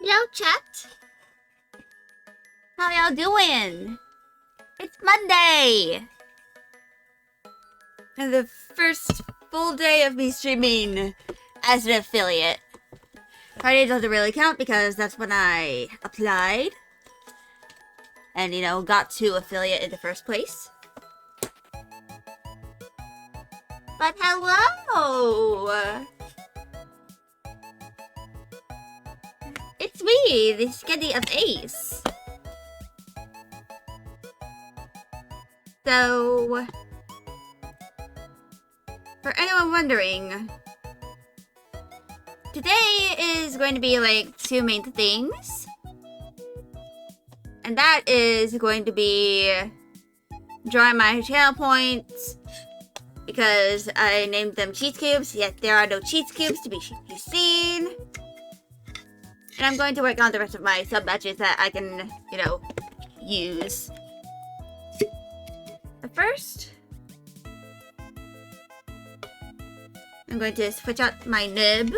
Hello, chat. How y'all doing? It's Monday! And the first full day of me streaming as an affiliate. Friday doesn't really count because that's when I applied. And, got to affiliate in the first place. But hello! It's me, the Sketty of Ace. So, for anyone wondering, today is going to be like two main things. And that is going to be drawing my channel points because I named them cheat cubes, yet there are no cheat cubes to be seen. And I'm going to work on the rest of my sub badges that I can, use. But first, I'm going to switch out my nib.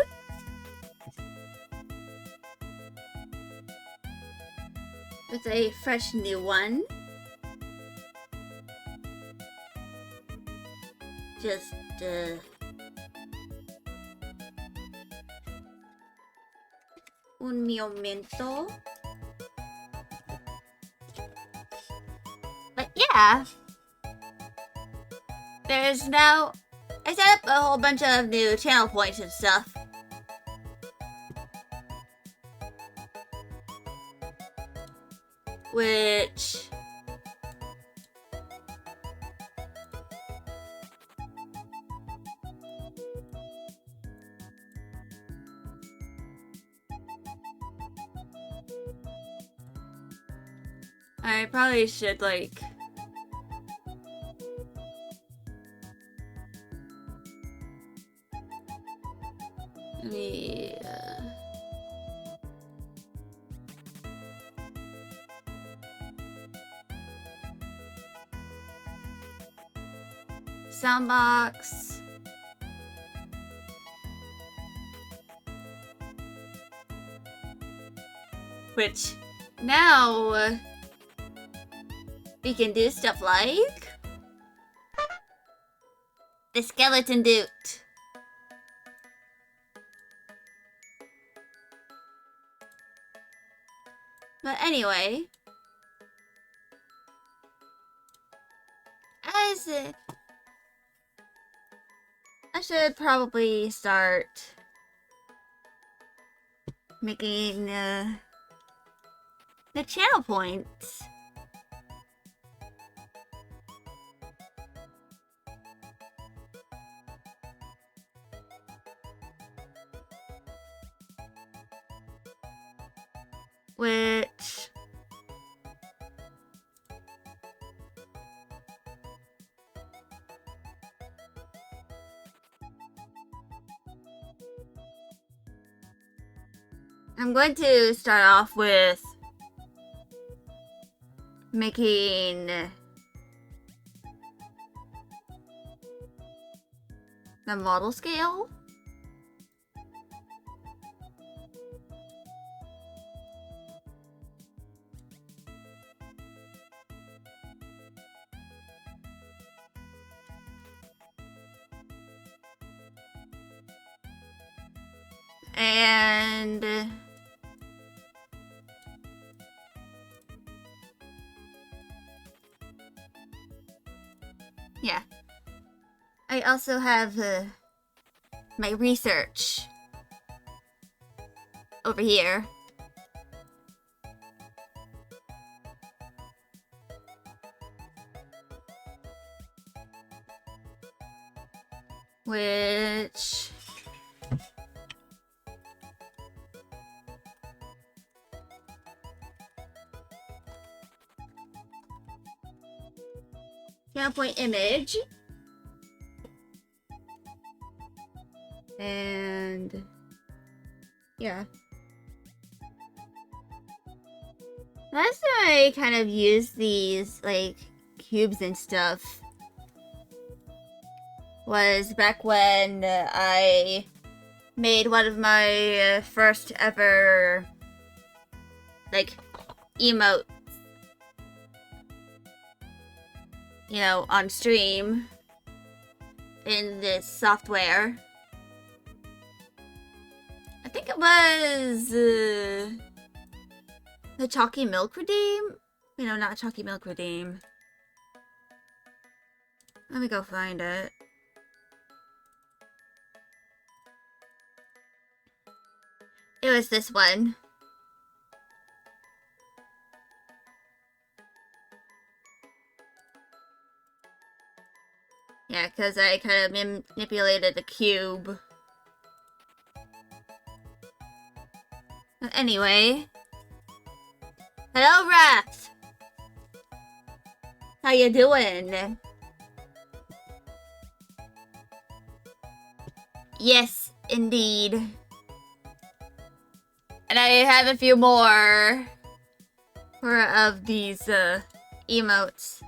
With a fresh new one. Just, un momento. But yeah. There's now... I set up a whole bunch of new channel points and stuff. Which... I probably should, like... Let me, Soundbox. Which, now, we can do stuff like... the skeleton dude. But anyway... I should probably start... making, the channel points. Which... I'm going to start off with making the model scale. And yeah, I also have my research over here. Which... channel point image. And... yeah. Last time I kind of used these, like, cubes and stuff was back when I made one of my first ever like, emote, you know, on stream in this software. I think it was the Chalky Milk Redeem? You know, not Chalky Milk Redeem. Let me go find it. It was this one. Yeah, because I kind of manipulated the cube. But anyway. Hello, Raph! How you doing? Yes, indeed. And I have a few more of these emotes.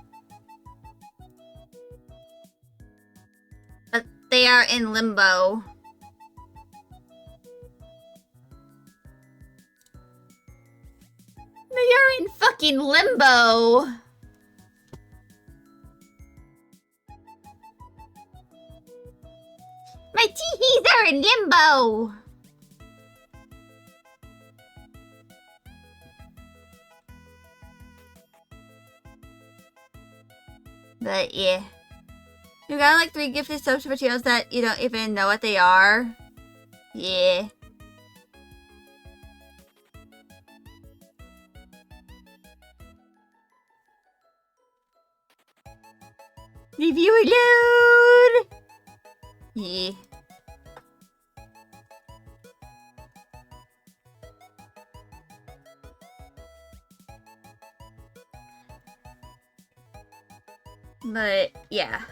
But they are in limbo. They are in fucking limbo. My teehees are in limbo. But yeah. You got like 3 gifted subs for channels that you don't even know what they are. Yeah. Leave you alone! Yeah. But, yeah.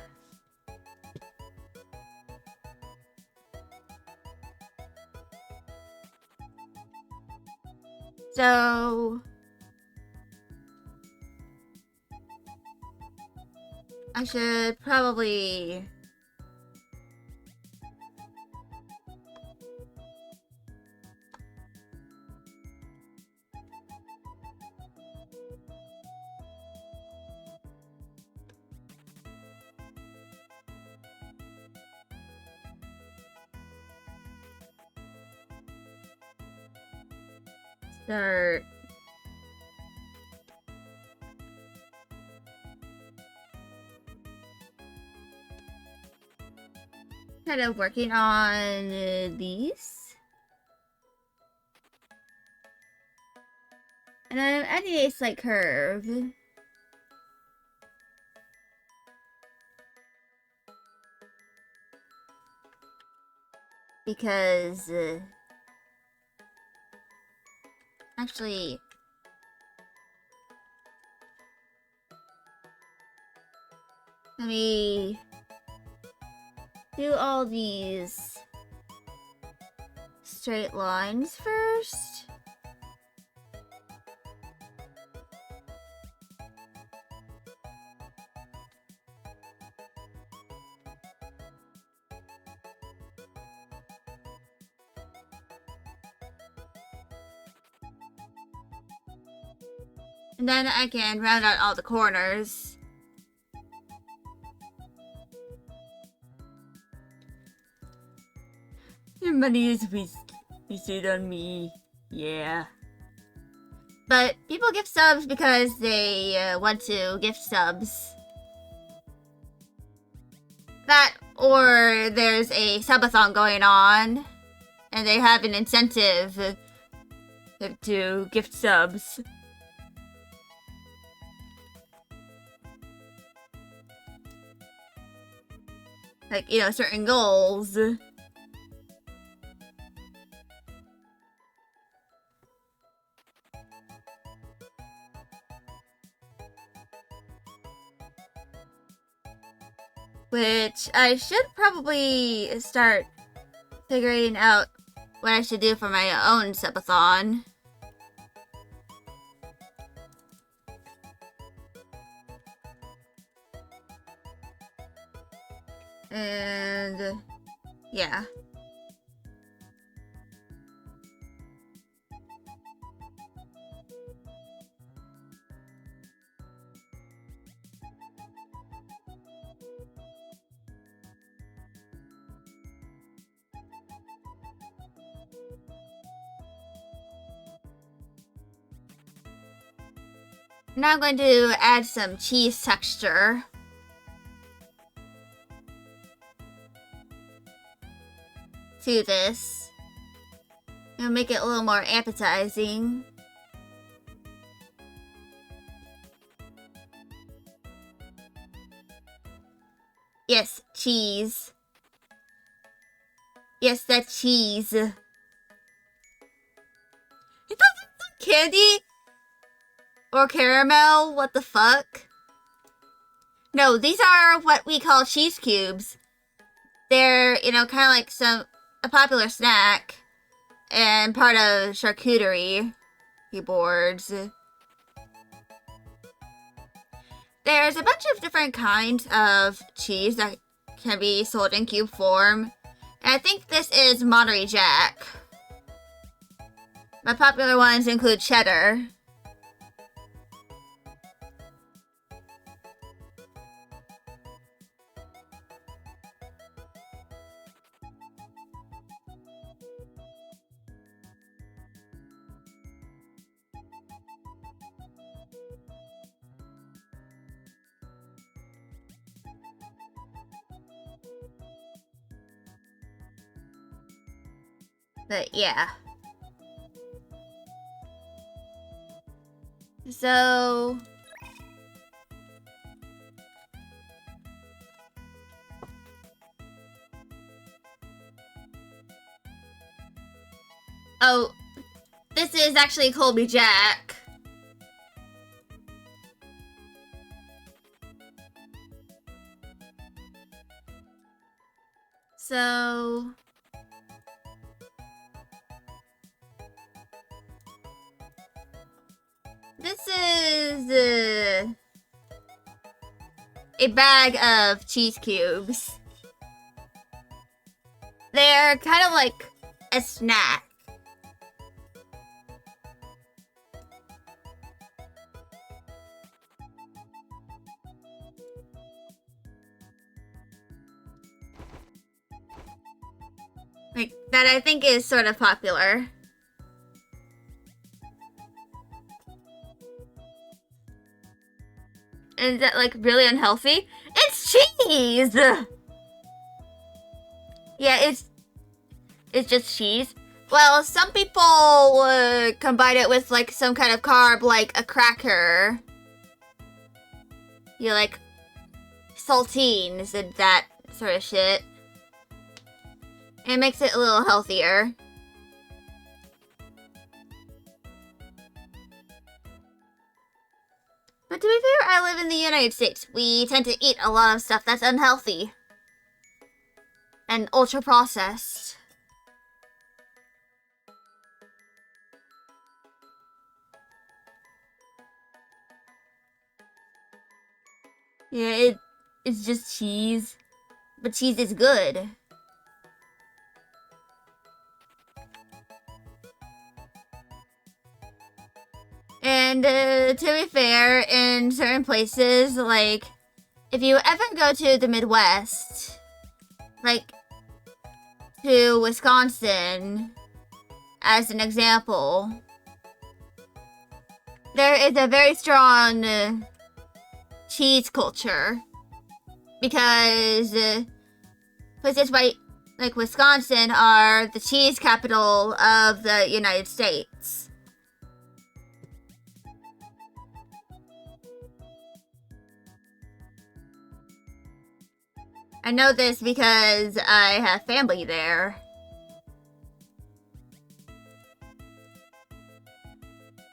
So... I should probably... start... kind of working on these. And I'm adding a slight curve. Because, actually... let me... do all these straight lines first. And then I can round out all the corners. Your money is wasted on me. Yeah. But people gift subs because they want to gift subs. That, or there's a subathon going on, and they have an incentive to gift subs. Like, you know, certain goals. Which I should probably start figuring out what I should do for my own subathon. And yeah. Now I'm going to add some cheese texture. To this. And make it a little more appetizing. Yes, cheese. Yes, that cheese. You thought that's candy? Or caramel? What the fuck? No, these are what we call cheese cubes. They're, you know, kind of like a popular snack. And part of charcuterie boards. There's a bunch of different kinds of cheese that can be sold in cube form. And I think this is Monterey Jack. My popular ones include cheddar. But yeah. So... Oh, this is actually Colby Jack. So... This is a bag of cheese cubes. They're kind of like a snack. Like, that I think is sort of popular. Is that, like, really unhealthy? It's cheese! Yeah, it's just cheese. Well, some people combine it with, like, some kind of carb, like a cracker. You like saltines and that sort of shit. It makes it a little healthier. But to be fair, I live in the United States. We tend to eat a lot of stuff that's unhealthy. And ultra-processed. Yeah, it's just cheese. But cheese is good. And to be fair, in certain places, like, if you ever go to the Midwest, like, to Wisconsin, as an example, there is a very strong cheese culture. Because places like Wisconsin are the cheese capital of the United States. I know this because I have family there.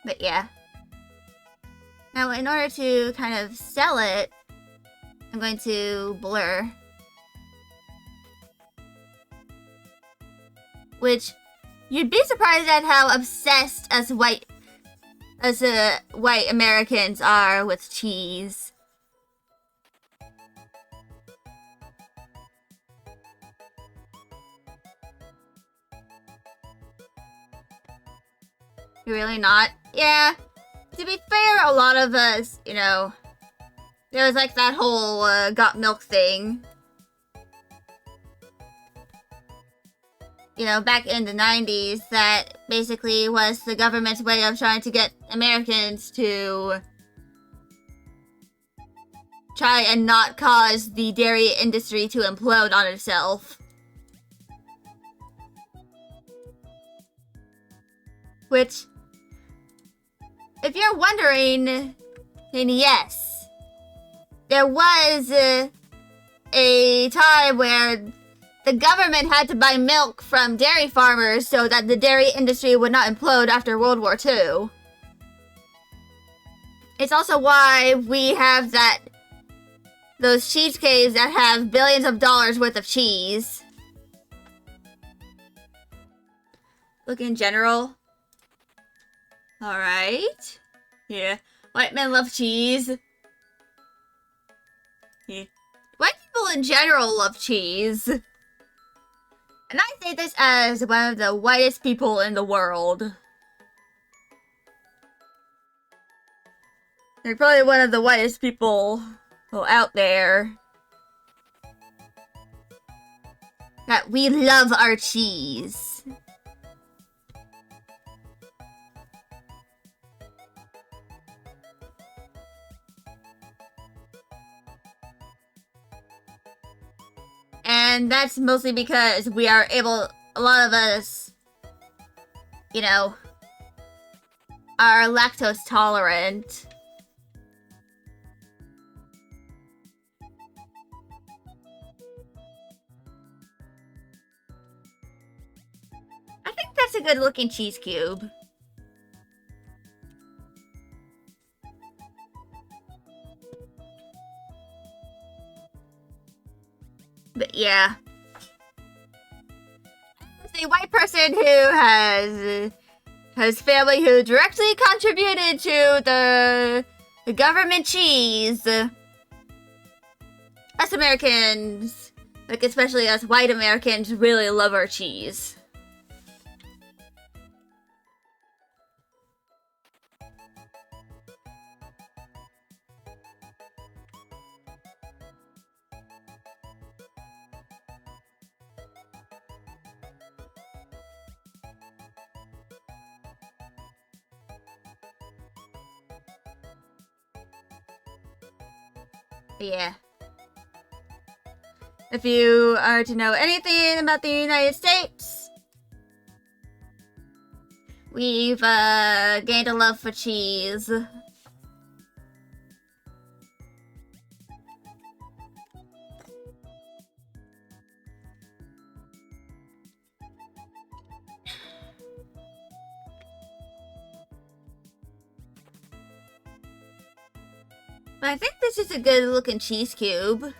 But yeah. Now, in order to kind of sell it, I'm going to blur. Which, you'd be surprised at how obsessed as white Americans are with cheese. You're really not? Yeah. To be fair, a lot of us, you know, there was like that whole got milk thing. You know, back in the 90s, that basically was the government's way of trying to get Americans to try and not cause the dairy industry to implode on itself. Which, if you're wondering, then yes, there was a time where the government had to buy milk from dairy farmers so that the dairy industry would not implode after World War II. It's also why we have those cheese caves that have billions of dollars worth of cheese. Look in general. Alright. Yeah. White men love cheese. Yeah. White people in general love cheese. And I say this as one of the whitest people in the world. They're probably one of the whitest people out there. That we love our cheese. And that's mostly because we are able, a lot of us, you know, are lactose tolerant. I think that's a good looking cheese cube. But yeah. As a white person who has family who directly contributed to the government cheese, us Americans, like especially us white Americans, really love our cheese. Yeah. If you are to know anything about the United States, we've gained a love for cheese. But I think this is a good looking cheese cube.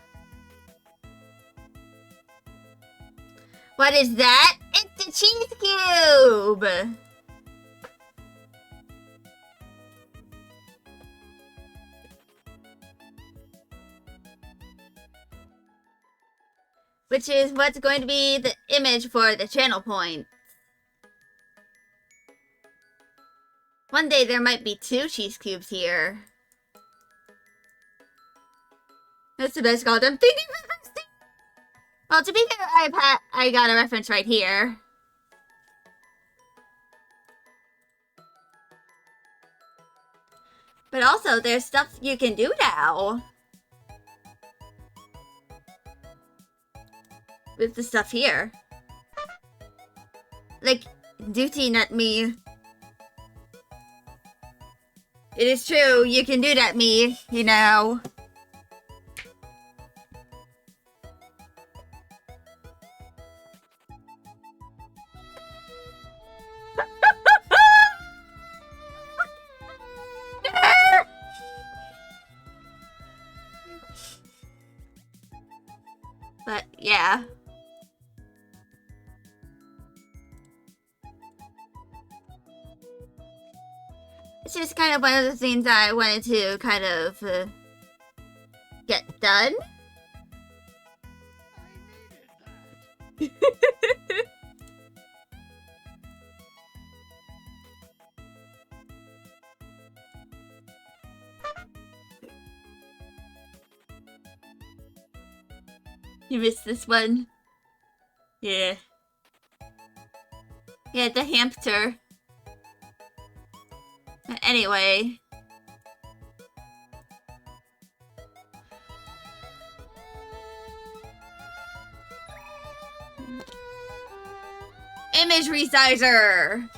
What is that? It's a cheese cube! Which is what's going to be the image for the channel point. One day there might be 2 cheese cubes here. That's the best goddamn thing you've ever seen! Well, to be fair, I got a reference right here. But also, there's stuff you can do now. With the stuff here. Like, duty nut me. It is true, you can do that me, you know. But, yeah. It's just kind of one of the things I wanted to kind of get done. You missed this one. Yeah. Yeah, the hamster. Anyway. image resizer.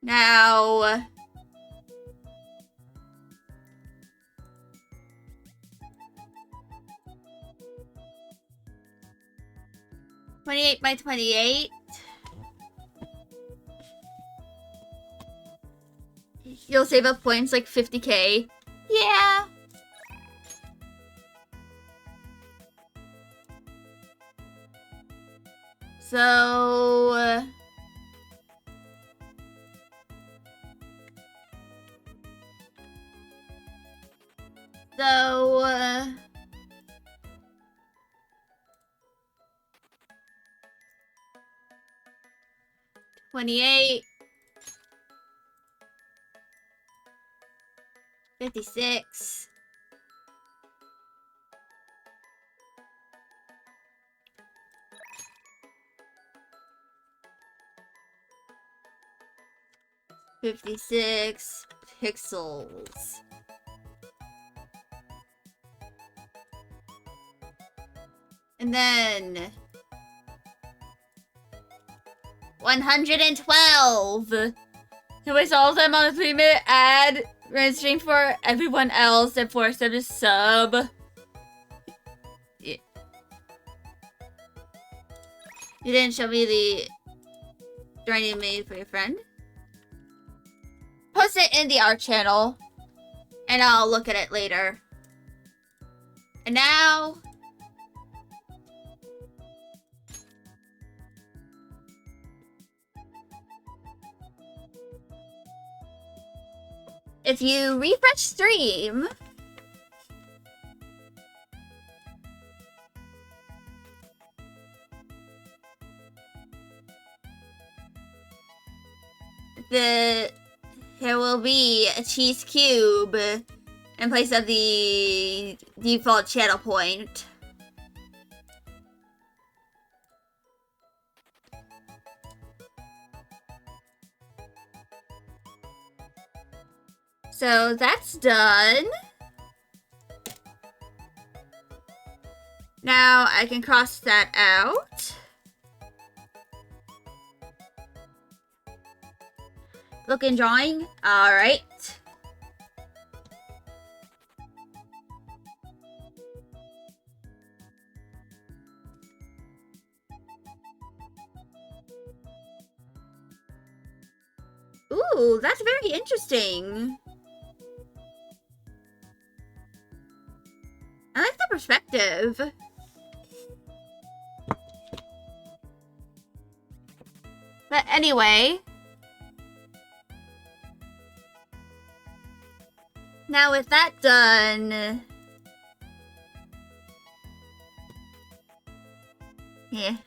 Now, $28 by $28. You'll save up points like 50k. Yeah. So, So, 28, 56, 56 pixels. And then 112. Can we solve them on a 3-minute ad registering for everyone else and force them to sub? Yeah. You didn't show me the drawing you made for your friend? Post it in the art channel and I'll look at it later. And now, if you refresh stream, there will be a cheese cube in place of the default channel point. So that's done. Now I can cross that out. Looking drawing. All right. Ooh, that's very interesting. I like the perspective. But anyway, now with that done, yeah.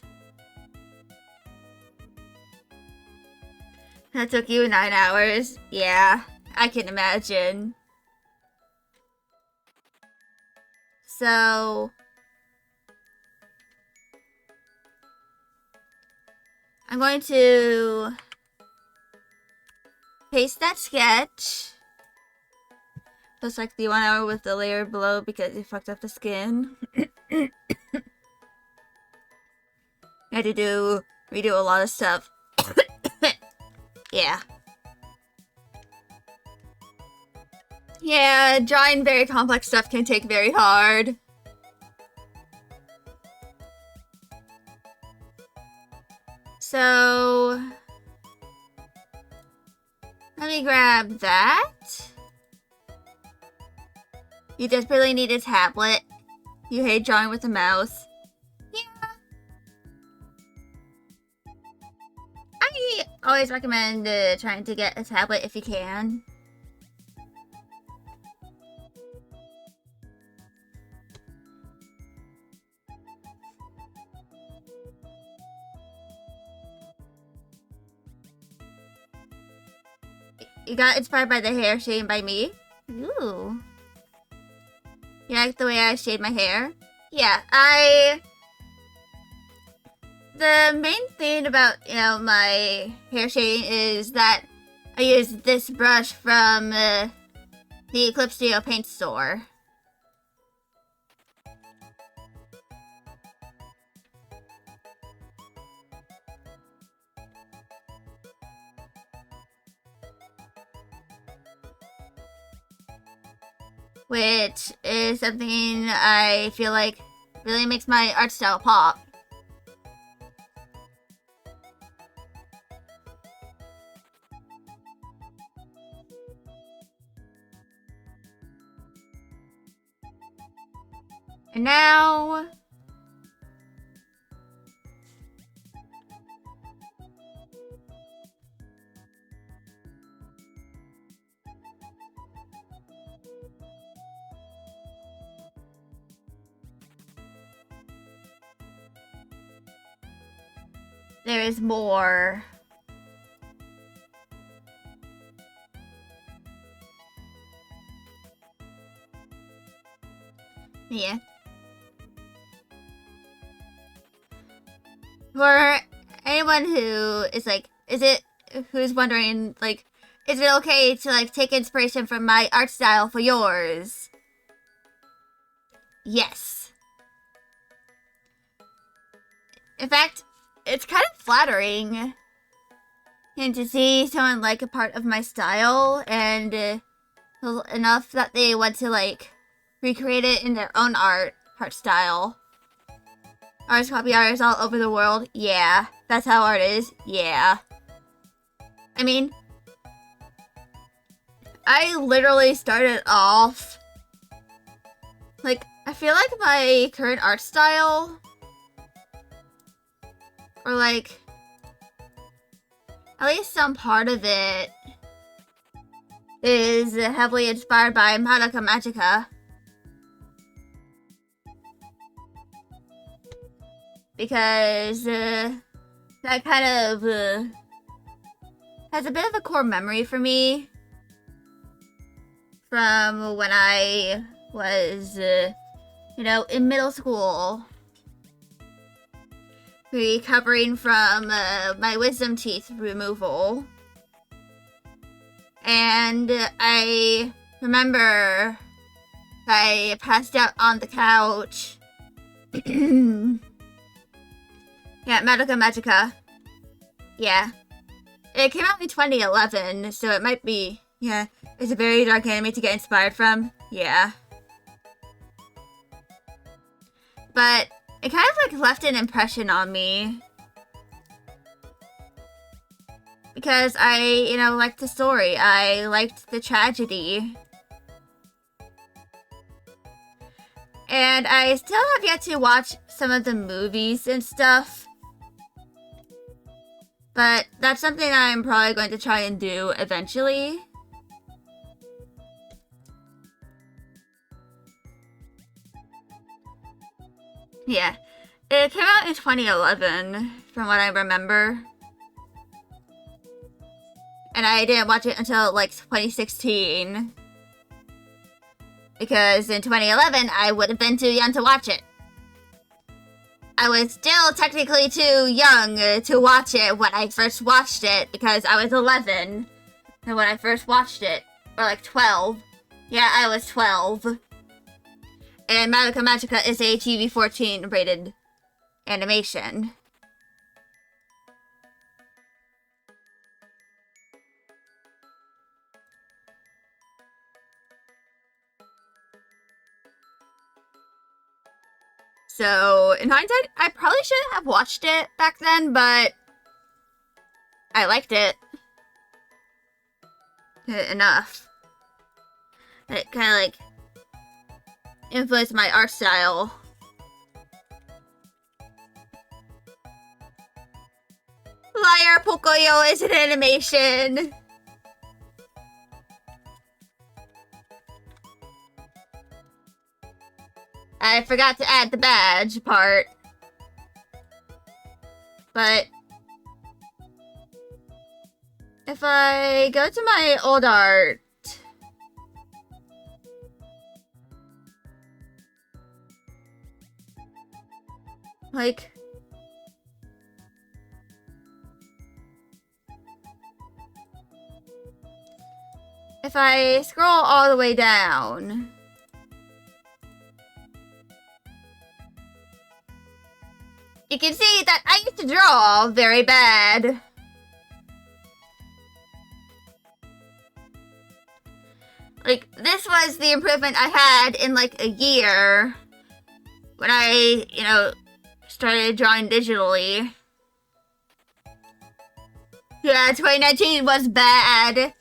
That took you 9 hours. Yeah, I can imagine. So, I'm going to paste that sketch. Just like the 1 hour with the layer below because it fucked up the skin. I had to redo a lot of stuff. Yeah. Yeah, drawing very complex stuff can take very hard. So, let me grab that. You desperately need a tablet. You hate drawing with a mouse. Yeah. I always recommend trying to get a tablet if you can. You got inspired by the hair shading by me? Ooh. You like the way I shade my hair? Yeah, the main thing about, my hair shading is that I used this brush from the Eclipse Studio paint store. Which is something I feel like really makes my art style pop. And now... there is more. Yeah. For anyone who is like, who's wondering, like, is it okay to, like, take inspiration from my art style for yours? Yes. In fact, it's kind of flattering and to see someone like a part of my style and enough that they want to like recreate it in their own art style. Artists copy artists all over the world. Yeah, that's how art is. Yeah. I mean, I literally started off like, I feel like my current art style, or like, at least some part of it, is heavily inspired by Madoka Magica. Because that kind of has a bit of a core memory for me from when I was, you know, in middle school. Recovering from my wisdom teeth removal. And I remember I passed out on the couch. Yeah, Madoka Magica. Yeah. It came out in 2011, so it might be, yeah, it's a very dark anime to get inspired from. Yeah. But it kind of like left an impression on me. Because I, you know, liked the story. I liked the tragedy. And I still have yet to watch some of the movies and stuff. But that's something I'm probably going to try and do eventually. Yeah. It came out in 2011, from what I remember. And I didn't watch it until, like, 2016. Because in 2011, I would have been too young to watch it. I was still technically too young to watch it when I first watched it, because I was 11 when I first watched it. Or, like, 12. Yeah, I was 12. And Madoka Magica is a TV-14 rated animation. So, in hindsight, I probably shouldn't have watched it back then, but I liked it enough. It kind of, like, influenced my art style. Liar Pocoyo is an animation! I forgot to add the badge part. But if I go to my old art, like, If I scroll all the way down, you can see that I used to draw very bad. Like, this was the improvement I had in like a year when I, started drawing digitally. Yeah, 2019 was bad.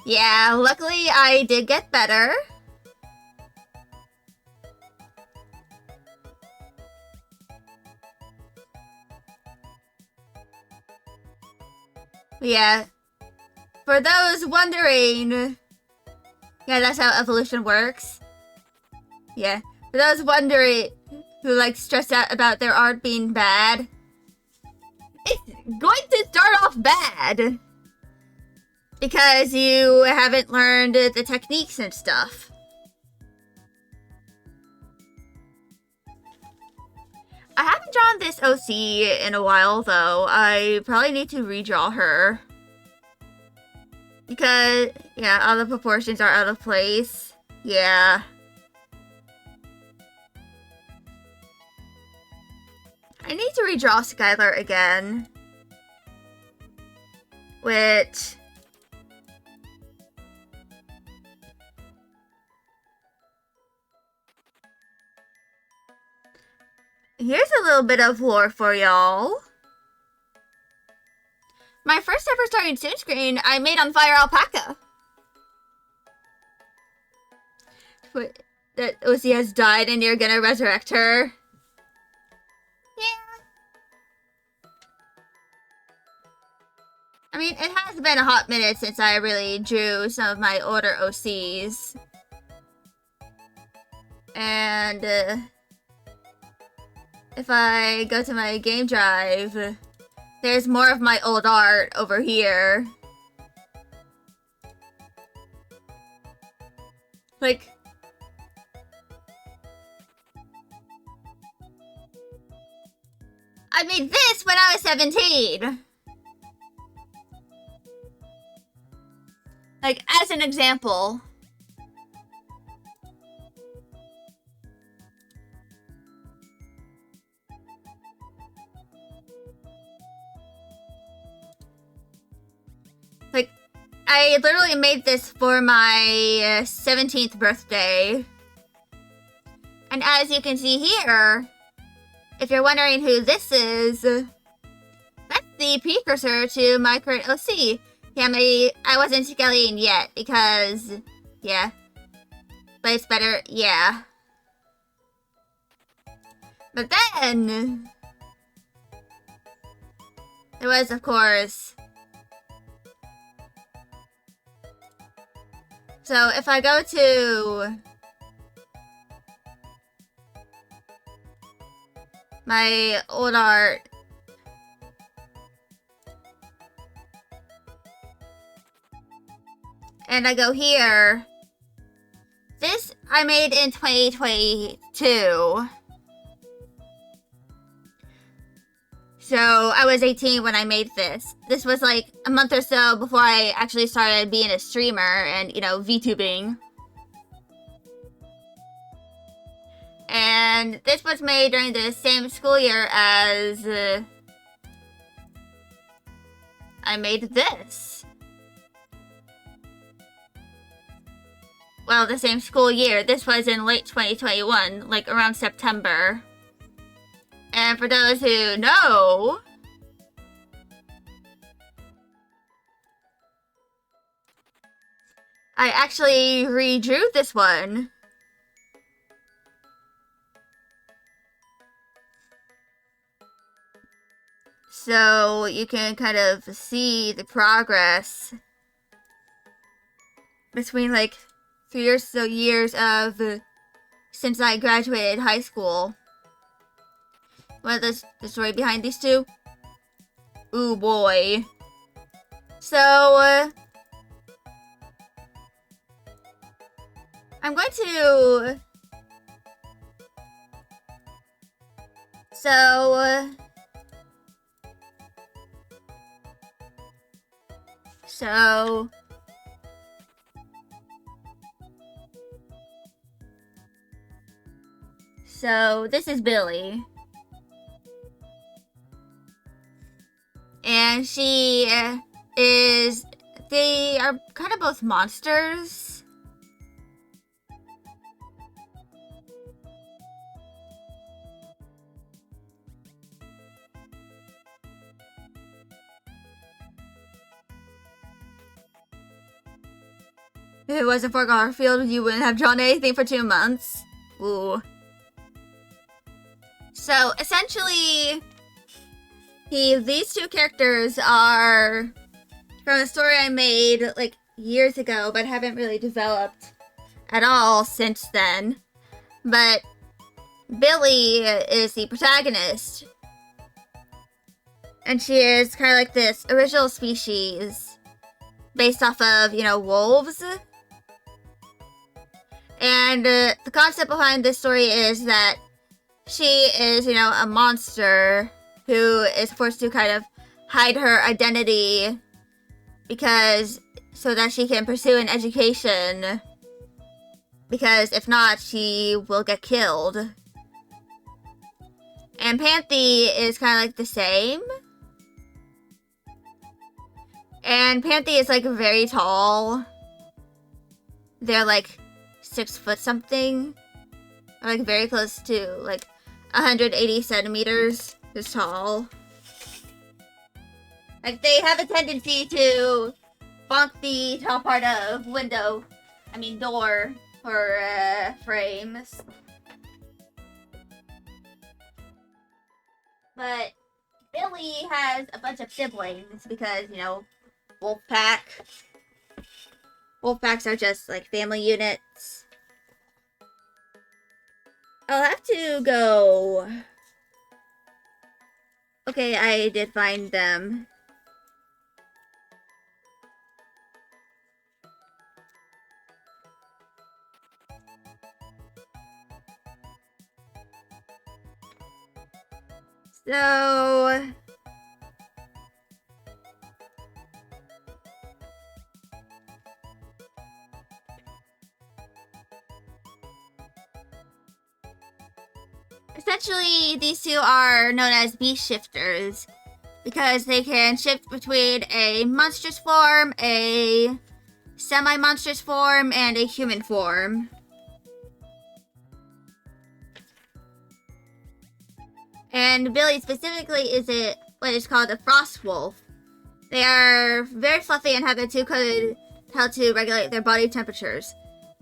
Yeah, luckily I did get better. Yeah, for those wondering, yeah, that's how evolution works. Yeah, for those wondering who like stressed out about their art being bad, it's going to start off bad because you haven't learned the techniques and stuff. I haven't drawn this OC in a while though. I probably need to redraw her. Because, yeah, all the proportions are out of place. Yeah. I need to redraw Skylar again. Which... here's a little bit of lore for y'all. My first ever starting soon screen I made on Fire Alpaca. Wait, that Ozzy has died and you're gonna resurrect her? Yeah. I mean, it has been a hot minute since I really drew some of my older OCs. And, if I go to my game drive, there's more of my old art over here. Like... I made this when I was 17! Like, as an example. Like, I literally made this for my 17th birthday. And as you can see here, if you're wondering who this is, that's the precursor to my current OC. Yeah, I wasn't scaling yet because, yeah. But it's better, yeah. But then, there was, of course... So if I go to my old art, and I go here, this I made in 2022. So I was 18 when I made this. This was like a month or so before I actually started being a streamer and, VTubing. And this was made during the same school year as I made this. Well, the same school year. This was in late 2021, like around September. And for those who know, I actually redrew this one. So you can kind of see the progress between like 3 or so years of since I graduated high school. What is the story behind these two? Ooh boy. So, I'm going to... So, So this is Billy. And she is... They are kind of both monsters. If it wasn't for Garfield, you wouldn't have drawn anything for 2 months. Ooh. So, essentially, these two characters are from a story I made, like, years ago, but haven't really developed at all since then. But Billy is the protagonist. And she is kind of like this original species based off of, you know, wolves. And the concept behind this story is that she is, you know, a monster who is forced to kind of hide her identity so that she can pursue an education, because if not, she will get killed. And Panthy is kind of like the same. And Panthy is like very tall. They're like 6 foot something. Or like very close to like 180 centimeters is tall. Like they have a tendency to bonk the top part of door or frames. But Billy has a bunch of siblings because, you know, wolf pack. Wolf packs are just like family units. I'll have to go. Okay, I did find them. So essentially, these two are known as beast shifters because they can shift between a monstrous form, a semi-monstrous form, and a human form. And Billy specifically is what is called a frost wolf. They are very fluffy and have a two-coated tail to regulate their body temperatures.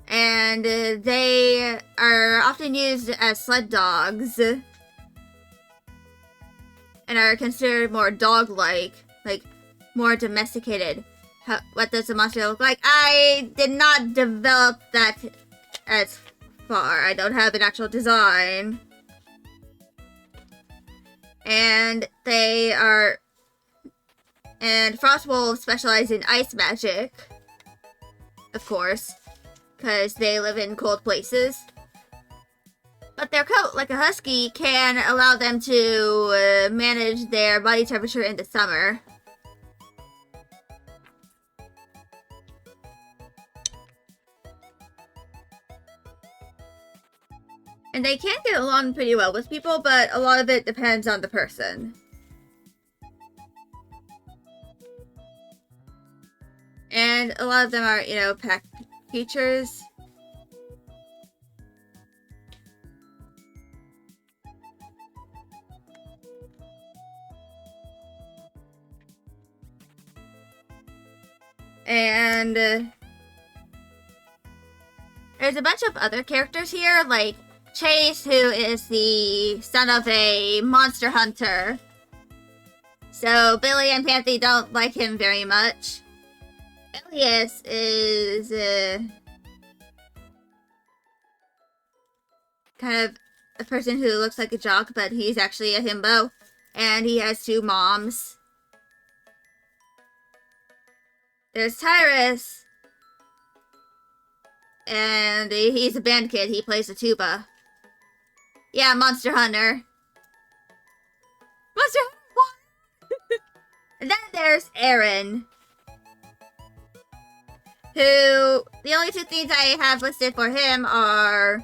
And they are often used as sled dogs. And are considered more dog-like, like more domesticated. What does a monster look like? I did not develop that as far. I don't have an actual design. And frost wolves specialize in ice magic, of course, because they live in cold places. But their coat, like a husky, can allow them to manage their body temperature in the summer. And they can get along pretty well with people, but a lot of it depends on the person. And a lot of them are, you know, pack creatures. And there's a bunch of other characters here, like Chase, who is the son of a monster hunter. So Billy and Panthy don't like him very much. Elias is kind of a person who looks like a jock, but he's actually a himbo. And he has 2 moms. There's Tyrus. And he's a band kid. He plays the tuba. Yeah, Monster Hunter. Monster Hunter! And then there's Aaron. Who, the only 2 things I have listed for him are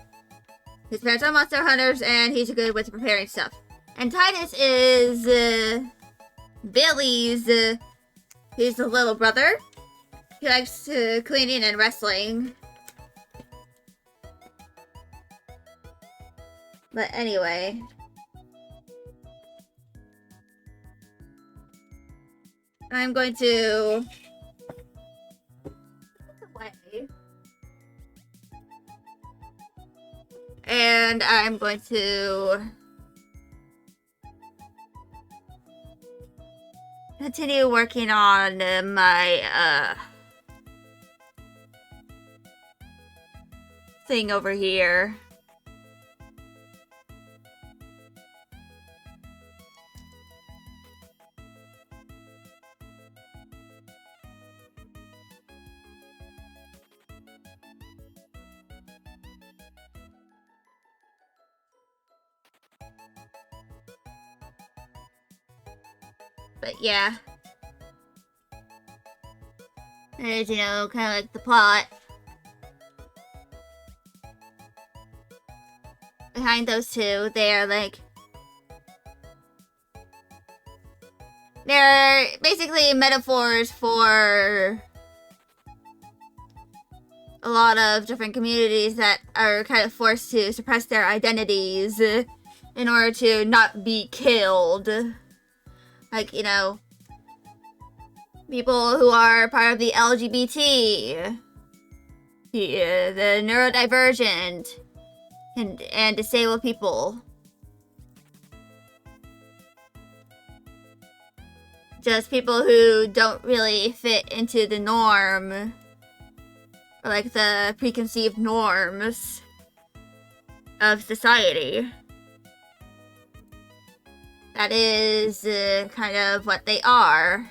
His parents are monster hunters, and he's good with preparing stuff. And Titus is Billy's. He's the little brother. He likes cleaning and wrestling. But anyway. I'm going to... away. And I'm going to... continue working on my, thing over here. But yeah. There's, you know, kind of like the plot behind those two. They're like... they're basically metaphors for a lot of different communities that are kind of forced to suppress their identities in order to not be killed. Like, you know, people who are part of the LGBT, the neurodivergent, and disabled people. Just people who don't really fit into the norm, or like the preconceived norms of society. That is kind of what they are.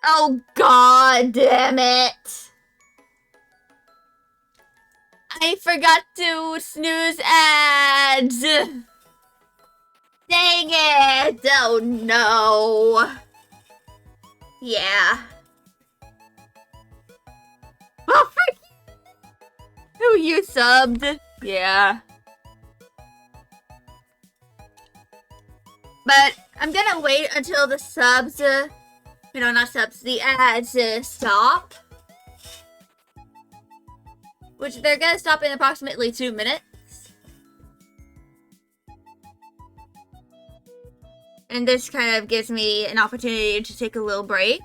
Oh, god damn it! I forgot to snooze ads! Dang it! Oh no! Yeah. Oh, frick! Oh, you subbed? Yeah. But I'm gonna wait until the subs, you know, not subs, the ads stop. Which they're gonna stop in approximately 2 minutes. And this kind of gives me an opportunity to take a little break.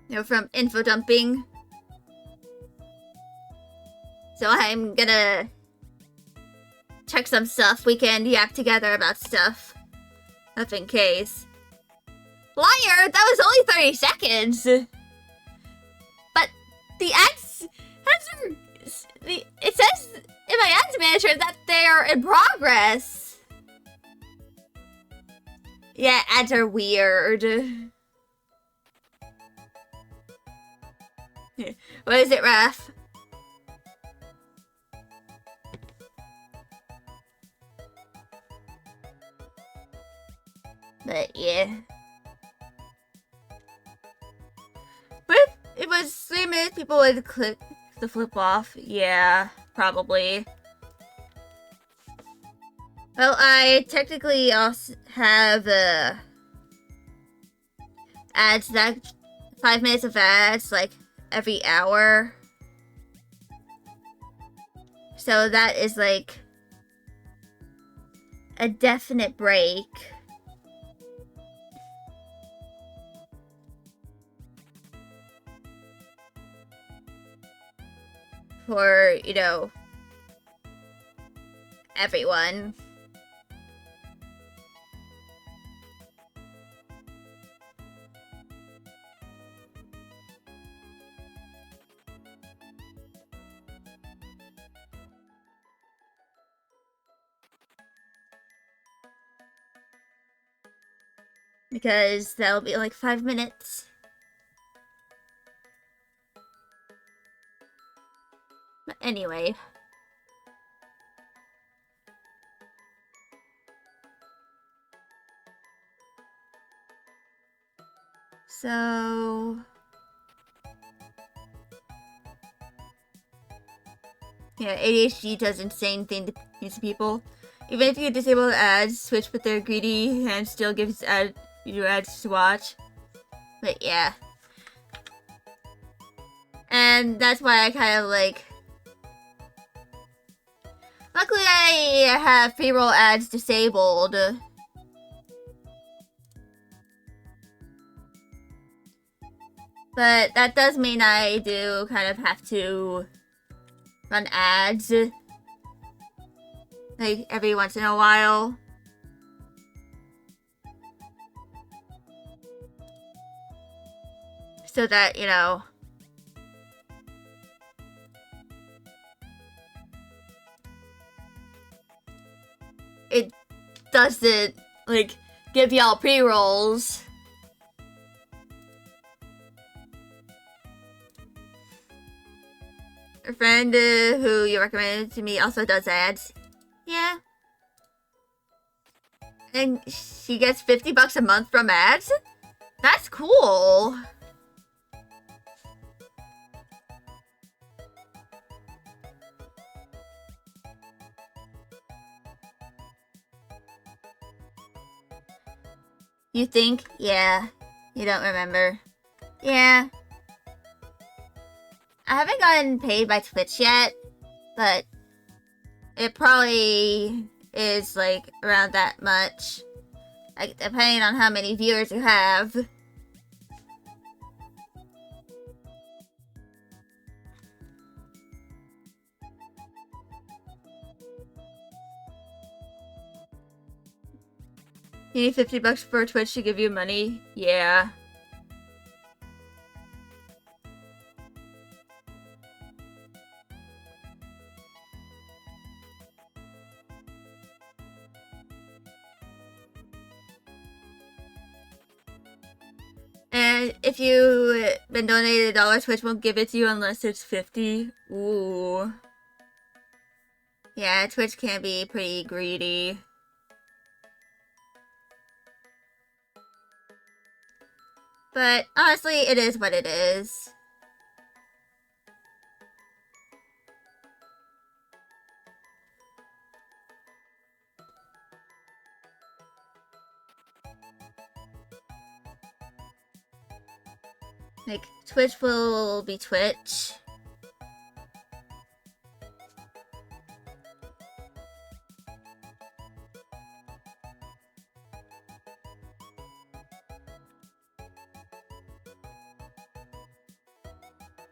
You know, from info dumping. So I'm gonna check some stuff. We can yak together about stuff. Just in case. Liar! That was only 30 seconds! But the ads... it says in my ads manager that they're in progress. Yeah, ads are weird. What is it, Raph? But yeah. What if it was 3 minutes people would click the flip off? Yeah, probably. Well, I technically also have ads that 5 minutes of ads like every hour. So that is like a definite break. For, you know, everyone. Because that'll be like 5 minutes. Anyway. So... yeah, ADHD does insane things to people. Even if you disable ads, Twitch with their greedy hand still gives you ads to watch. But yeah. And that's why I kind of like... luckily I have pre-roll ads disabled. But that does mean I do kind of have to run ads. Like every once in a while. So that, you know... it doesn't, like, give y'all pre-rolls. A friend who you recommended to me also does ads. Yeah. And she gets $50 a month from ads? That's cool. You think? Yeah. You don't remember. Yeah. I haven't gotten paid by Twitch yet, but it probably is like around that much. Like, depending on how many viewers you have. You need $50 for Twitch to give you money? Yeah. And if you've been donated $1, Twitch won't give it to you unless it's 50. Ooh. Yeah, Twitch can be pretty greedy. But honestly, it is what it is. Like, Twitch will be Twitch.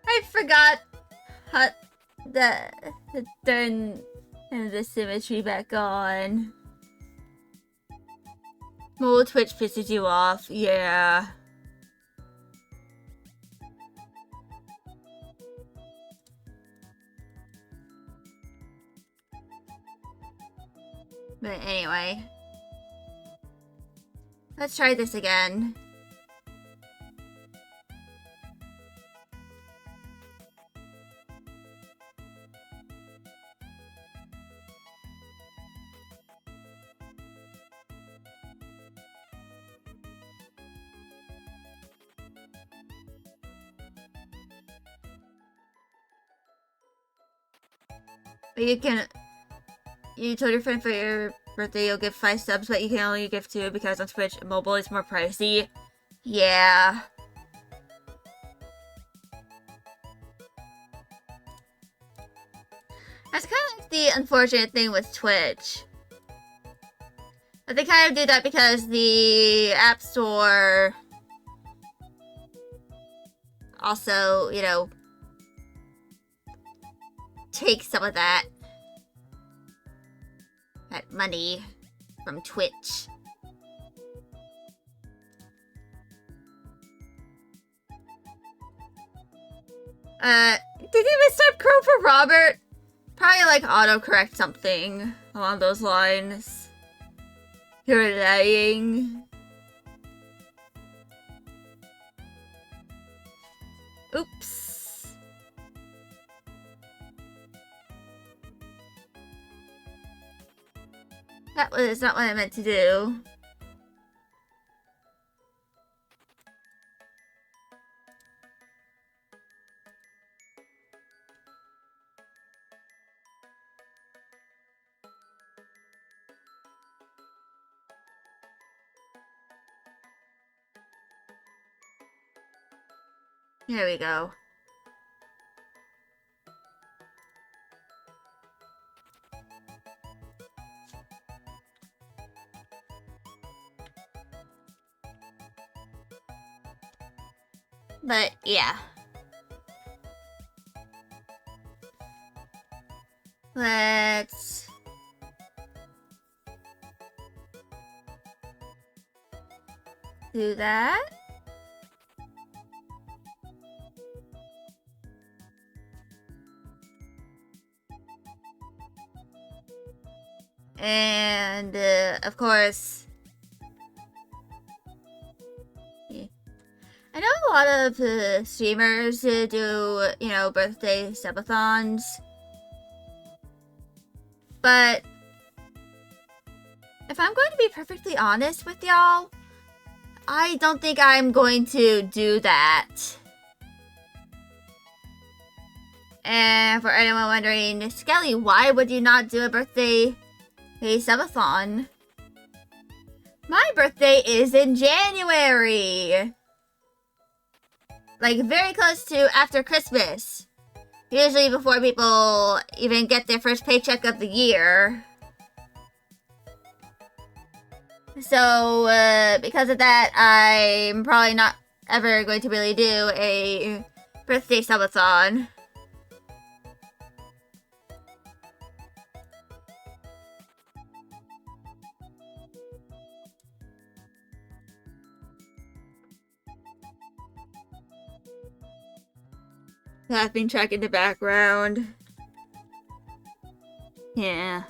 I forgot how to turn the symmetry back on. Well, Twitch pisses you off, yeah. But anyway. Let's try this again. You told your friend for your birthday you'll give 5 subs, but you can only give 2 because on Twitch, mobile is more pricey. Yeah. That's kind of like the unfortunate thing with Twitch. But they kind of do that because the App Store also, you know, takes some of that money from Twitch. Did you miss type Crow for Robert? Probably like autocorrect something along those lines. You're lying. Oops. That was not what I meant to do. Here we go. But yeah. Let's do that. And of course, yeah. I know a lot of streamers do, you know, birthday subathons. But if I'm going to be perfectly honest with y'all, I don't think I'm going to do that. And for anyone wondering, Skelly, why would you not do a birthday subathon? My birthday is in January. Like, very close to after Christmas. Usually before people even get their first paycheck of the year. So, because of that, I'm probably not ever going to really do a birthday subathon. Laughing track in the background. Yeah.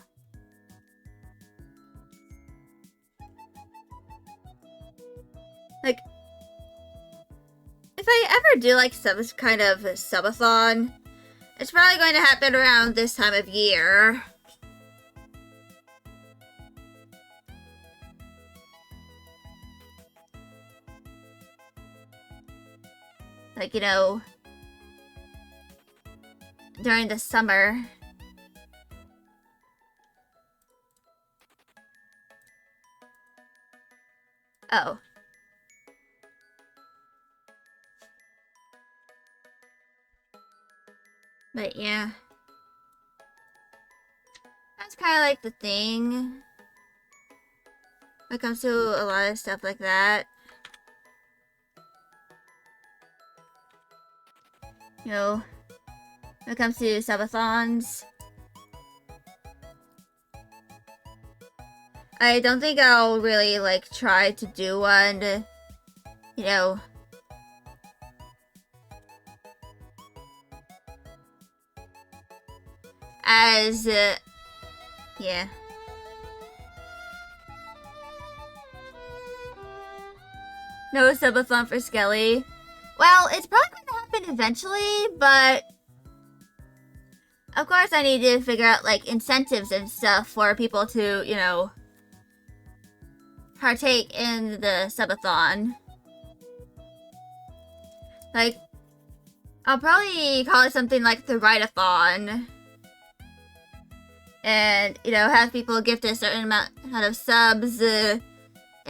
Like, if I ever do like some kind of subathon, it's probably going to happen around this time of year. Like, you know, during the summer. Oh. But yeah. That's kind of like the thing when it comes to a lot of stuff like that. You know, when it comes to subathons, I don't think I'll really like try to do one, you know, as yeah. No subathon for Skelly. Well, it's probably going to happen eventually, but of course I need to figure out like incentives and stuff for people to, you know, partake in the subathon. Like, I'll probably call it something like the write-a-thon. And, you know, have people gift a certain amount of subs in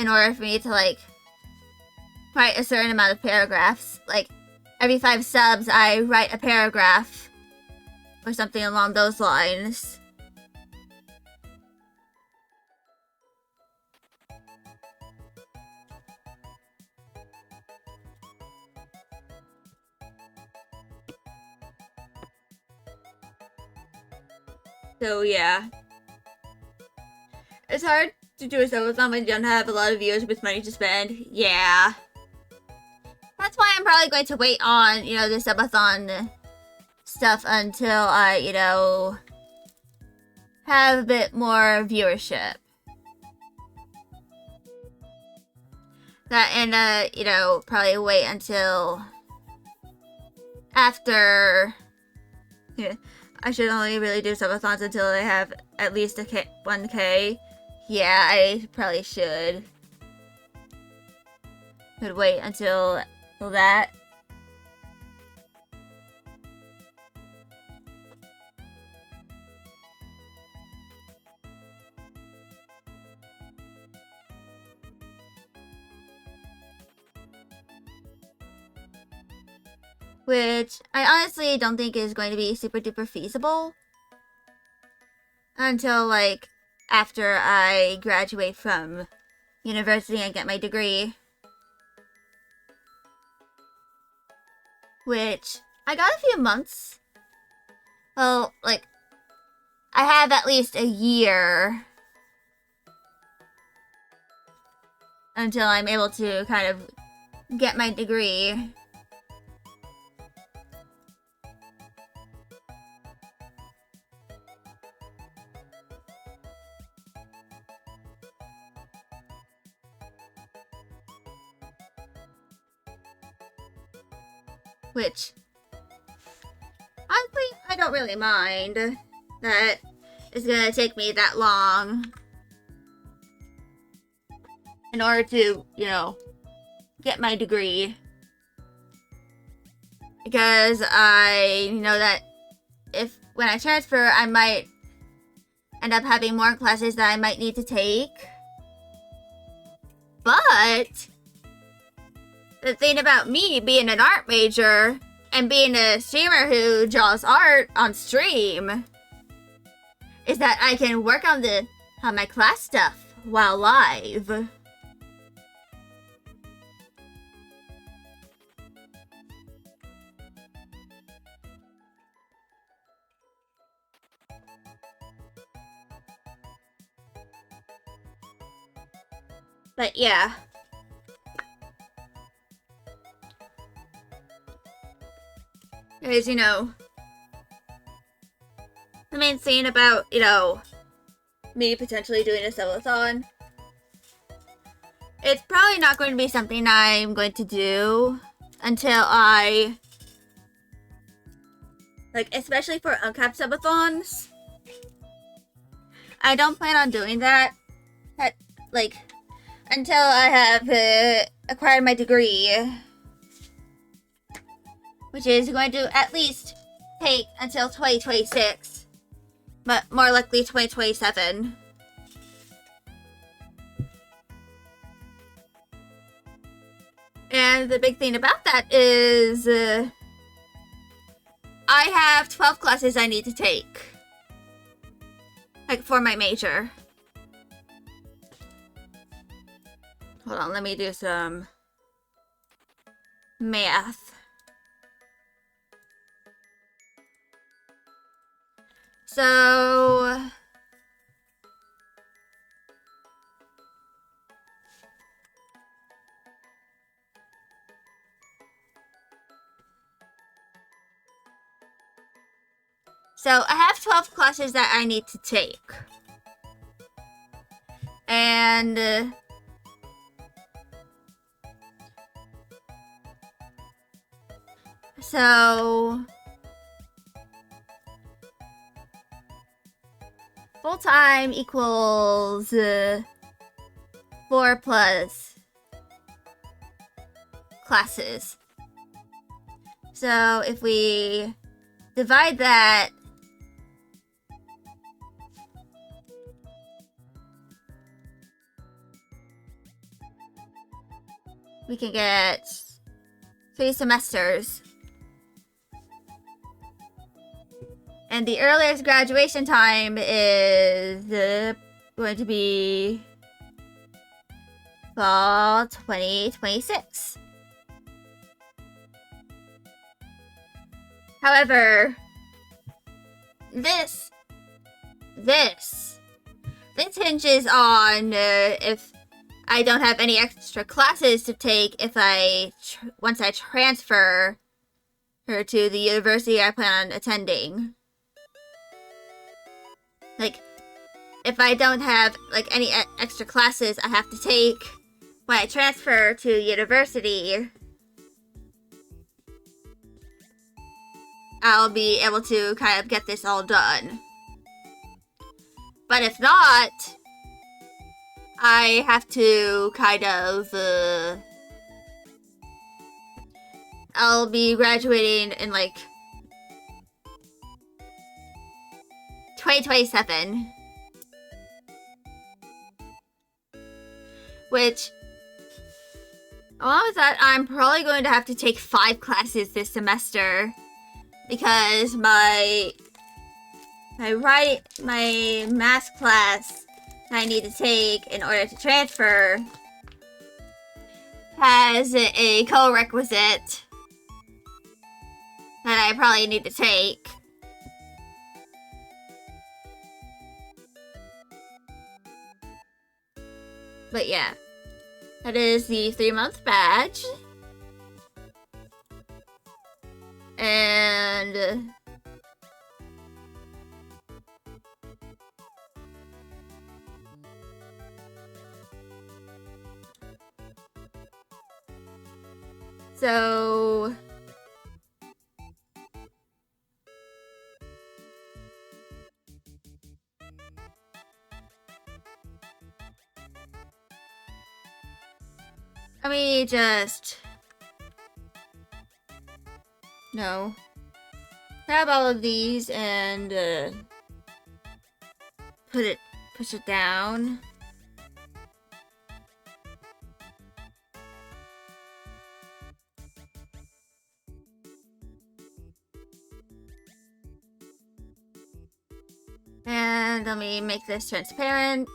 order for me to, like, write a certain amount of paragraphs. Like, every 5 subs, I write a paragraph. Or something along those lines. So, yeah. It's hard to do a subathon when you don't have a lot of viewers with money to spend. Yeah. That's why I'm probably going to wait on, you know, the subathon stuff until I, you know, have a bit more viewership. That and, you know, probably wait until after. Yeah, I should only really do subathons until I have at least 1K. Yeah, I probably should. Could wait until that. Which I honestly don't think is going to be super duper feasible until like after I graduate from university and get my degree. Which I got a few months. Well, like I have at least a year until I'm able to kind of get my degree. Which, honestly, I don't really mind that it's gonna take me that long in order to, you know, get my degree. Because I know that when I transfer, I might end up having more classes that I might need to take. But the thing about me being an art major and being a streamer who draws art on stream is that I can work on my class stuff while live. But yeah. Because, you know, the main thing about, you know, me potentially doing a subathon, it's probably not going to be something I'm going to do until I, like, especially for uncapped subathons, I don't plan on doing that, like, until I have acquired my degree. Which is going to at least take until 2026. But more likely 2027. And the big thing about that is I have 12 classes I need to take. Like for my major. Hold on, let me do some math. So I have 12 classes that I need to take. And so full-time equals 4 plus classes. So if we divide that we can get 3 semesters. And the earliest graduation time is going to be fall 2026. However, this hinges on if I don't have any extra classes to take once I transfer her to the university I plan on attending. Like, if I don't have like any extra classes I have to take when I transfer to university, I'll be able to kind of get this all done. But if not, I have to kind of, I'll be graduating in like 2027. Which, along with that, I'm probably going to have to take 5 classes this semester. Because my math class I need to take in order to transfer has a co-requisite that I probably need to take. But yeah, that is the 3-month badge. And so let me just grab all of these and push it down. And let me make this transparent.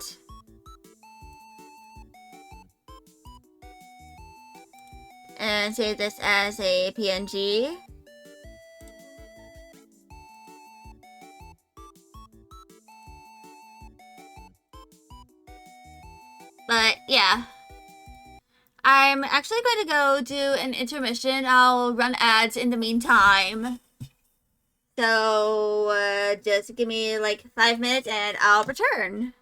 And save this as a PNG. But yeah, I'm actually going to go do an intermission. I'll run ads in the meantime. So just give me like 5 minutes and I'll return.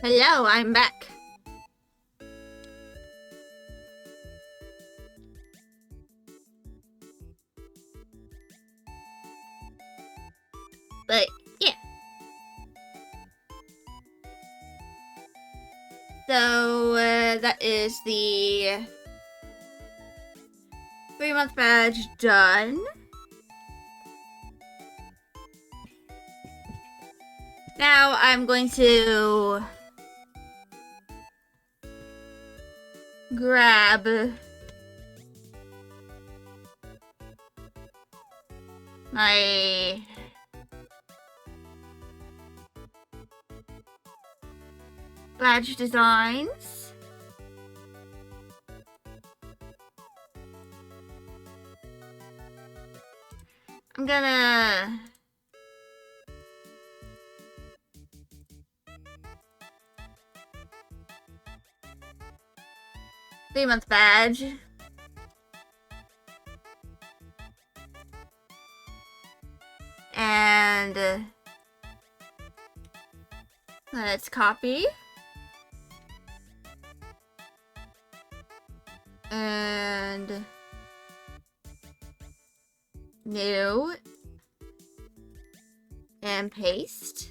Hello, I'm back. But yeah. So that is the 3-month badge done. Now I'm going to grab my badge designs. I'm gonna three-month badge. And let's copy. And new. And paste.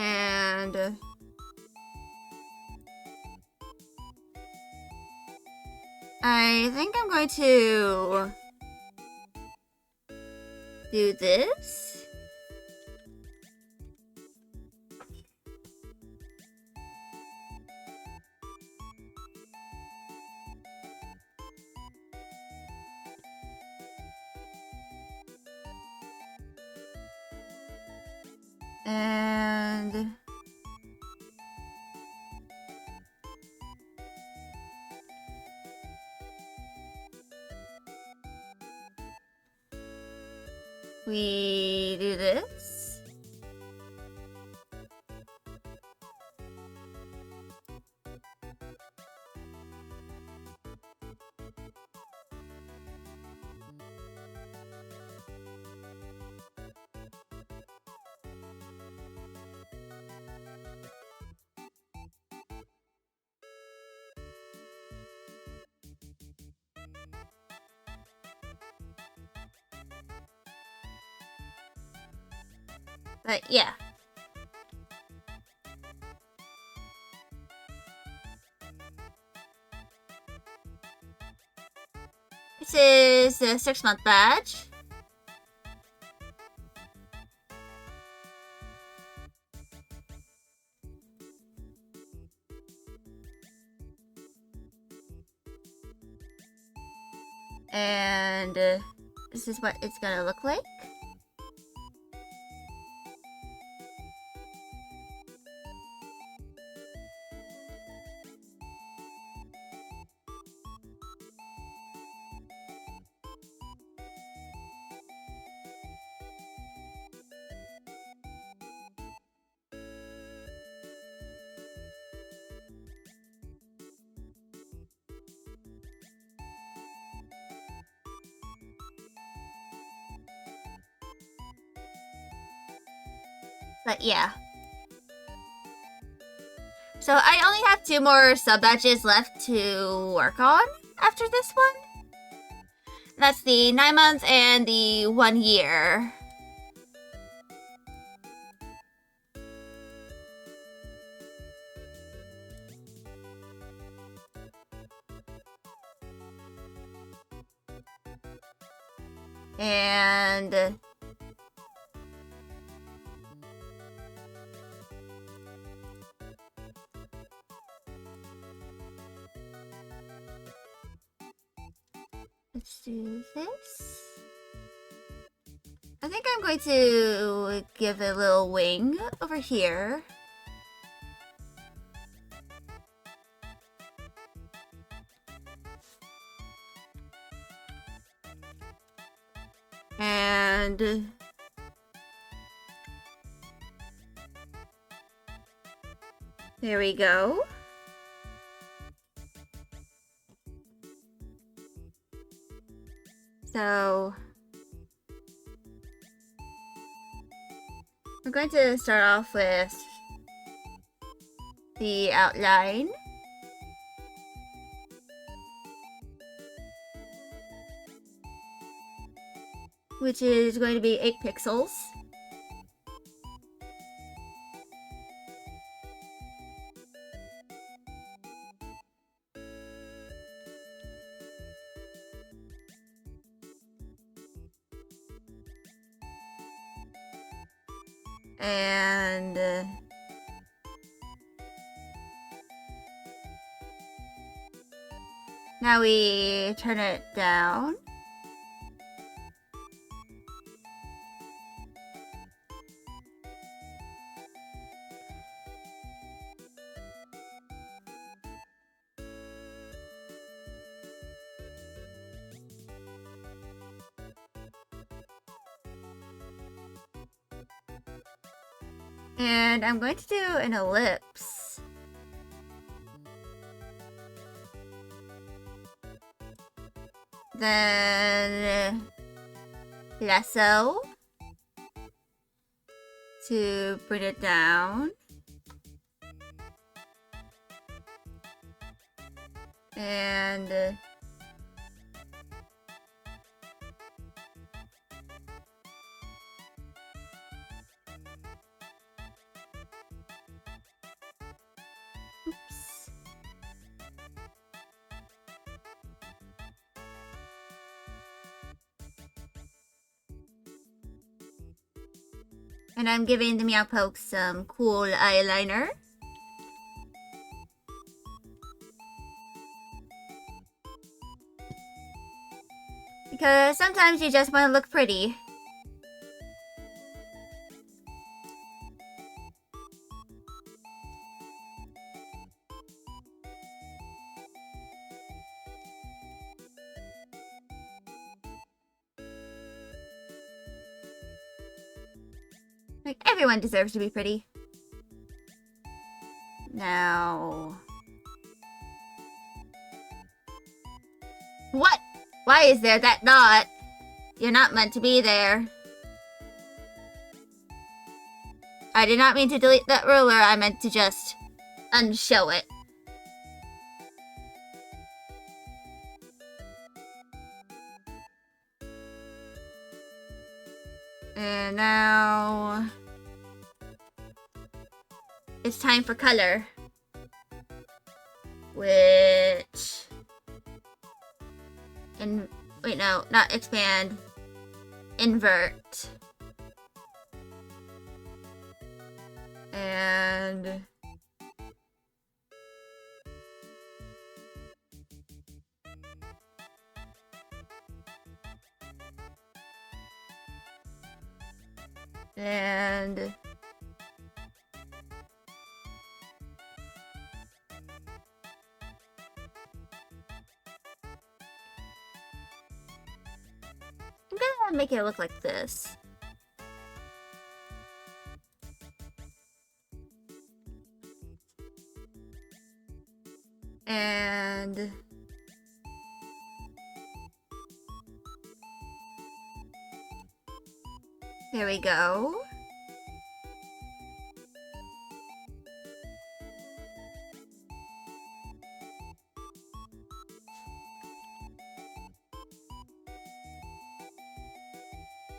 And I think I'm going to do this. And we do this. But yeah. This is the 6-month badge. And this is what it's gonna look like. But yeah. So I only have 2 more sub badges left to work on after this one. That's the 9 months and the 1 year. And let's do this. I think I'm going to give it a little wing over here. And there we go. So we're going to start off with the outline. Which is going to be 8 pixels. And now we turn it down. And I'm going to do an ellipse. Then lasso to bring it down. And oops. And I'm giving the Meowpoke some cool eyeliner. Because sometimes you just want to look pretty. Like, everyone deserves to be pretty. Now... What? Why is there that dot? You're not meant to be there. I did not mean to delete that ruler, I meant to just unshow it. And now... it's time for color. Which... wait, no, not expand. Invert. And... and... I'm gonna make it look like this. And... there we go.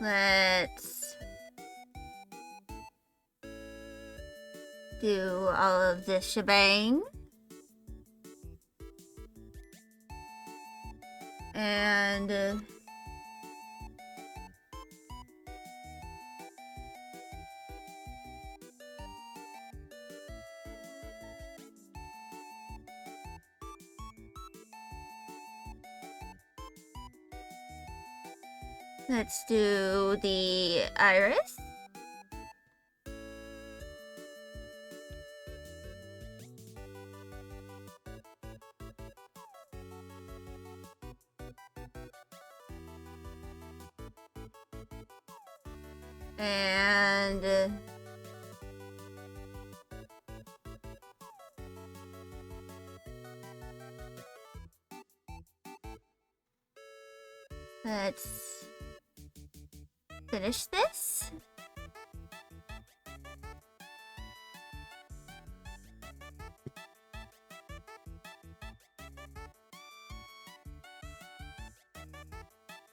Let's do all of this shebang. And let's do the iris. And Let's finish this.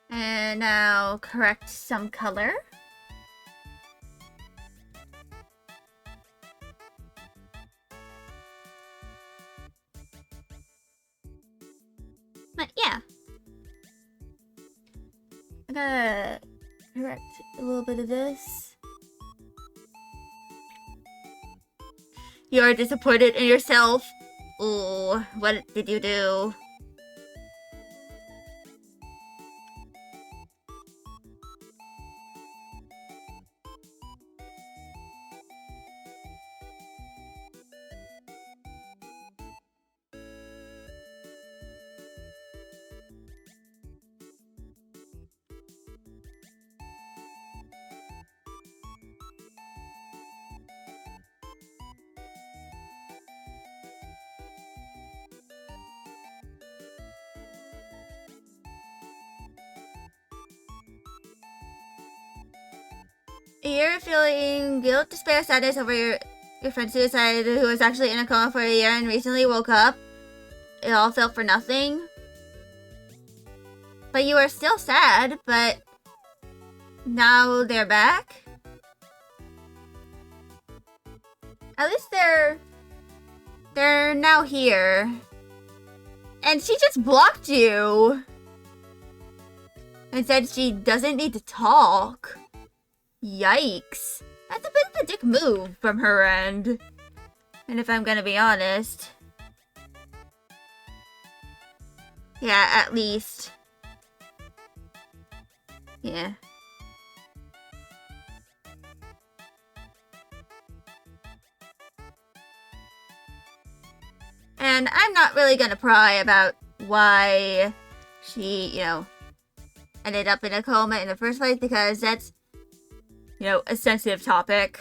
And now correct some color. But yeah. I'm gonna correct a little bit of this. You're disappointed in yourself. Ooh, what did you do? You're feeling guilt, despair, sadness over your friend's suicide, who was actually in a coma for a year and recently woke up. It all felt for nothing. But you are still sad, but now they're back? At least they're now here. And she just blocked you. And said she doesn't need to talk. Yikes. That's a bit of a dick move from her end. And if I'm gonna be honest... yeah, at least. Yeah. And I'm not really gonna pry about why she, you know, ended up in a coma in the first place, because that's, you know, a sensitive topic.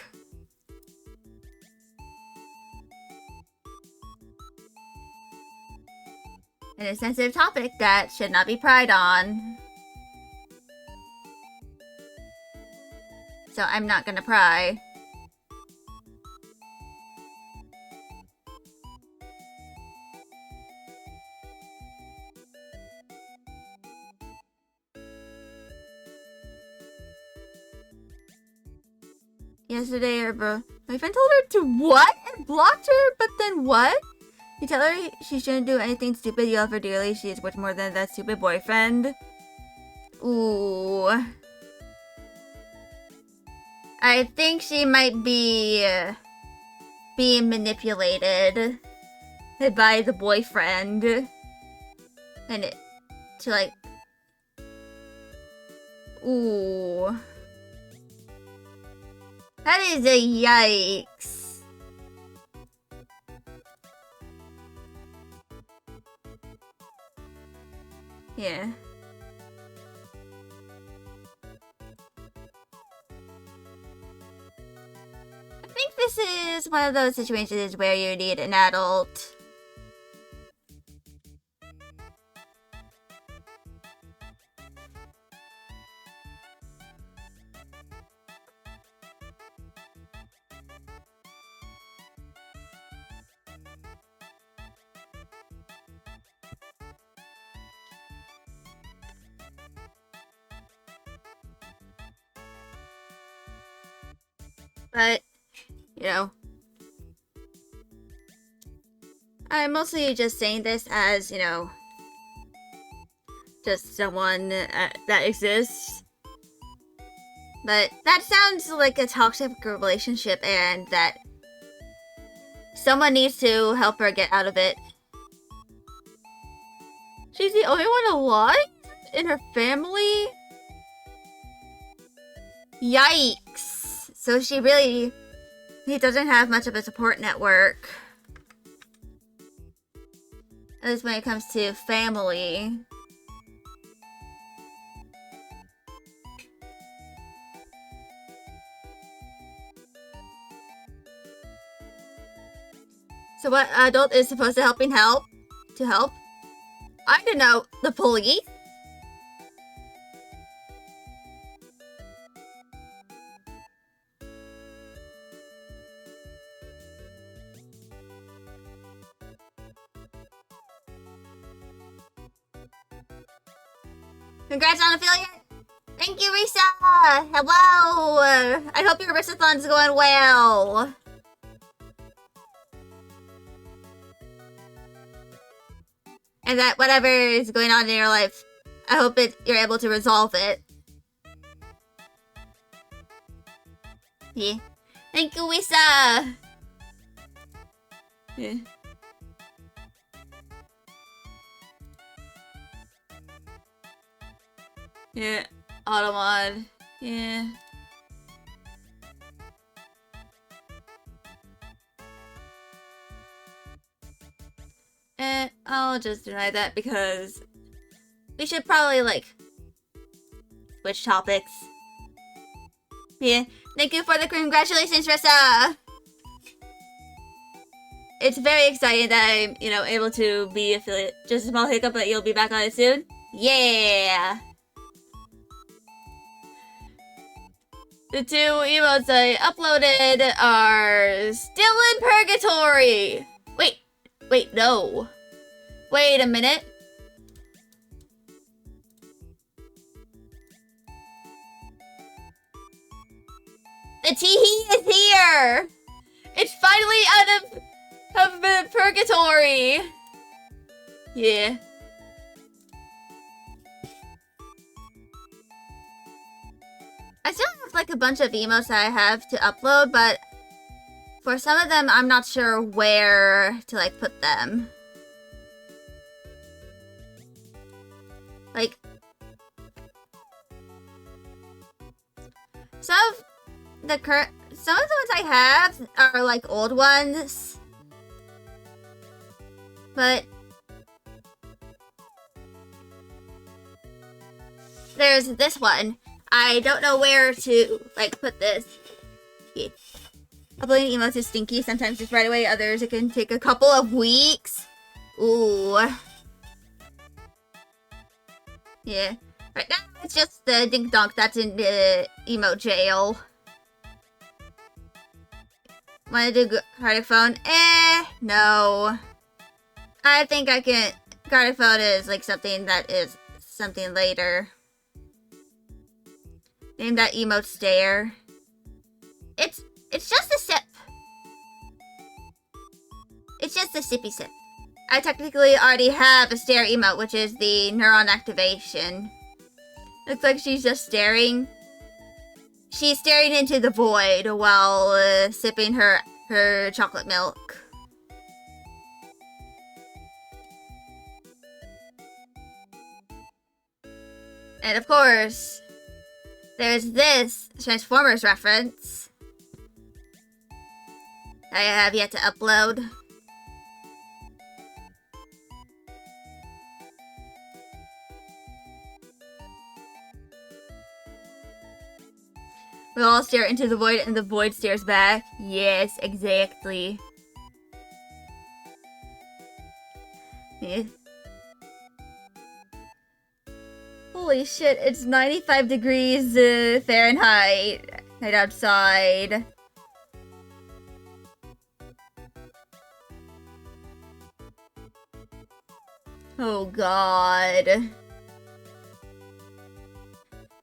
And a sensitive topic that should not be pried on. So I'm not gonna pry. Yesterday, her boyfriend told her to what? And blocked her? But then what? You tell her she shouldn't do anything stupid. You love her dearly. She is much more than that stupid boyfriend. Ooh. I think she might be being manipulated by the boyfriend. And it, to like... ooh. That is a yikes. Yeah. I think this is one of those situations where you need an adult. But, you know, I'm mostly just saying this as, you know, just someone that exists. But that sounds like a toxic relationship, and that someone needs to help her get out of it. She's the only one alive in her family? Yikes. So he doesn't have much of a support network. At least when it comes to family. So what adult is supposed to help? To help? I don't know. The police? Congrats on affiliate! Thank you, Risa! Hello! I hope your Risathon is going well! And that whatever is going on in your life, I hope you're able to resolve it. Yeah. Thank you, Risa! Yeah. Yeah. Automod. Yeah. I'll just deny that because we should probably, like, switch topics. Yeah. Thank you for the congratulations, Rissa! It's very exciting that I'm, able to be affiliate. Just a small hiccup, but you'll be back on it soon? Yeah! The 2 emotes I uploaded are still in purgatory! Wait, no. Wait a minute. The teehee is here! It's finally out of the purgatory! Yeah. I still have like a bunch of emotes that I have to upload, but for some of them, I'm not sure where to like put them. Like, some of the ones I have are like old ones, but there's this one. I don't know where to like put this. Yeah. Uploading emotes is stinky. Sometimes just right away. Others it can take a couple of weeks. Ooh. Yeah. Right now it's just the Dink Donk that's in the emote jail. Wanna do Gartic Phone? No. I think I can. Gartic Phone is like something that is something later. Name that emote Stare. It's just a sip. It's just a sippy sip. I technically already have a stare emote, which is the neuron activation. Looks like she's just staring. She's staring into the void while sipping her chocolate milk. And of course, there's this Transformers reference I have yet to upload. We all stare into the void and the void stares back. Yes, exactly. Yeah. Holy shit, it's 95 degrees Fahrenheit right outside. Oh god.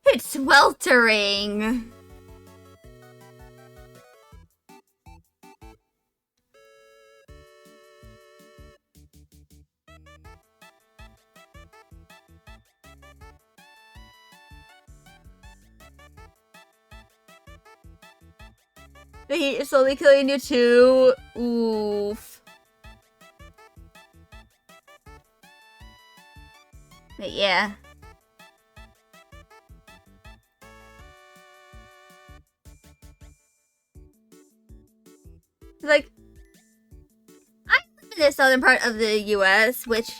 It's sweltering. The heat is slowly killing you too. Oof. But yeah. Like, I live in the southern part of the US, which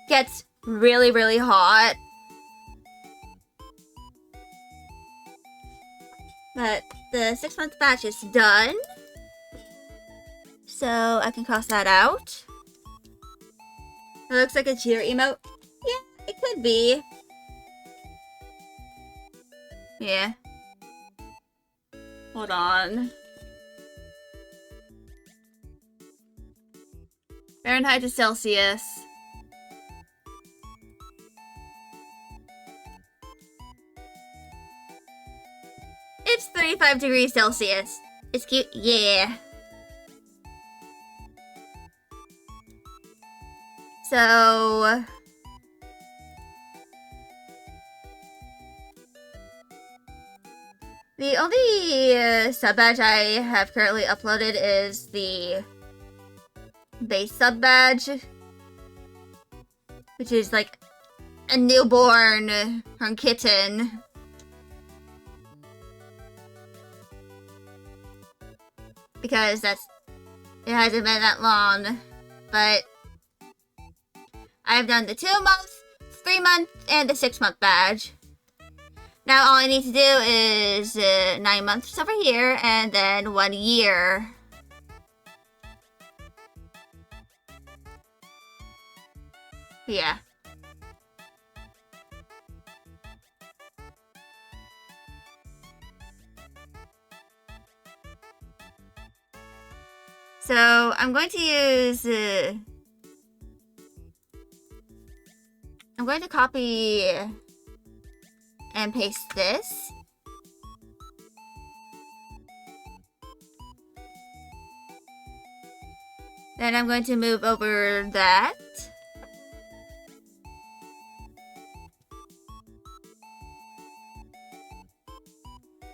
gets really, really hot. But the 6-month batch is done. So I can cross that out. It looks like a cheer emote. Yeah, it could be. Yeah. Hold on. Fahrenheit to Celsius. 25 degrees Celsius. It's cute. Yeah. So... the only sub badge I have currently uploaded is the base sub badge, which is like a newborn kitten. Because it hasn't been that long, but I've done the 2-month, 3-month, and the 6-month badge. Now all I need to do is 9 months over here, and then 1 year. Yeah. So I'm going to use... I'm going to copy and paste this. Then I'm going to move over that.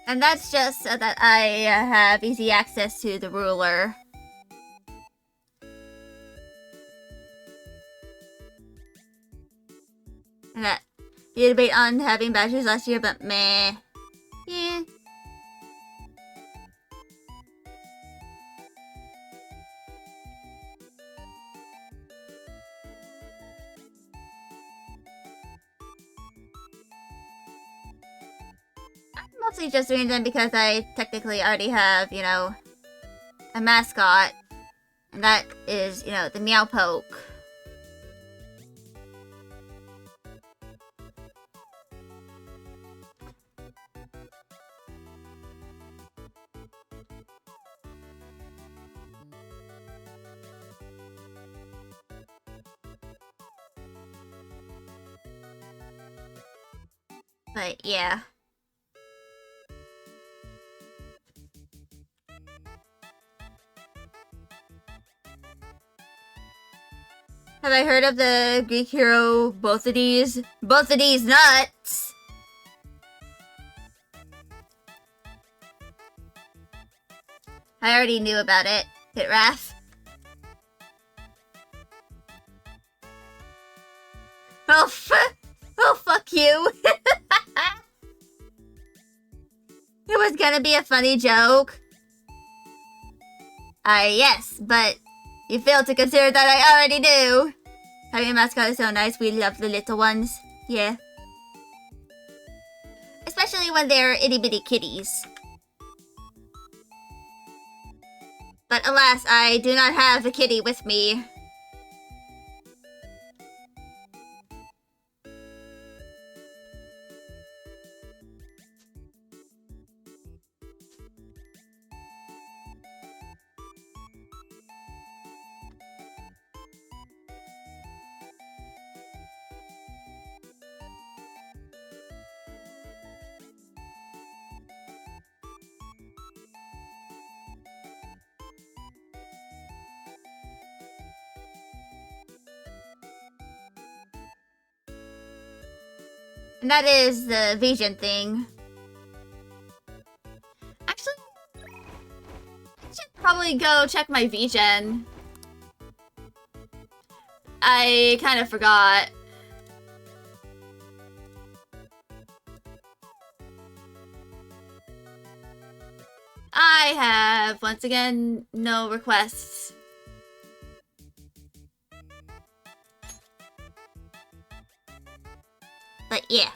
And that's just so that I have easy access to the ruler. And that you debate on having badges last year, but meh. Yeah. I'm mostly just doing them because I technically already have, you know, a mascot. And that is, you know, the Meowpoke. But yeah. Have I heard of the Greek hero both of these nuts? I already knew about it, Pitraff. Oh, fuck you. It was gonna be a funny joke. Yes, but you failed to consider that I already knew. Having a mascot is so nice. We love the little ones. Yeah. Especially when they're itty-bitty kitties. But alas, I do not have a kitty with me. And that is the vision thing. Actually, I should probably go check my vision. I kind of forgot. I have, once again, no requests. But yeah.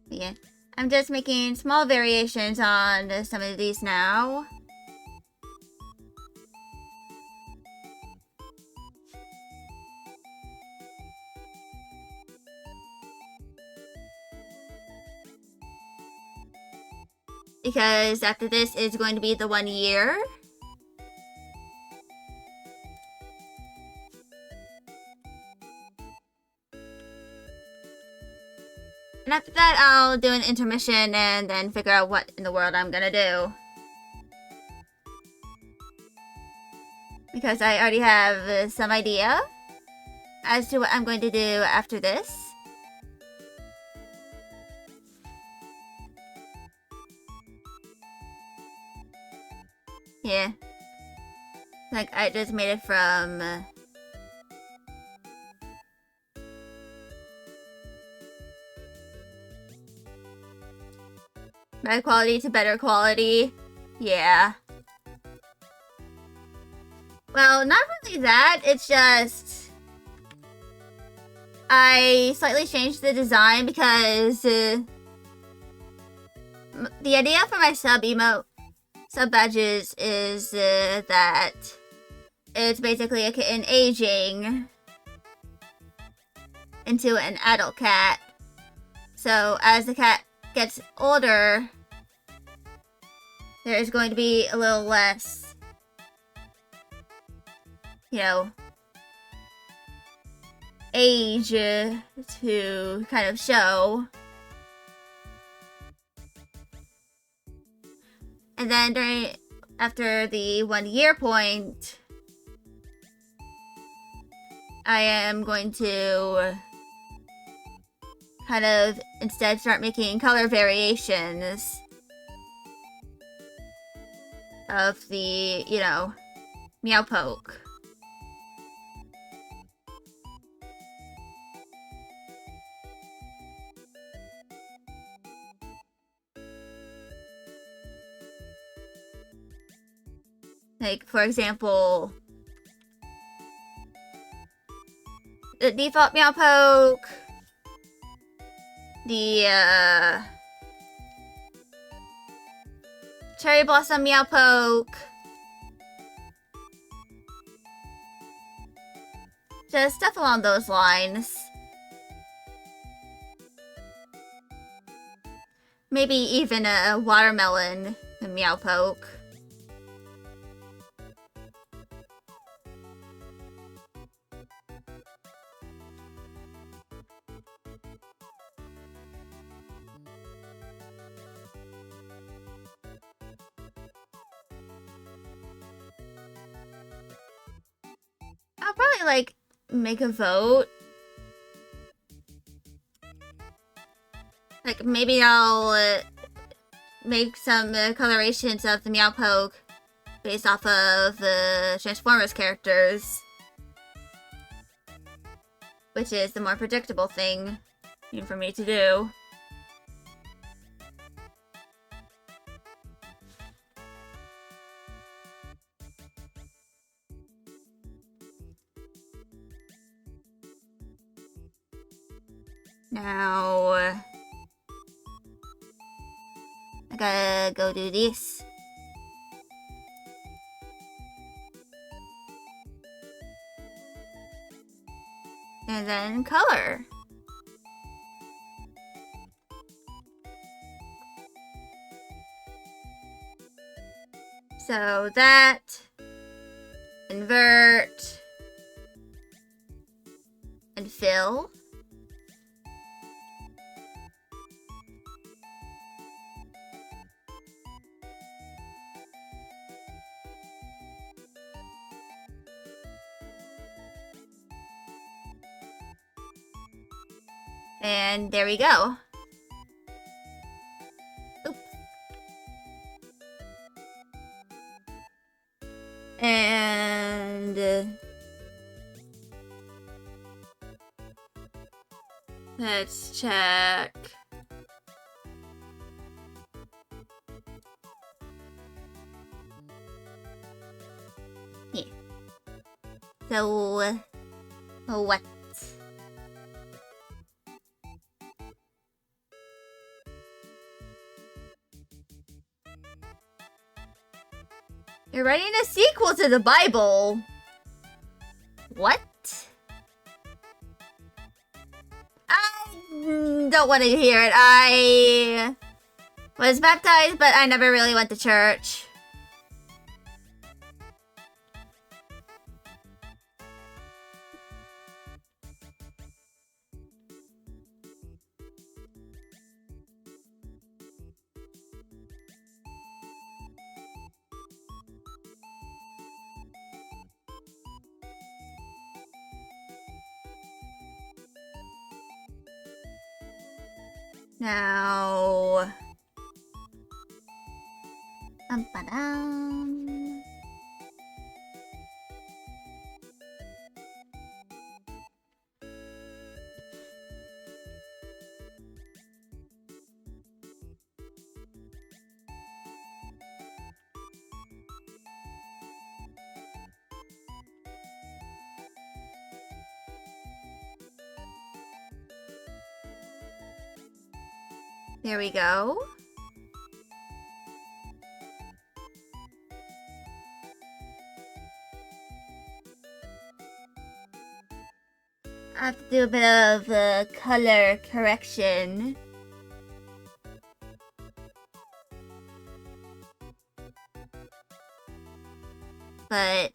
Yeah, I'm just making small variations on some of these now. Because after this is going to be the 1 year. And after that, I'll do an intermission and then figure out what in the world I'm gonna do. Because I already have some idea as to what I'm going to do after this. Yeah. Like, I just made it from... bad quality to better quality. Yeah. Well, not really that. It's just... I slightly changed the design because... the idea for my sub-emote, sub-badges is that it's basically a kitten aging into an adult cat. So, as the cat gets older, there is going to be a little less, you know, age to kind of show. And then after the 1 year point, I am going to kind of instead start making color variations of the, you know, Meowpoke. Like, for example, the default Meowpoke, the Cherry Blossom Meowpoke, just stuff along those lines. Maybe even a watermelon Meowpoke. I'll probably, like, make a vote. Like, maybe I'll make some colorations of the Meowpoke based off of the Transformers characters. Which is the more predictable thing for me to do. Now, I gotta go do this. And then color. So that, invert, and fill. And there we go. Oops. And let's check. Yeah. So, what? You're writing a sequel to the Bible. What? I don't want to hear it. Was baptized, but I never really went to church. Now... Ba-dum. There we go. I have to do a bit of color correction. But...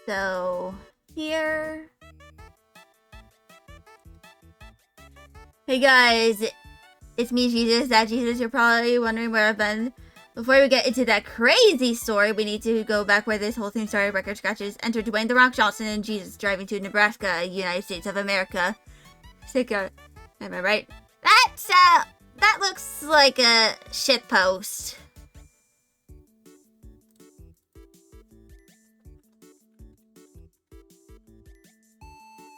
So... Here... Hey guys, it's me, Jesus. That Jesus, you're probably wondering where I've been. Before we get into that crazy story, we need to go back where this whole thing started. Record scratches. Enter Dwayne The Rock Johnson and Jesus driving to Nebraska, United States of America. Am I right? That looks like a shitpost.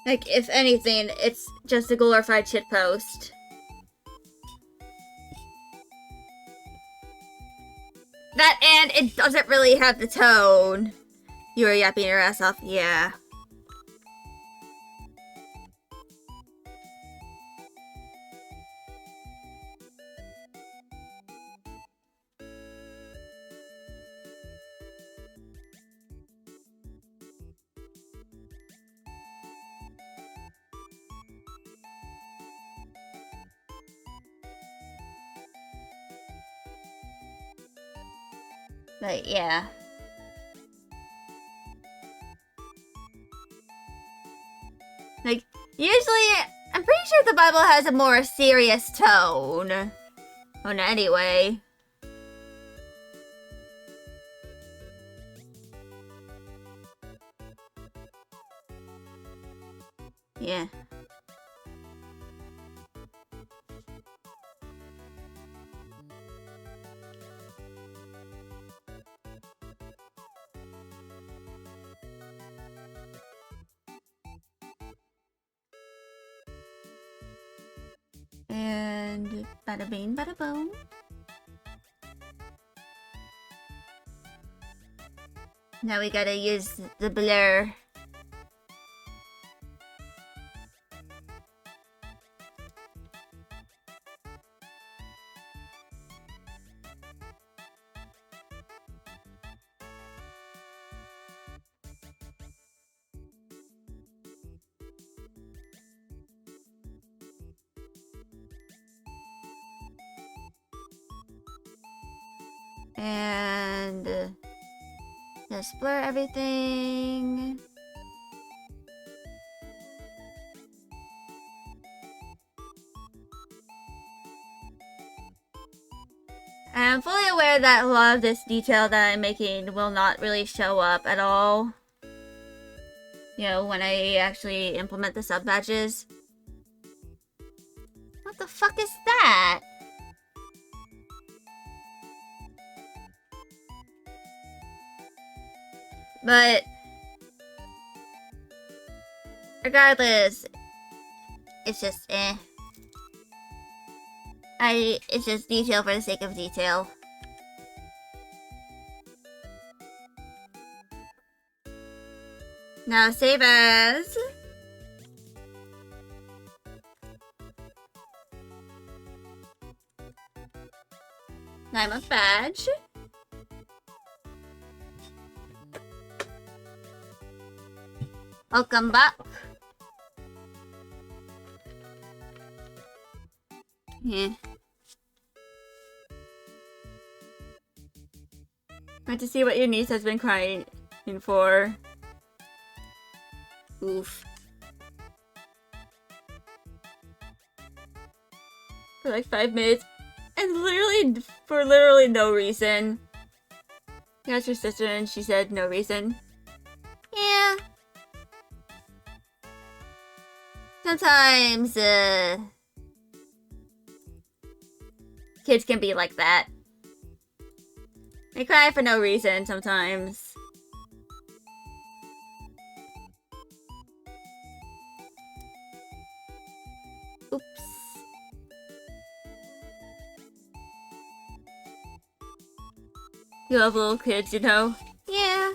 Like, if anything, it's just a glorified shitpost. That, and it doesn't really have the tone. You were yapping your ass off, yeah. But yeah. Like, usually, I'm pretty sure the Bible has a more serious tone. Oh, no, anyway. Yeah. And bada bing, bada boom. Now we gotta use the blur. And just blur everything. I'm fully aware that a lot of this detail that I'm making will not really show up at all. You know, when I actually implement the sub badges. What the fuck is that? But regardless, it's just it's just detail for the sake of detail. Now save as. Nine-month badge. Welcome back. Yeah. Want to see what your niece has been crying for. Oof. For like 5 minutes. And for literally no reason. He asked her sister and she said no reason. Yeah. Sometimes, kids can be like that. They cry for no reason sometimes. Oops. You love little kids, you know? Yeah.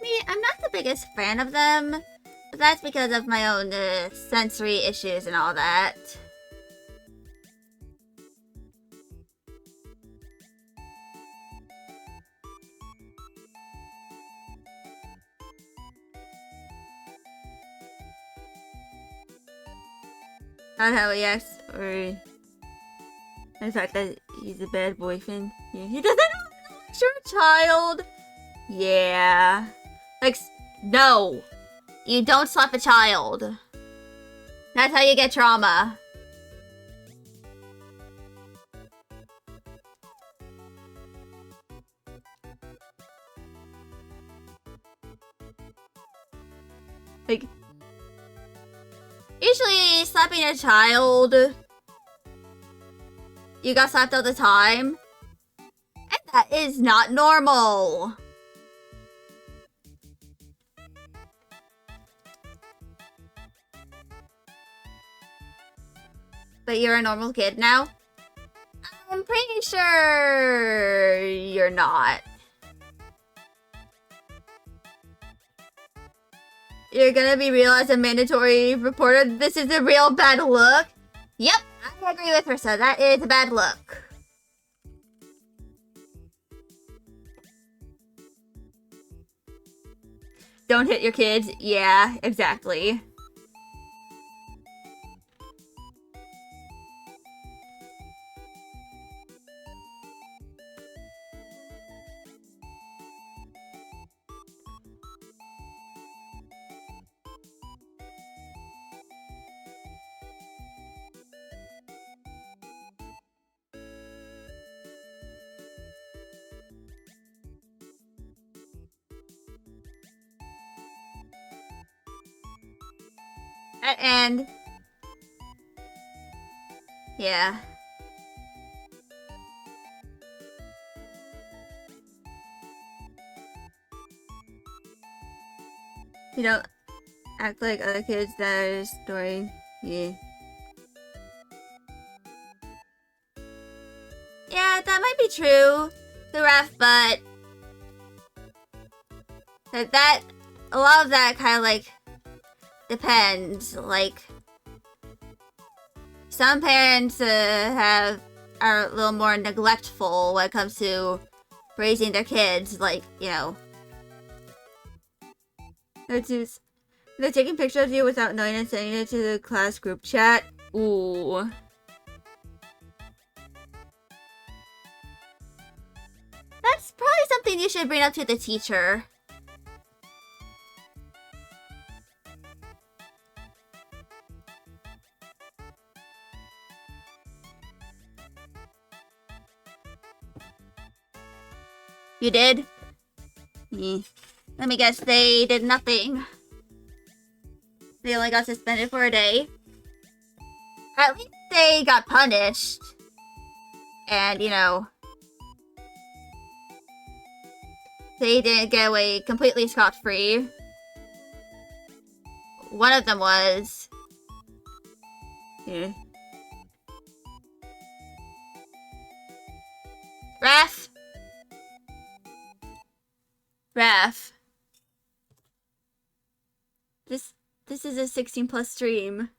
Me, I'm not the biggest fan of them, but that's because of my own sensory issues and all that. Not how he acts, or the fact that he's a bad boyfriend. Yeah, he doesn't know you're a child. Yeah. Like, no. You don't slap a child. That's how you get trauma. Like, usually slapping a child, you got slapped all the time, and that is not normal. But you're a normal kid now? I'm pretty sure you're not. You're gonna be real as a mandatory reporter. This is a real bad look. Yep, I agree with Rissa. That is a bad look. Don't hit your kids. Yeah, exactly. And yeah. You don't act like other kids that are story. Yeah. Yeah, that might be true. The ref, but that a lot of that kind of like depends. Like some parents are a little more neglectful when it comes to raising their kids. Like, you know, they're taking pictures of you without knowing and sending it to the class group chat. Ooh. That's probably something you should bring up to the teacher. You did? Let me guess, they did nothing. They only got suspended for a day. At least they got punished. And, you know, they didn't get away completely scot-free. One of them was. Yeah. Ref. This is a 16+ stream.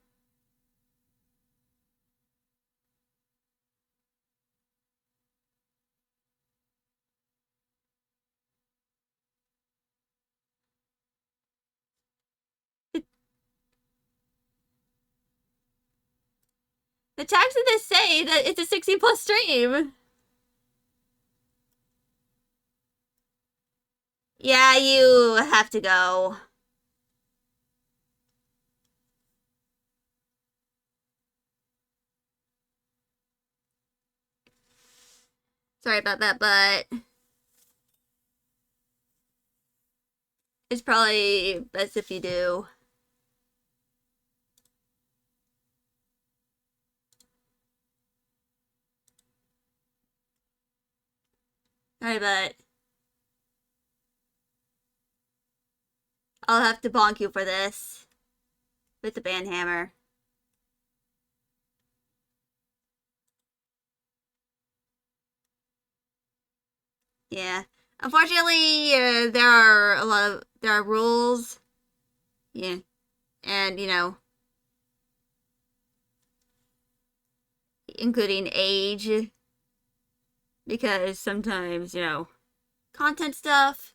The tags of this say that it's a 60+ stream. Yeah, you have to go. Sorry about that, but it's probably best if you do. Sorry, but I'll have to bonk you for this with the band hammer. Yeah. Unfortunately, there are rules. Yeah. And, you know, including age. Because sometimes, you know, content stuff.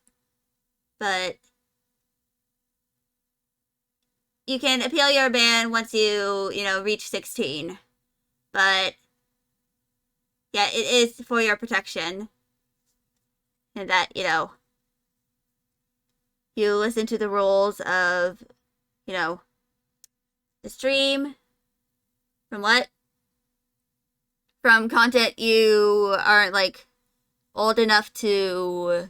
But you can appeal your ban once you know, reach 16. But yeah, it is for your protection. And that, you know, you listen to the rules of, you know, the stream. From what? From content you aren't, like, old enough to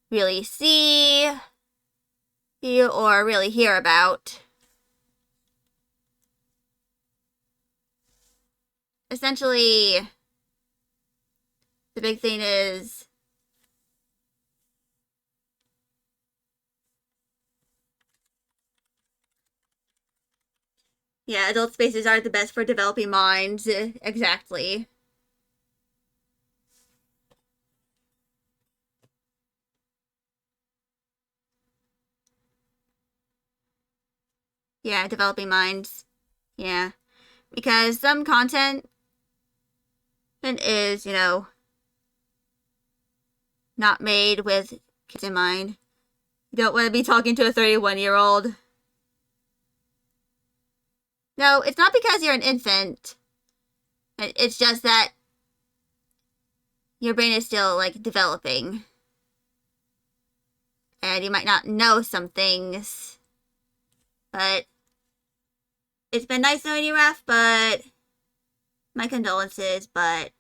really see or really hear about. Essentially, the big thing is yeah, adult spaces are the best for developing minds. Exactly. Yeah, developing minds. Yeah. Because some content is, you know, not made with kids in mind. You don't want to be talking to a 31-year-old. No, it's not because you're an infant. It's just that your brain is still, like, developing. And you might not know some things. But it's been nice knowing you, Raph, but my condolences, but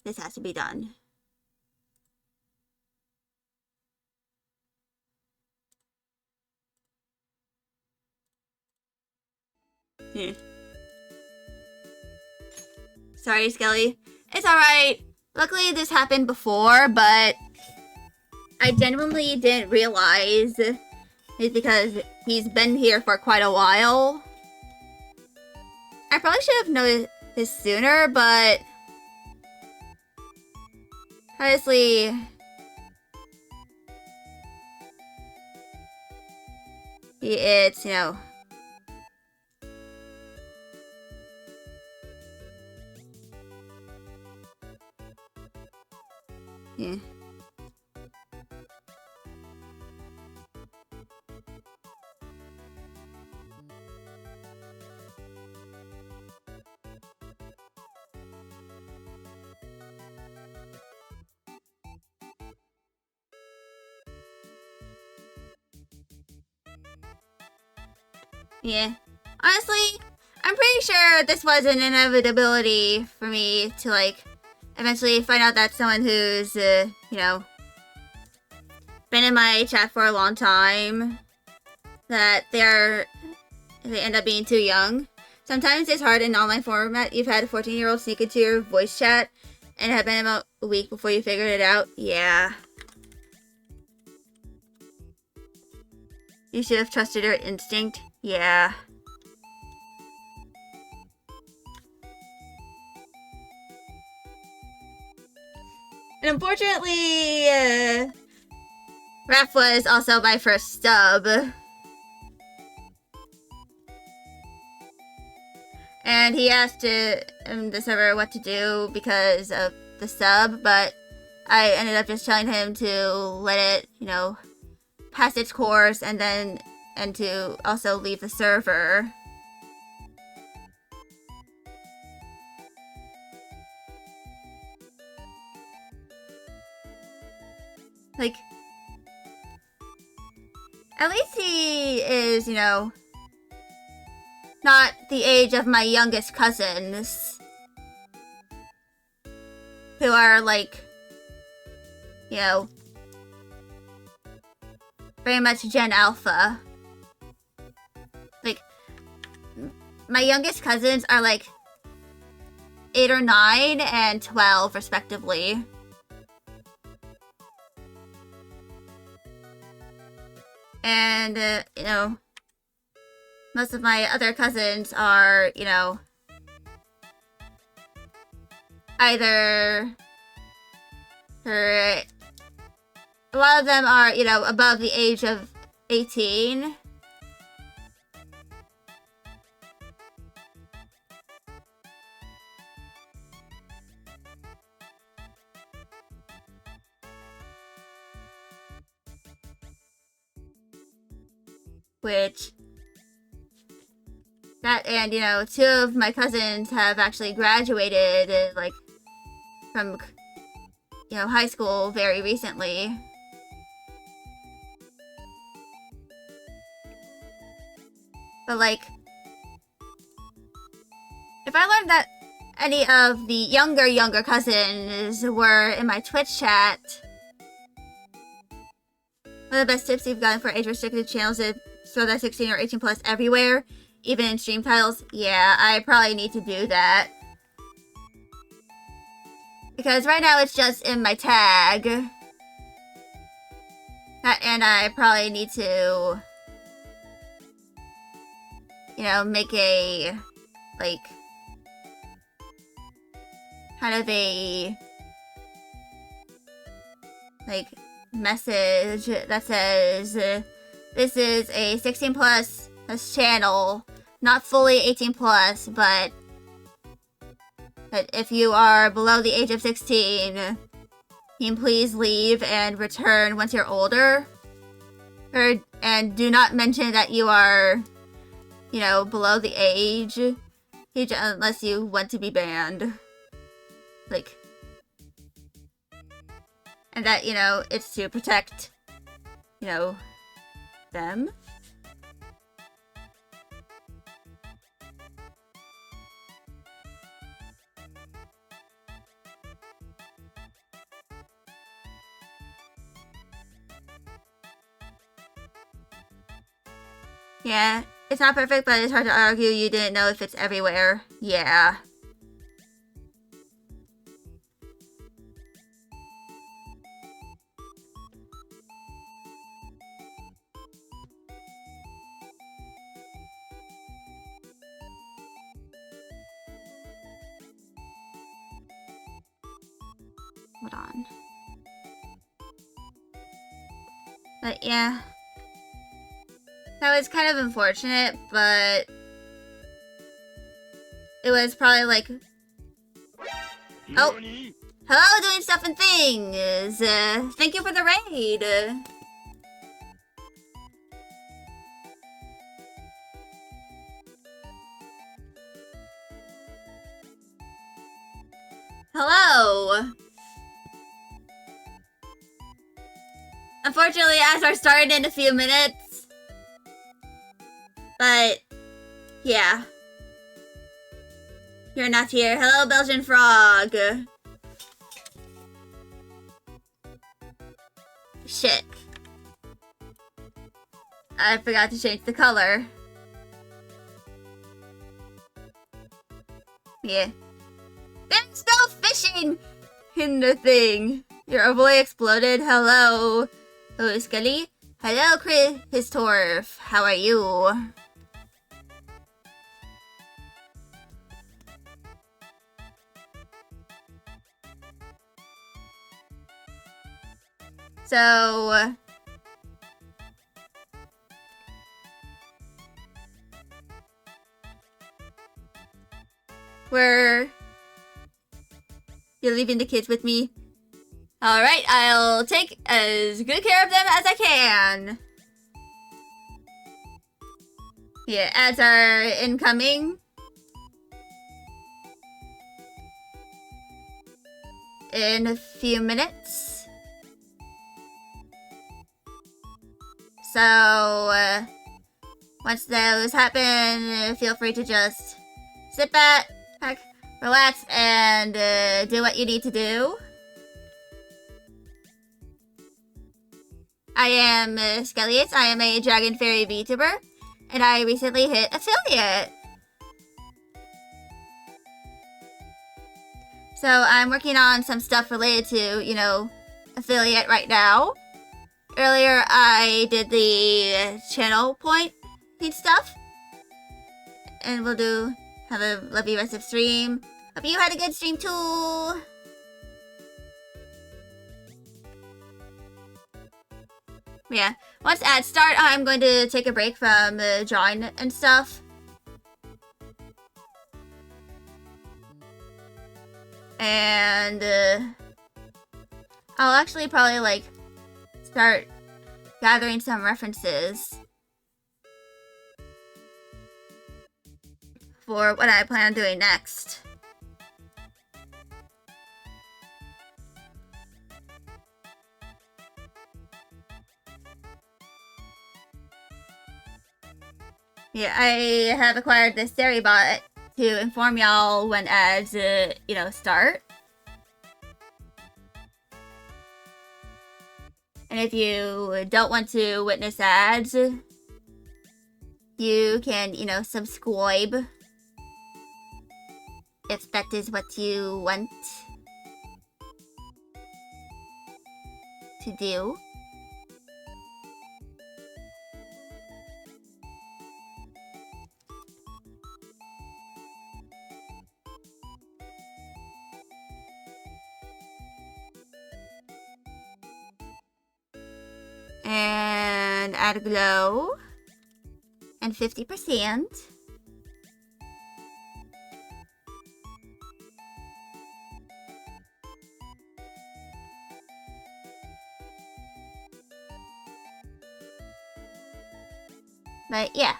this has to be done. Yeah. Sorry, Skelly. It's alright. Luckily, this happened before, but I genuinely didn't realize it's because he's been here for quite a while. I probably should have noticed this sooner, but honestly, it's, you know, yeah. Yeah. Honestly, I'm pretty sure this was an inevitability for me to, like, eventually find out that someone who's, you know, been in my chat for a long time, that they end up being too young. Sometimes it's hard in online format. You've had a 14-year-old sneak into your voice chat and it had been about a week before you figured it out. Yeah. You should have trusted your instinct. Yeah. And unfortunately, Raph was also my first sub. And he asked the server what to do because of the sub, but I ended up just telling him to let it, you know, pass its course and to also leave the server. Like, at least he is, you know, not the age of my youngest cousins. Who are, like, you know, very much Gen Alpha. Like, my youngest cousins are, like, 8 or 9 and 12, respectively. And, you know, most of my other cousins are, you know, either a lot of them are, you know, above the age of 18. Which, that, and, you know, 2 of my cousins have actually graduated, like, from, you know, high school very recently. But, like, if I learned that any of the younger cousins were in my Twitch chat, one of the best tips you've gotten for age-restricted channels is throw that 16 or 18 plus everywhere, even in stream titles. Yeah, I probably need to do that. Because right now it's just in my tag. And I probably need to, you know, make a, like, kind of a, like, message that says, this is a 16 plus channel, not fully 18 plus, but if you are below the age of 16, you can please leave and return once you're older. And do not mention that you are, you know, below the age, unless you want to be banned. Like, and that, you know, it's to protect, you know, them. Yeah, it's not perfect, but it's hard to argue you didn't know if it's everywhere. Yeah. Hold on. But yeah. That was kind of unfortunate, but it was probably like, oh, hello, doing stuff and things. Thank you for the raid. Hello. Unfortunately, as our start in a few minutes. But, yeah. You're not here. Hello, Belgian Frog. Shit. I forgot to change the color. Yeah. There's no fishing in the thing. Your overlay exploded. Hello. Hello, Skelly. Hello, Chris Torf. How are you? So, you're leaving the kids with me? Alright, I'll take as good care of them as I can. Yeah, ads are incoming. In a few minutes. So, once those happen, feel free to just sit back, relax, and do what you need to do. I am Skellius. I am a Dragon Fairy VTuber, and I recently hit affiliate. So I'm working on some stuff related to, you know, affiliate right now. Earlier, I did the channel point stuff. And we'll have a lovely rest of stream. Hope you had a good stream too. Yeah, once ads start, I'm going to take a break from drawing and stuff. And I'll actually probably like start gathering some references for what I plan on doing next. Yeah, I have acquired this Siri bot to inform y'all when ads, you know, start. And if you don't want to witness ads, you can, you know, subscribe if that is what you want to do. And add glow and 50%. But yeah.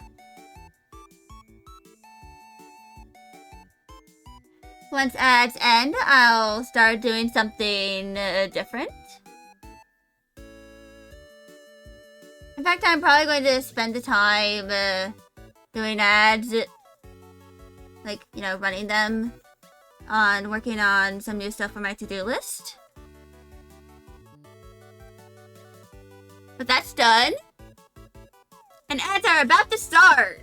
Once ads end, I'll start doing something different. In fact, I'm probably going to spend the time doing ads, like, you know, running them, on working on some new stuff for my to-do list. But that's done. And ads are about to start.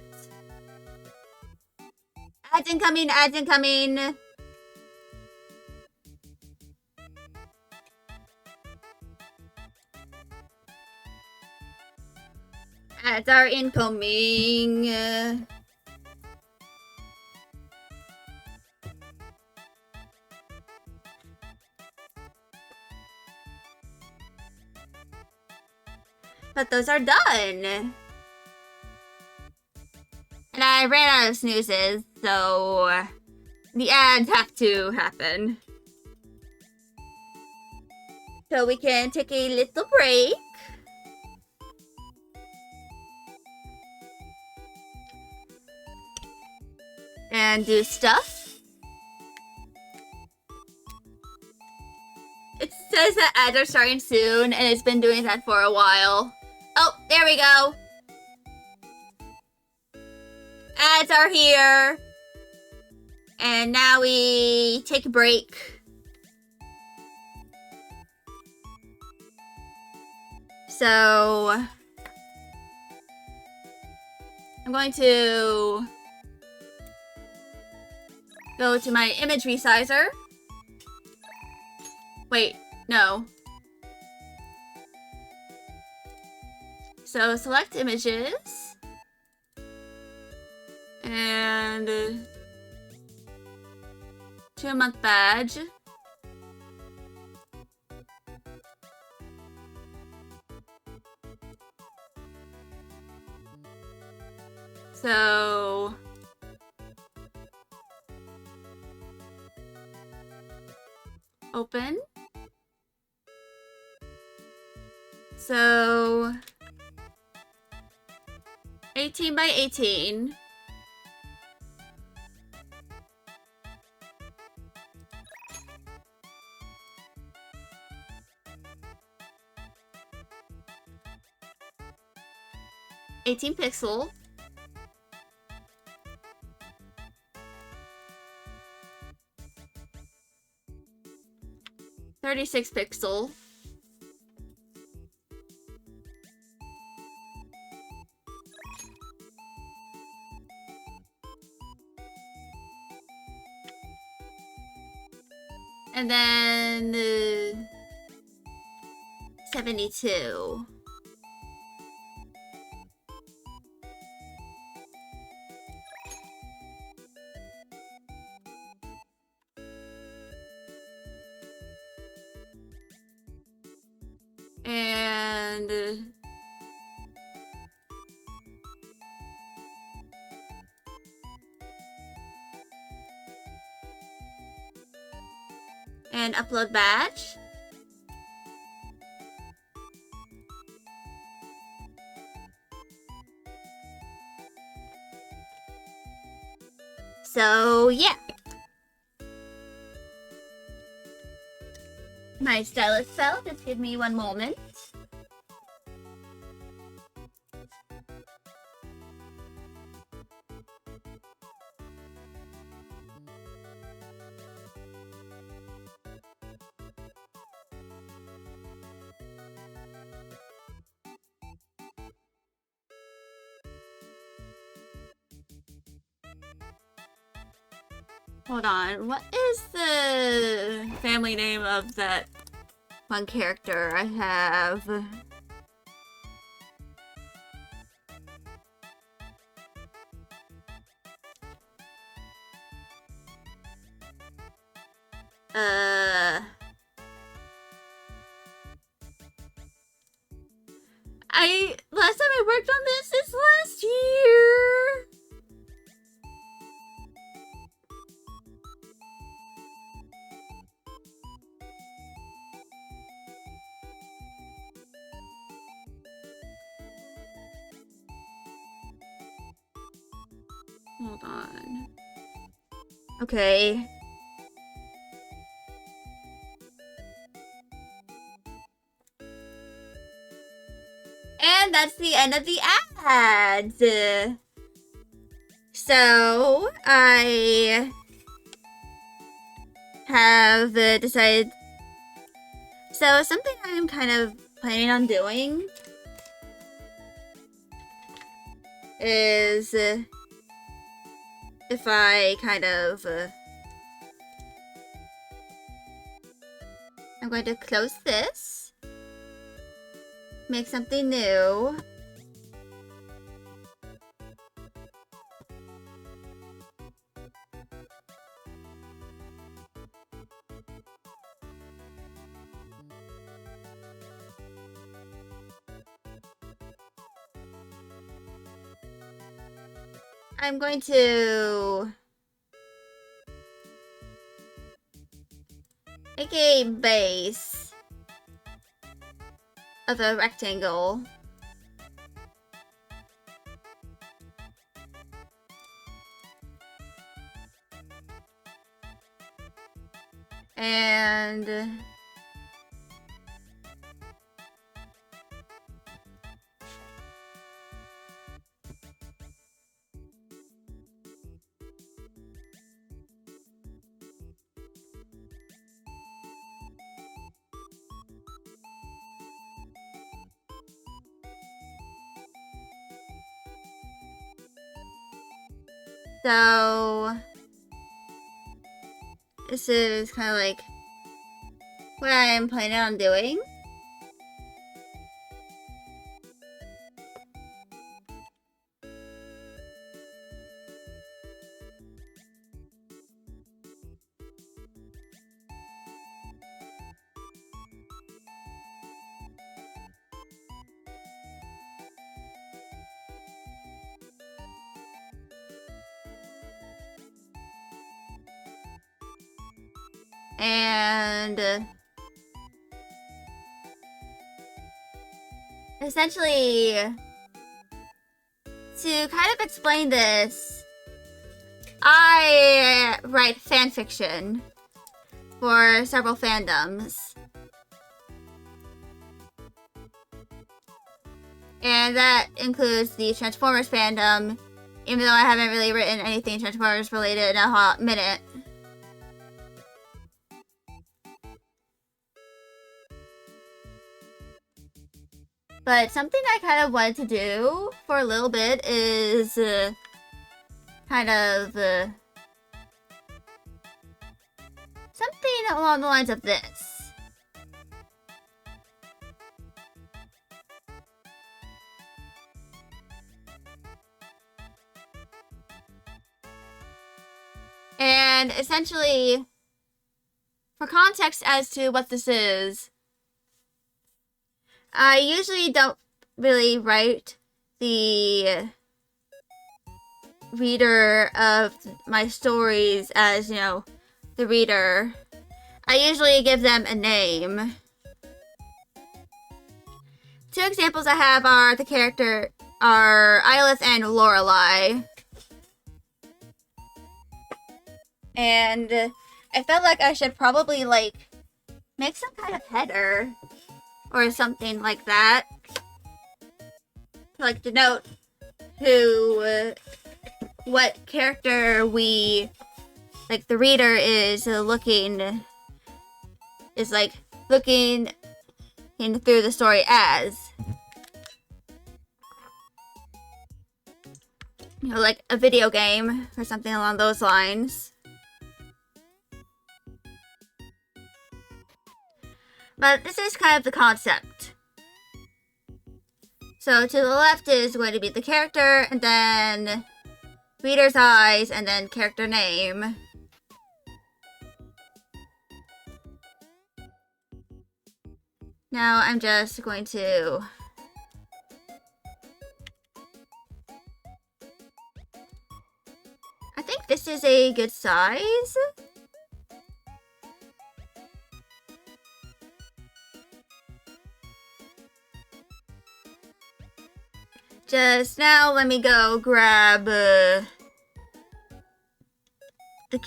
Ads incoming, ads incoming. Ads are incoming. But those are done. And I ran out of snoozes, so the ads have to happen. So we can take a little break. And do stuff. It says that ads are starting soon, and it's been doing that for a while. Oh, there we go. Ads are here. And now we take a break. So I'm going to go to my image resizer. Wait, no. So select images. And 2-month badge. So open. So 18 by 18. 18 pixel. $36 pixel. And then 72. And upload batch. So yeah, my stylus fell. Just give me one moment. Hold on, what is the family name of that one character I have? Last time I worked on this is last year. Hold on. Okay. And that's the end of the ads. So I have decided. So something I'm kind of planning on doing is if I kind of I'm going to close this, make something new. I'm going to make a base of a rectangle. And so this is kind of like what I am planning on doing. And essentially, to kind of explain this, I write fan fiction for several fandoms. And that includes the Transformers fandom, even though I haven't really written anything Transformers related in a hot minute. But something I kind of wanted to do for a little bit is something along the lines of this. And essentially, for context as to what this is, I usually don't really write the reader of my stories as, you know, the reader. I usually give them a name. Two examples I have are Iolith and Lorelei. And I felt like I should probably, like, make some kind of header or something like that. Like, denote what character we, like, the reader is looking in through the story as. You know, like a video game or something along those lines. But this is kind of the concept. So to the left is going to be the character, and then reader's eyes, and then character name. Now I'm just going to I think this is a good size. Just now, let me go grab the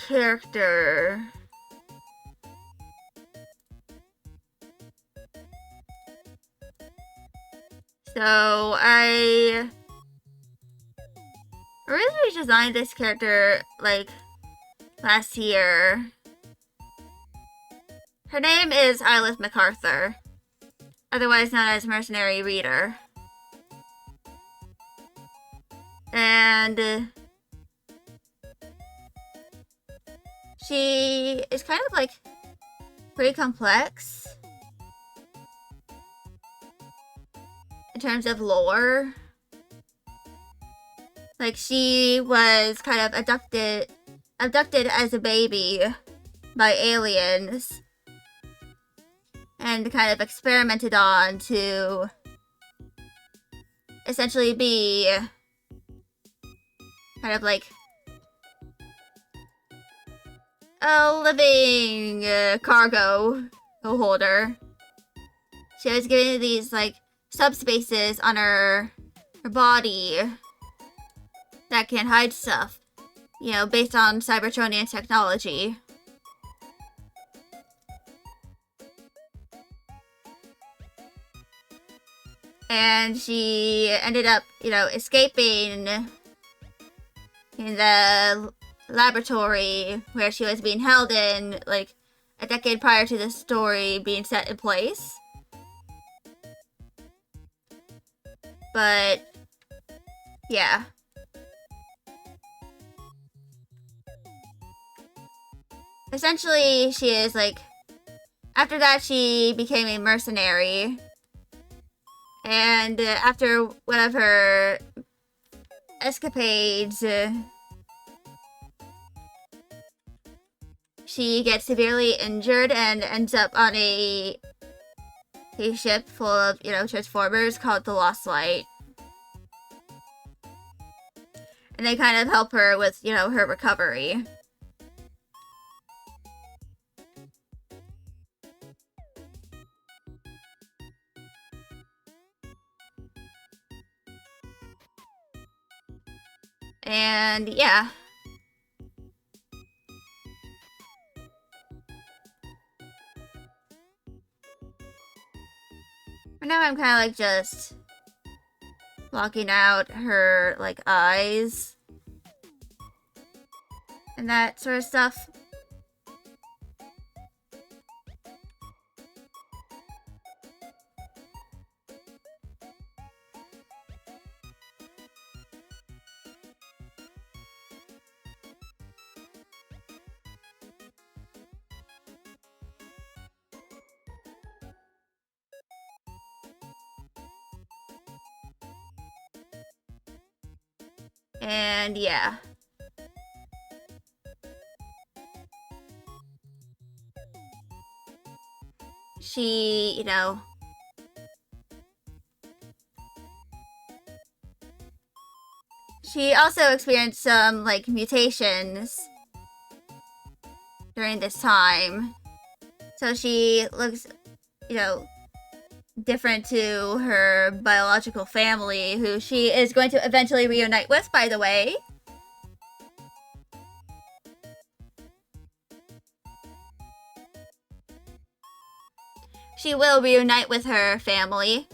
character. So I originally designed this character like last year. Her name is Iolith MacArthur, otherwise known as Mercenary Reader. And she is kind of like pretty complex in terms of lore. Like, she was kind of abducted as a baby by aliens and kind of experimented on to essentially be kind of like a living cargo holder. She was given these like subspaces on her body that can hide stuff, you know, based on Cybertronian technology. And she ended up, you know, escaping in the laboratory where she was being held in, like, a decade prior to the story being set in place. But, yeah. Essentially, she is, like, after that she became a mercenary. And after one of her escapades, she gets severely injured and ends up on a ship full of, you know, Transformers called the Lost Light. And they kind of help her with, you know, her recovery. And yeah. For now, I'm kind of like just blocking out her, like, eyes. And that sort of stuff. And yeah. She, you know, she also experienced some, like, mutations during this time. So she looks, you know, different to her biological family, who she is going to eventually reunite with, by the way. She will reunite with her family.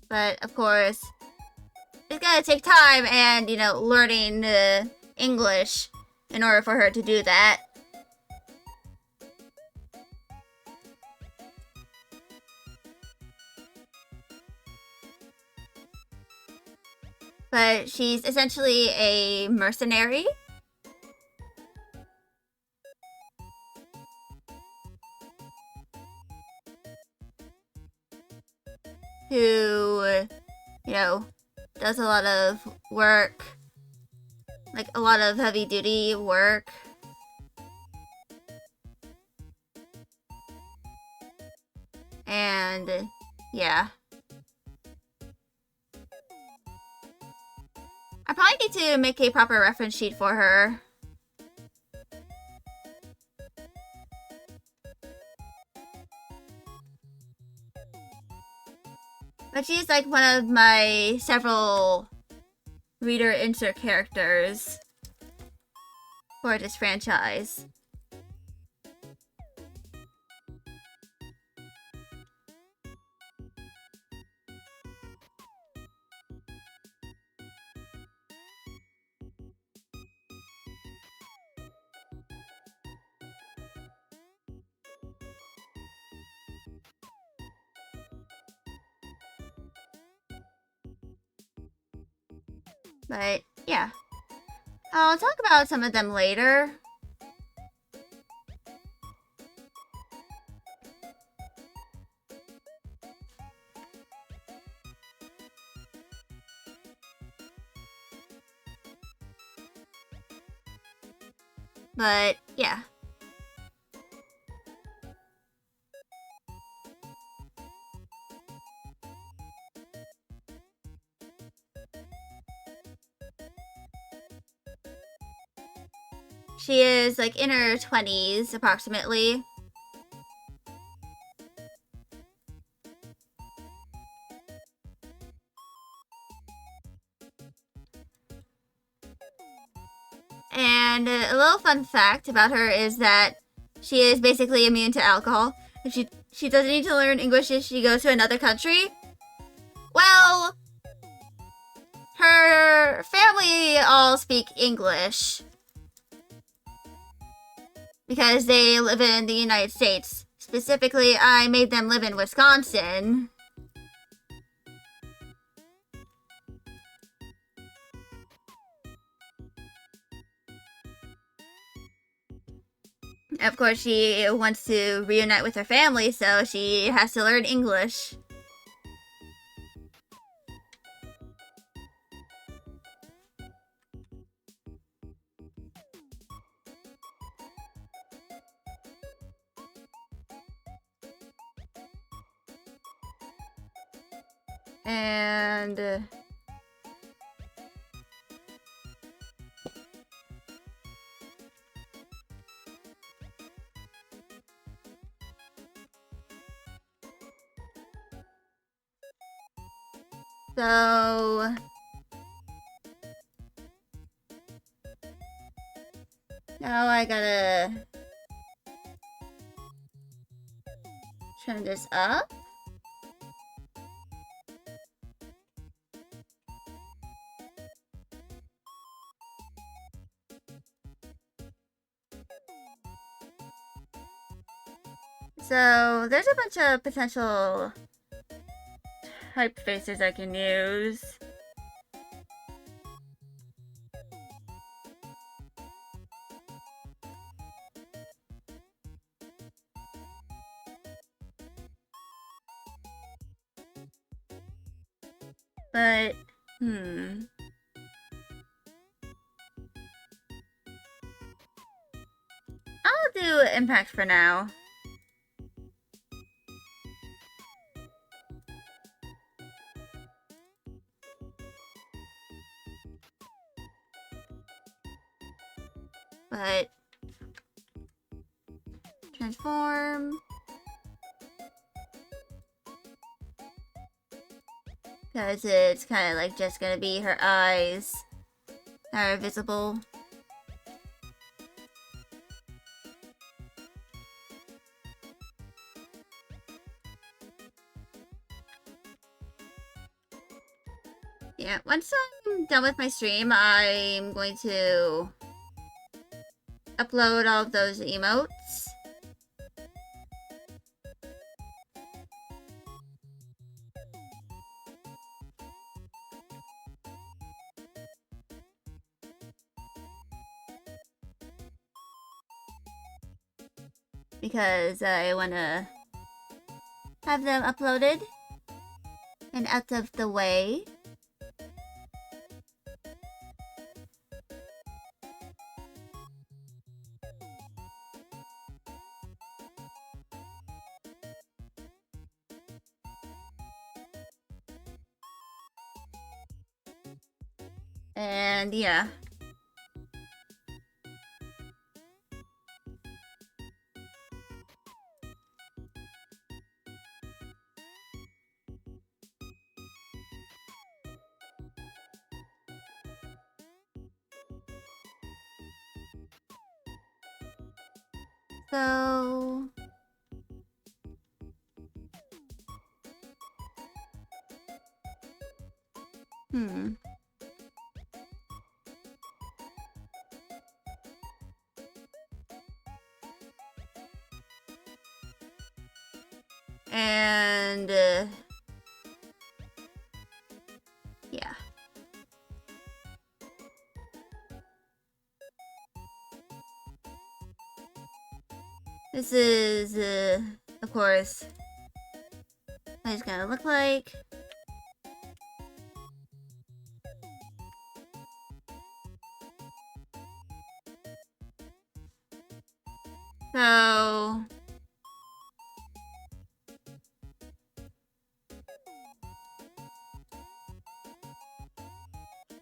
But, of course, it's gonna take time and, you know, learning English in order for her to do that. But she's essentially a mercenary. Who, you know, does a lot of work. Like, a lot of heavy-duty work. And, yeah. I probably need to make a proper reference sheet for her. But she's like one of my several reader insert characters for this franchise. But, yeah. I'll talk about some of them later. But, yeah. She is, like, in her 20s, approximately. And a little fun fact about her is that she is basically immune to alcohol. If she doesn't need to learn English if she goes to another country. Well, her family all speak English. Because they live in the United States. Specifically, I made them live in Wisconsin. Of course, she wants to reunite with her family, so she has to learn English. And So now I gotta turn this up. So there's a bunch of potential typefaces I can use. But, I'll do impact for now. But transform. Because it's kind of like just gonna be her eyes that are visible. Yeah, once I'm done with my stream, I'm going to upload all of those emotes. Because I want to have them uploaded and out of the way. And yeah. So and yeah. This is, of course, what it's gonna look like. So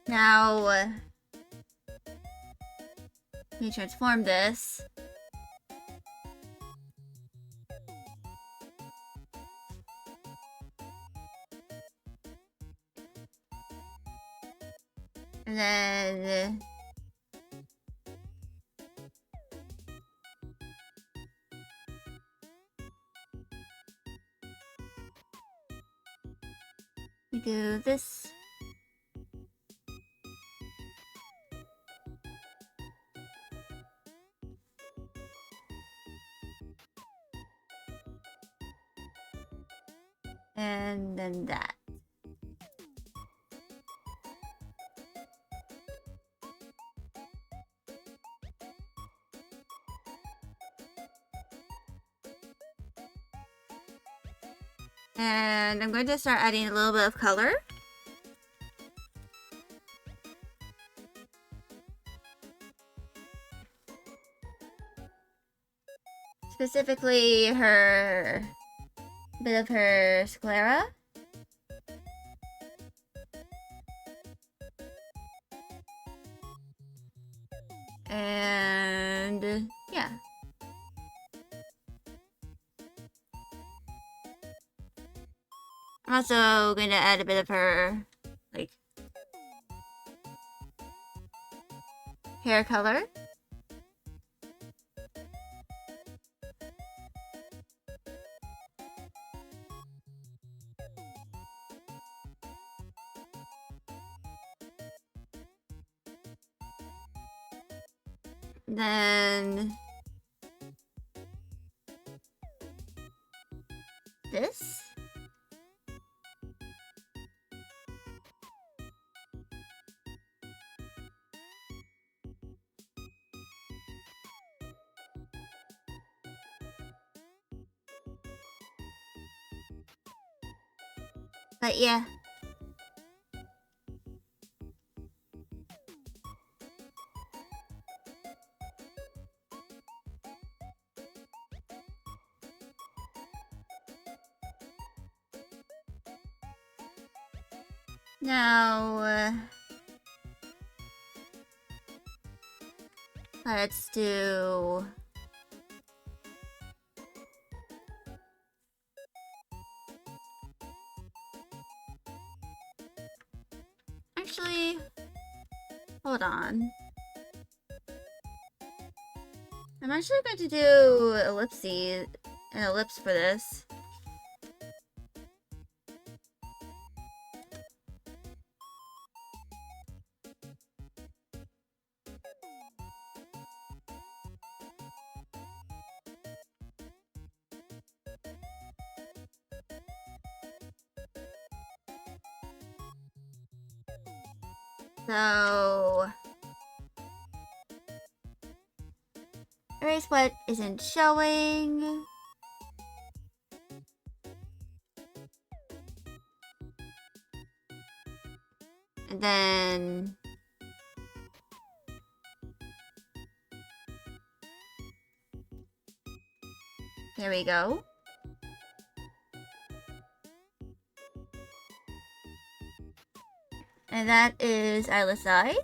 now let me transform this. And then we do this. And then that. And I'm going to start adding a little bit of color. Specifically her, a bit of her sclera. And yeah. I'm also going to add a bit of her, like, hair color. Then this. But yeah. Now, let's do... Actually, hold on. I'm actually going to do an ellipse for this. So, erase what isn't showing. And then here we go. And that is Isla's eyes.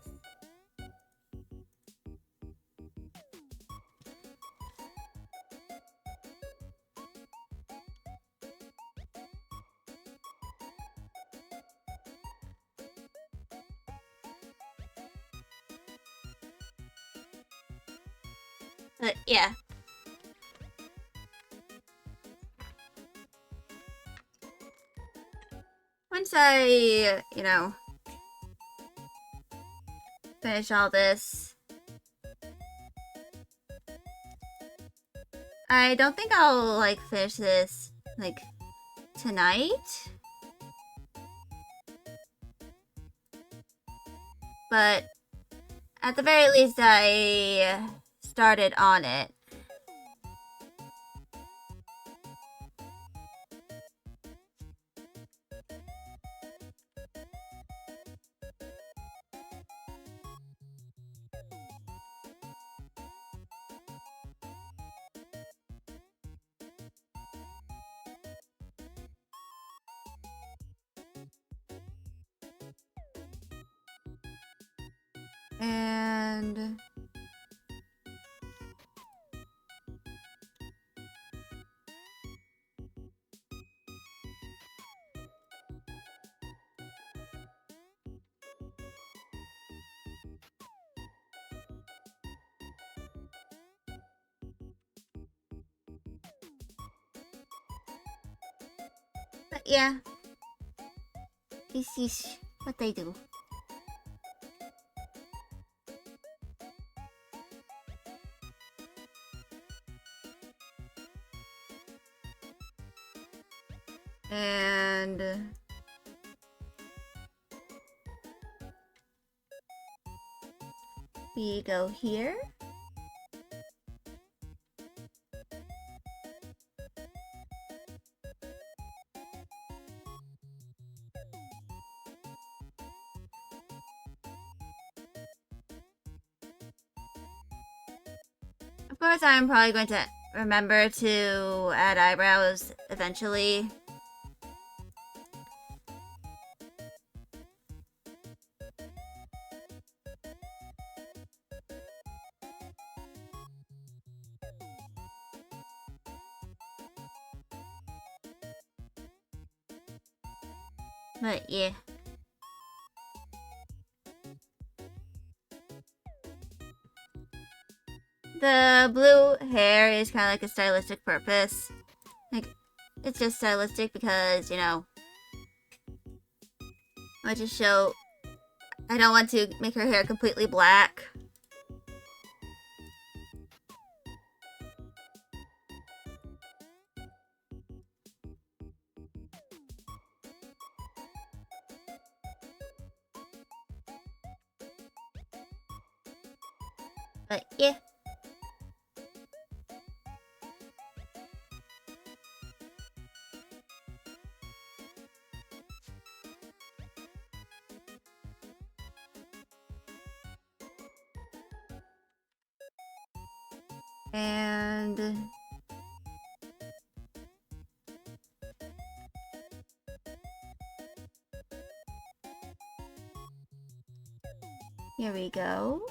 But yeah. Once I, finish all this, I don't think I'll, finish this, tonight. But at the very least, I started on it. And but yeah, this is what I do. And we go here. Of course, I'm probably going to remember to add eyebrows eventually. But yeah. The blue hair is kind of like a stylistic purpose. Like, it's just stylistic because, you know, I want to show... I don't want to make her hair completely black. But yeah. And... here we go.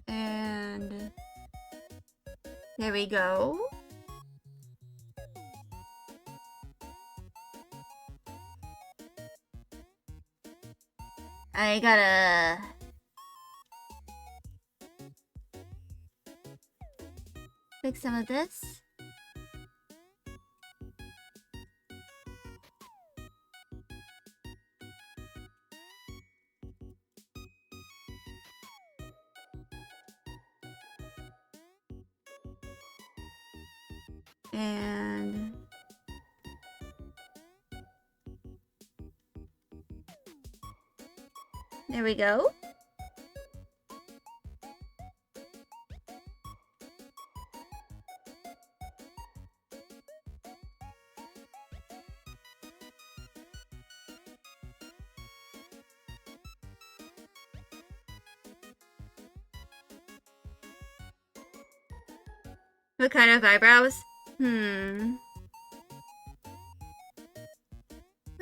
And... there we go. I gotta... fix some of this. And... there we go. What kind of eyebrows? Let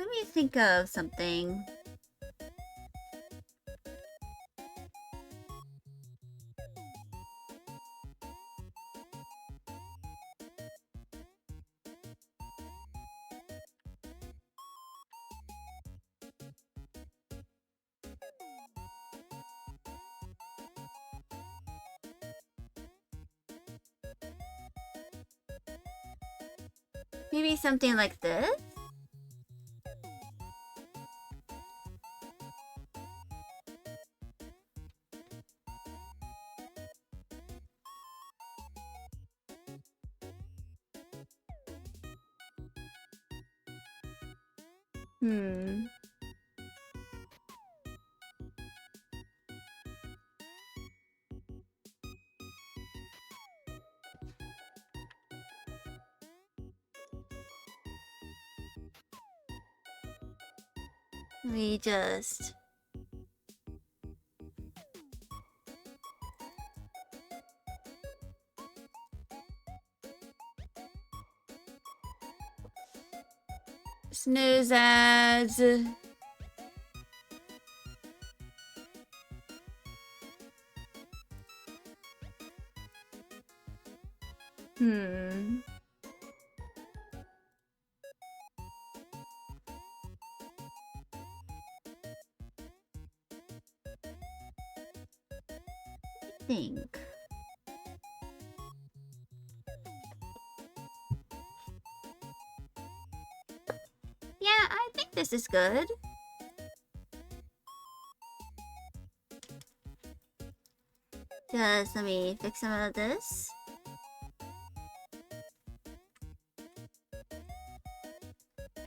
me think of something. Maybe something like this? We just... snooze ads. Think. Yeah, I think this is good. Just let me fix some of this.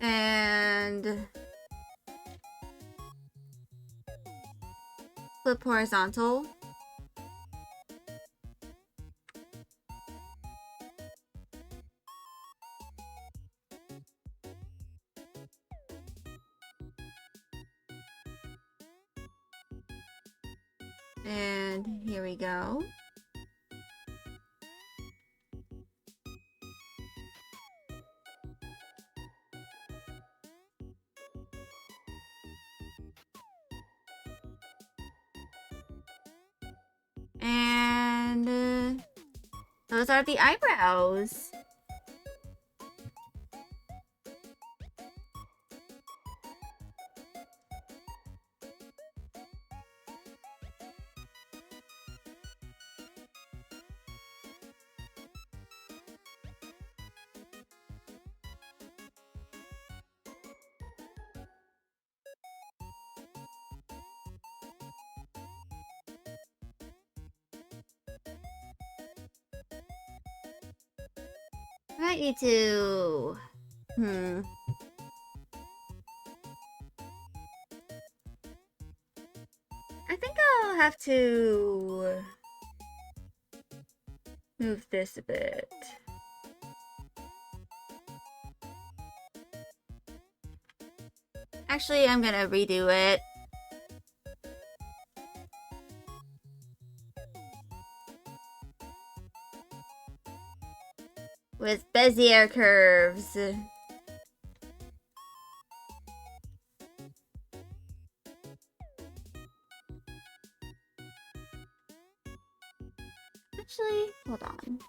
And flip horizontal. And here we go. And those are the eyebrows. Might need to... I think I'll have to move this a bit. Actually, I'm gonna redo it. With Bezier curves. Actually, hold on.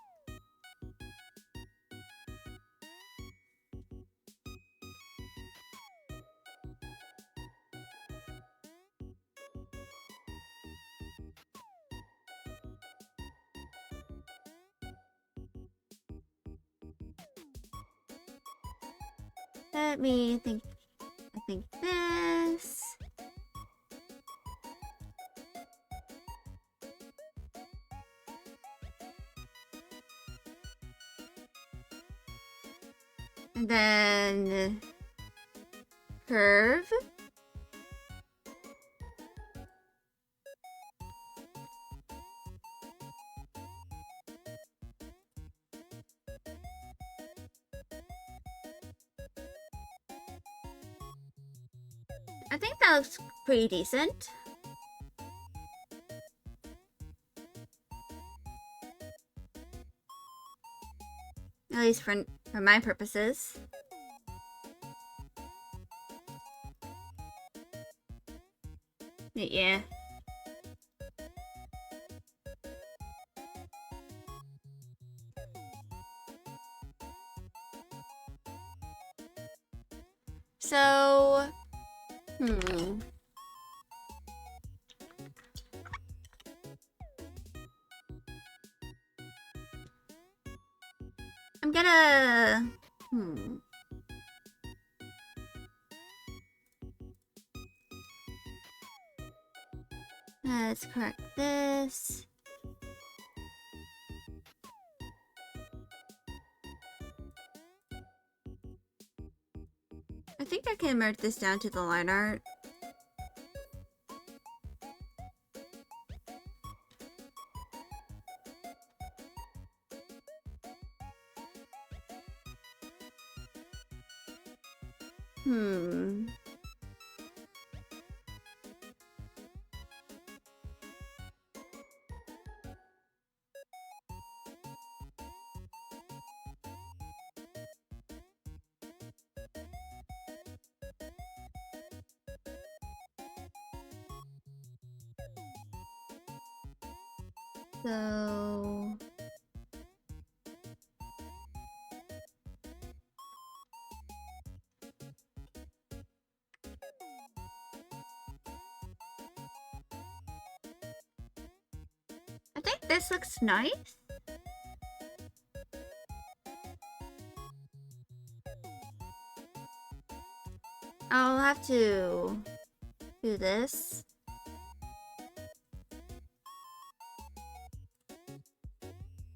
Let me think. I think this. And then curve. I think that looks pretty decent. At least for my purposes. Yeah. So, I'm gonna, let's correct this. I think I can merge this down to the line art. So... I think this looks nice. I'll have to do this.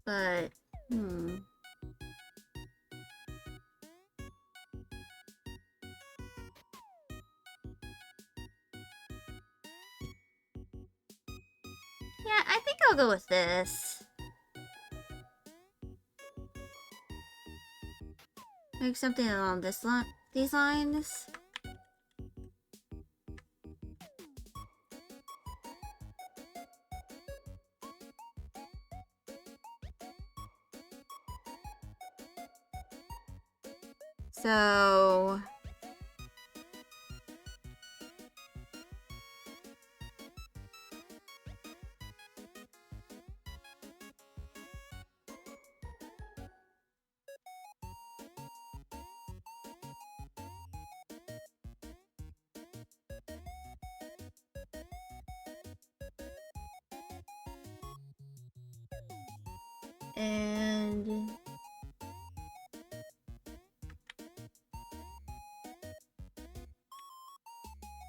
But, yeah, I think I'll go with this. Like something along these lines. So... And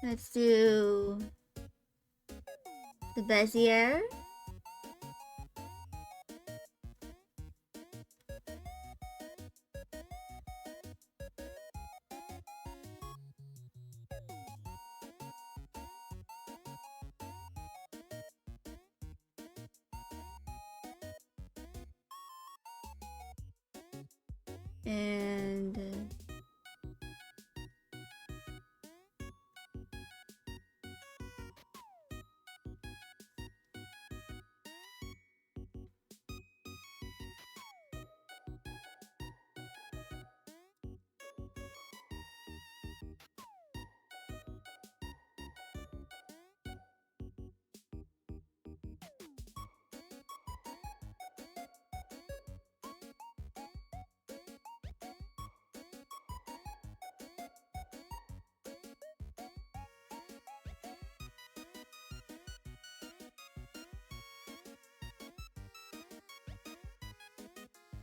let's do the Bezier.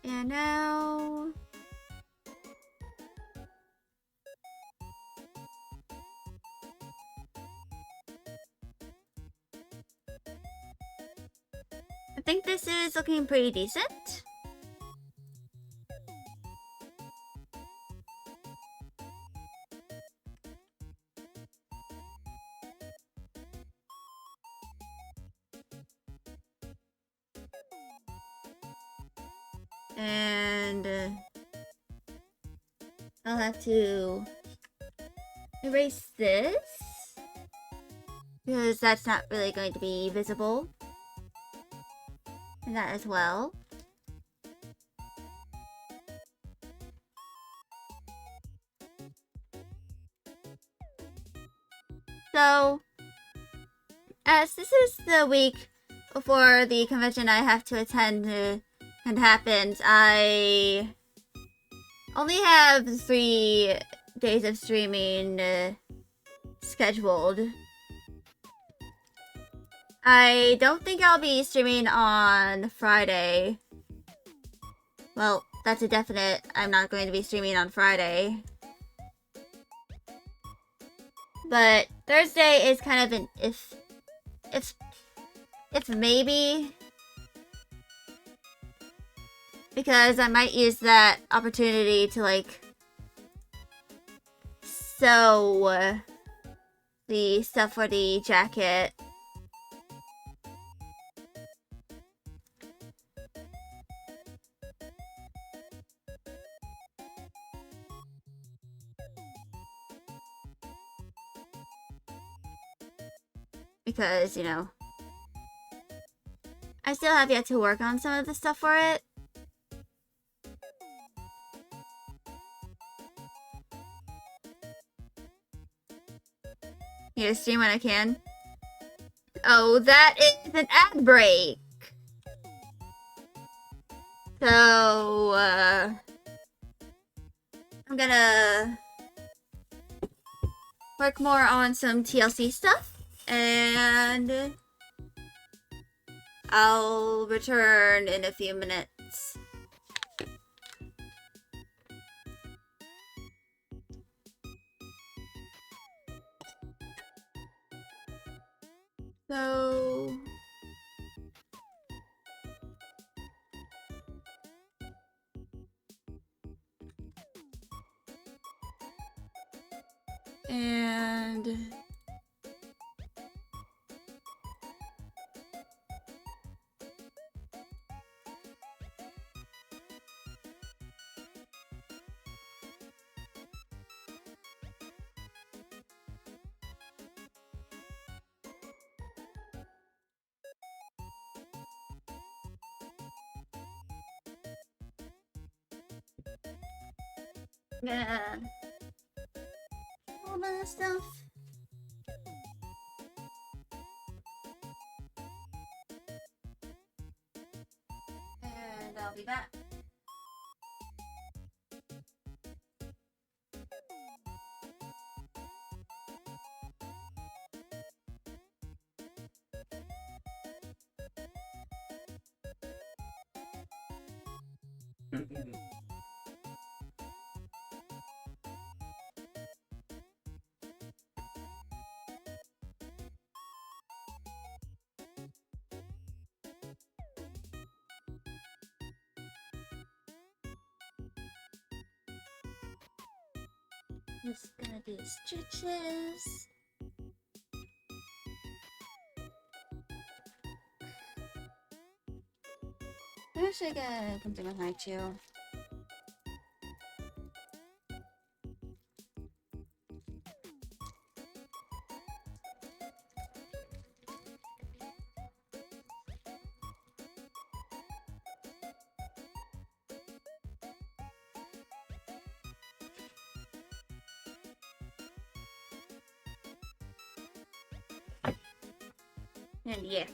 And now I think this is looking pretty decent. And I'll have to erase this because that's not really going to be visible. And that as well. So, as this is the week before the convention I have to attend and happens, I only have 3 days of streaming scheduled. I don't think I'll be streaming on Friday. Well, that's a definite. I'm not going to be streaming on Friday. But Thursday is kind of an if maybe. Because I might use that opportunity to like sew the stuff for the jacket. Because, you know, I still have yet to work on some of the stuff for it. Here, stream when I can. Oh, that is an ad break! So, I'm gonna work more on some TLC stuff. And I'll return in a few minutes. So... And... yeah. All that stuff. And I'll be back. Just gonna do stitches. I should get something with my too. And yeah.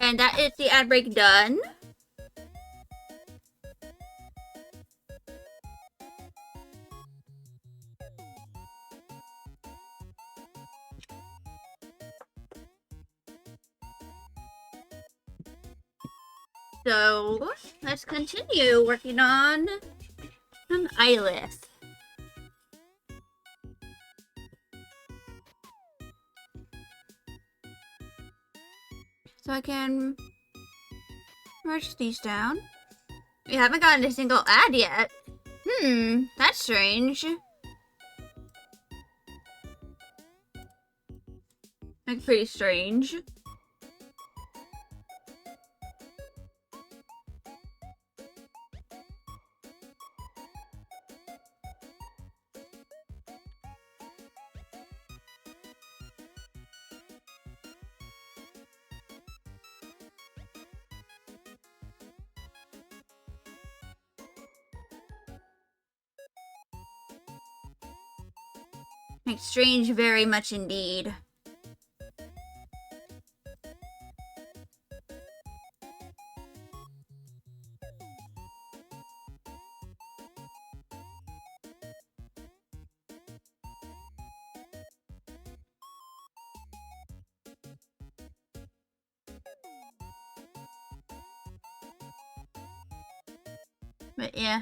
And that is the ad break done. So let's continue working on some eyeless. So I can merge these down. We haven't gotten a single ad yet. That's strange. Like, pretty strange. Like, strange very much indeed. But yeah.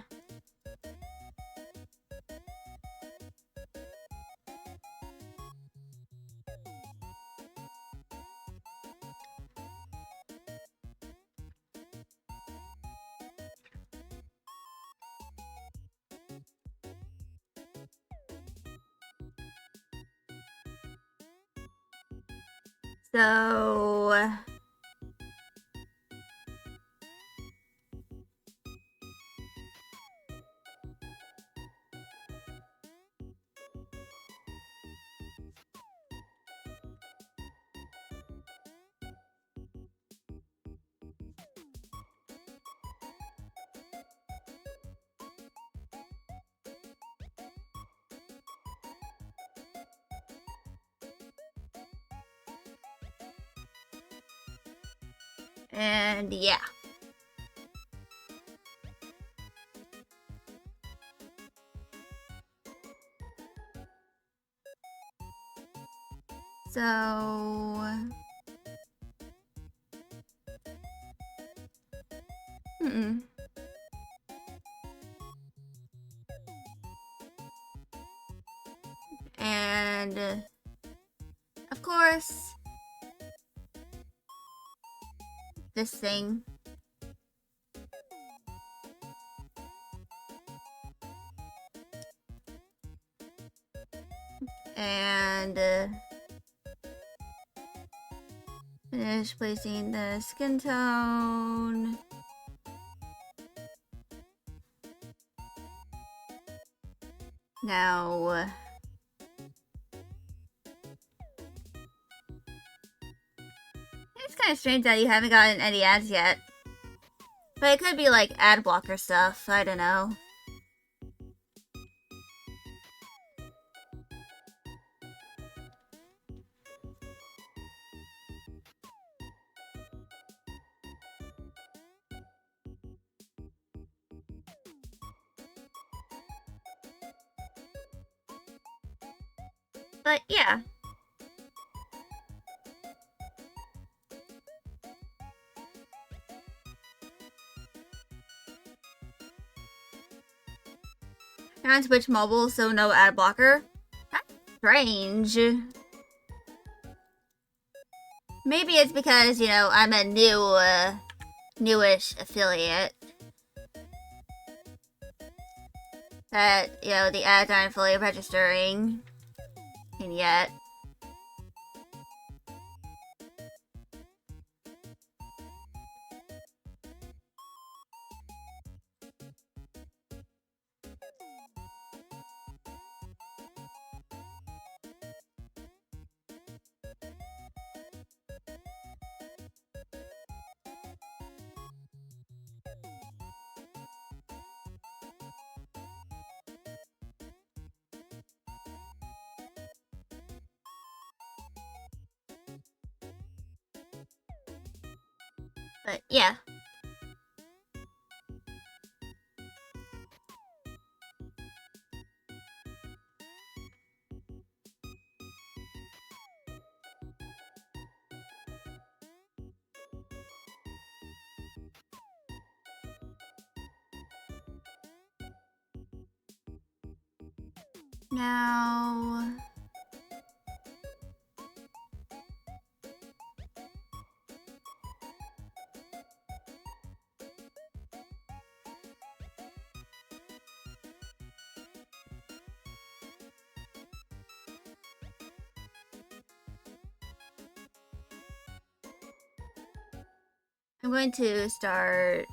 So and yeah. So and of course this thing. And finish placing the skin tone. Now it's kind of strange that you haven't gotten any ads yet. But it could be like ad blocker stuff. I don't know. But yeah. You're on Switch Mobile, so no ad blocker? That's strange. Maybe it's because, you know, I'm a newish affiliate. That, you know, the ads aren't fully registering. And yet. But yeah. Now... I'm going to start...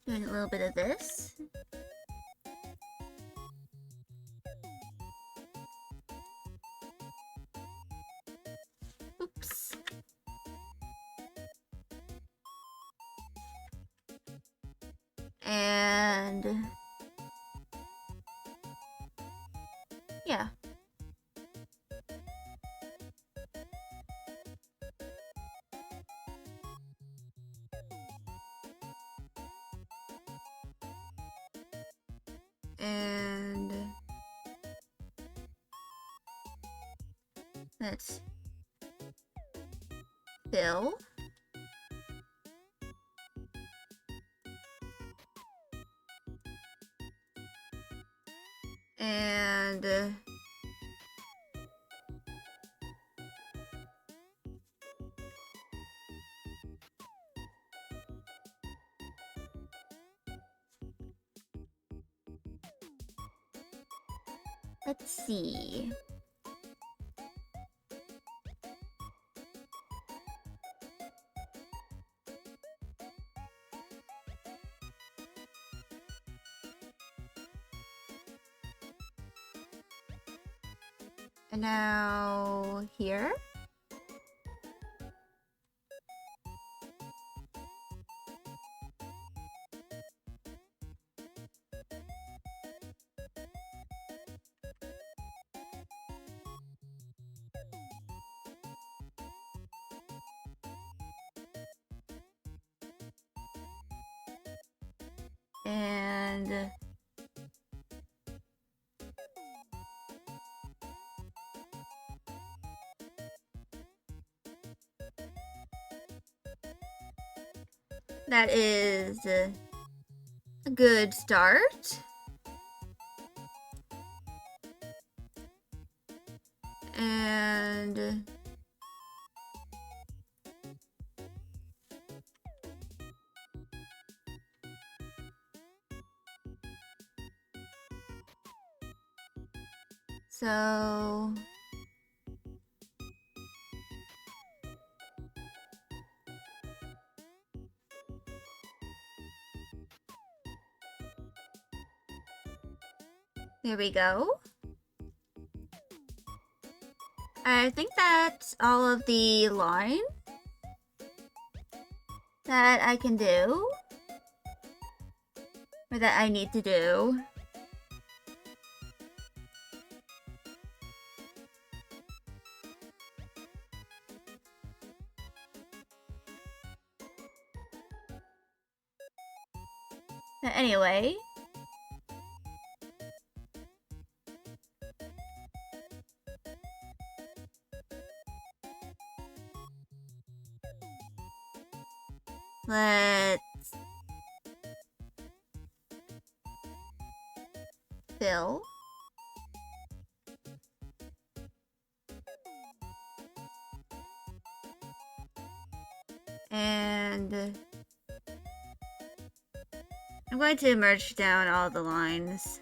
doing a little bit of this. Oops. And... yeah. And... let's... fill. And... let's see. And now here. And... that is a good start. And... so... there we go. I think that's all of the line that I can do. Or that I need to do. But anyway. Let's fill. And I'm going to merge down all the lines.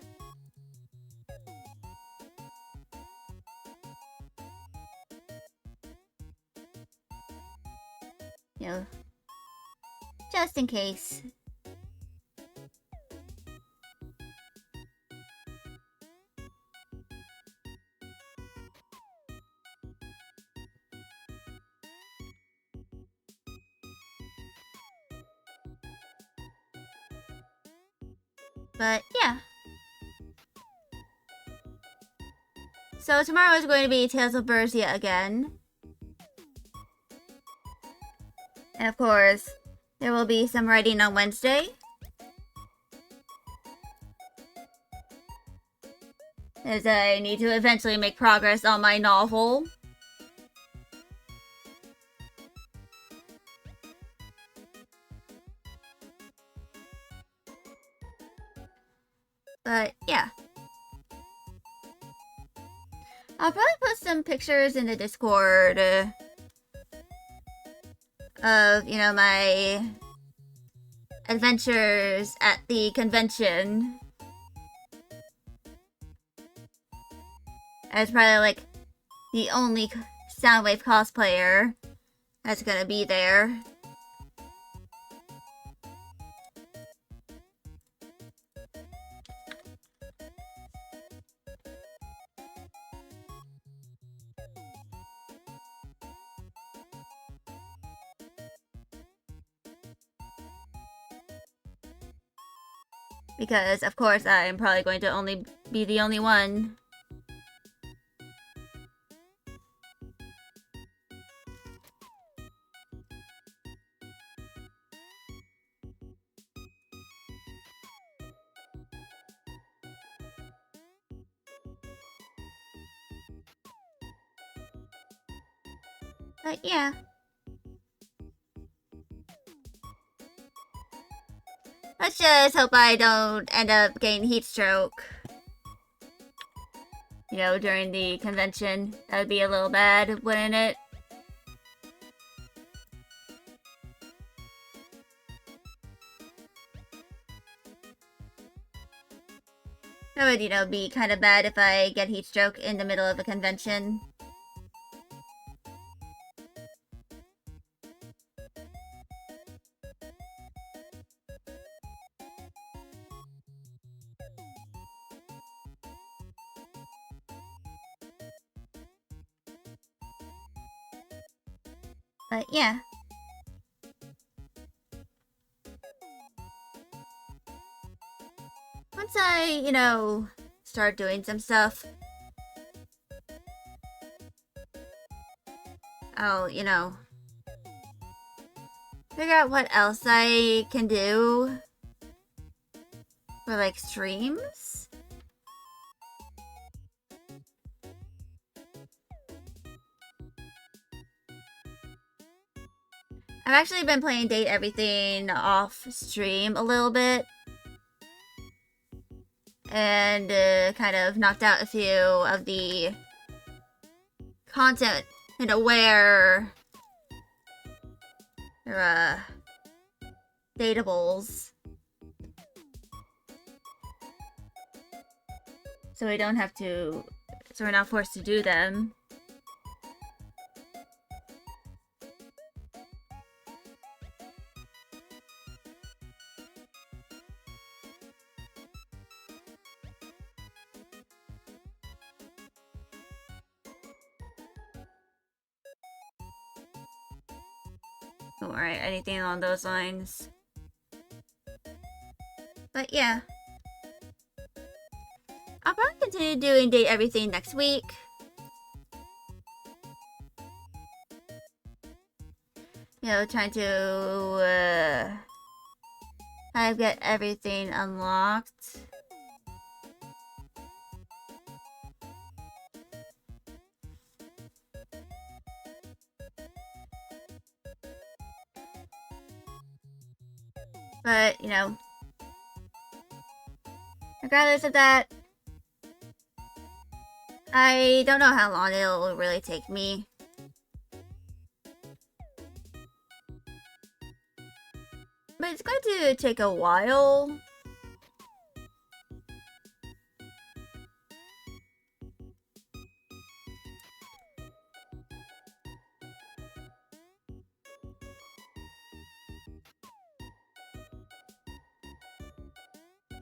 You know, just in case. But yeah. So tomorrow is going to be Tales of Berseria again. And of course, there will be some writing on Wednesday. As I need to eventually make progress on my novel. But yeah. I'll probably put some pictures in the Discord of, you know, my adventures at the convention. As probably like the only Soundwave cosplayer that's gonna be there. Because, of course, I'm probably going to only be the only one. But yeah. Let's just hope I don't end up getting heat stroke. You know, during the convention. That would be a little bad, wouldn't it? That would, you know, be kind of bad if I get heat stroke in the middle of a convention. But yeah. Once I, you know, start doing some stuff, I'll, you know, figure out what else I can do for, like, streams. I've actually been playing Date Everything off stream a little bit. And kind of knocked out a few of the content and aware datables. So we don't have to, so we're not forced to do them. or anything along those lines. But yeah. I'll probably continue doing Date Everything next week. You know, trying to kind of get everything unlocked. But, you know, regardless of that, I don't know how long it'll really take me. But it's going to take a while.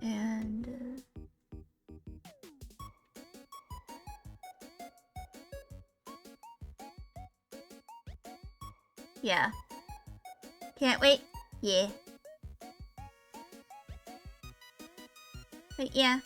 And yeah. Can't wait. Yeah. But yeah.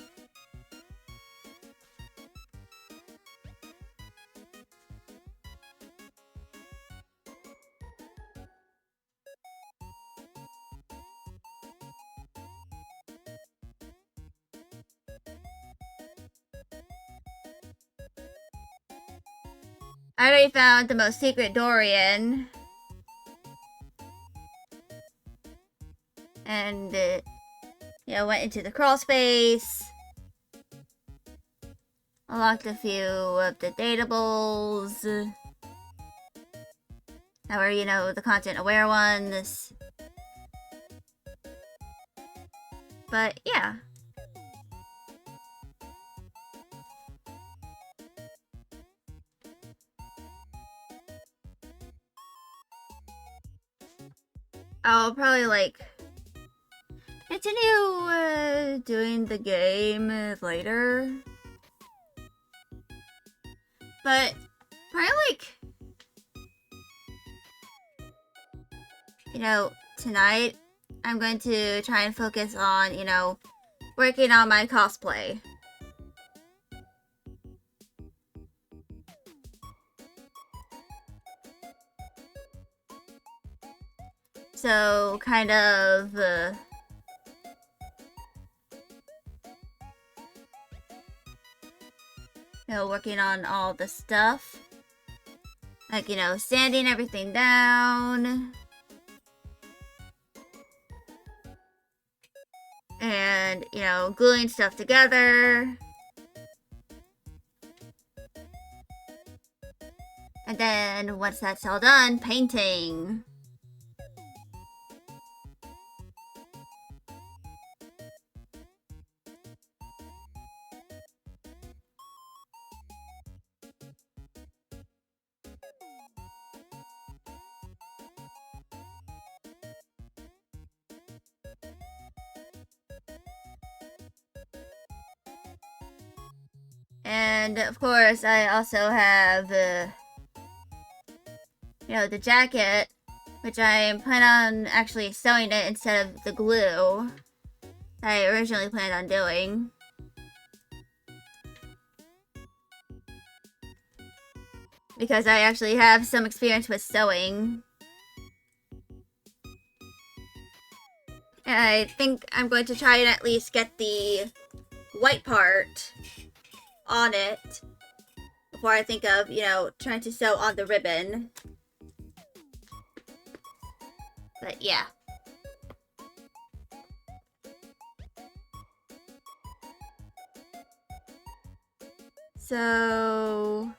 I already found the most secret Dorian. And, you know, went into the crawl space. Unlocked a few of the datables. That were, you know, the content aware ones. But, yeah. I'll probably, like, continue doing the game later. But, probably, like, you know, tonight, I'm going to try and focus on, you know, working on my cosplay. So, kind of, you know, working on all the stuff. Like, you know, sanding everything down. And, you know, gluing stuff together. And then, once that's all done, painting. And, of course, I also have, you know, the jacket, which I plan on actually sewing it instead of the glue that I originally planned on doing. Because I actually have some experience with sewing. And I think I'm going to try and at least get the white part on it before I think of, you know, trying to sew on the ribbon. But yeah. So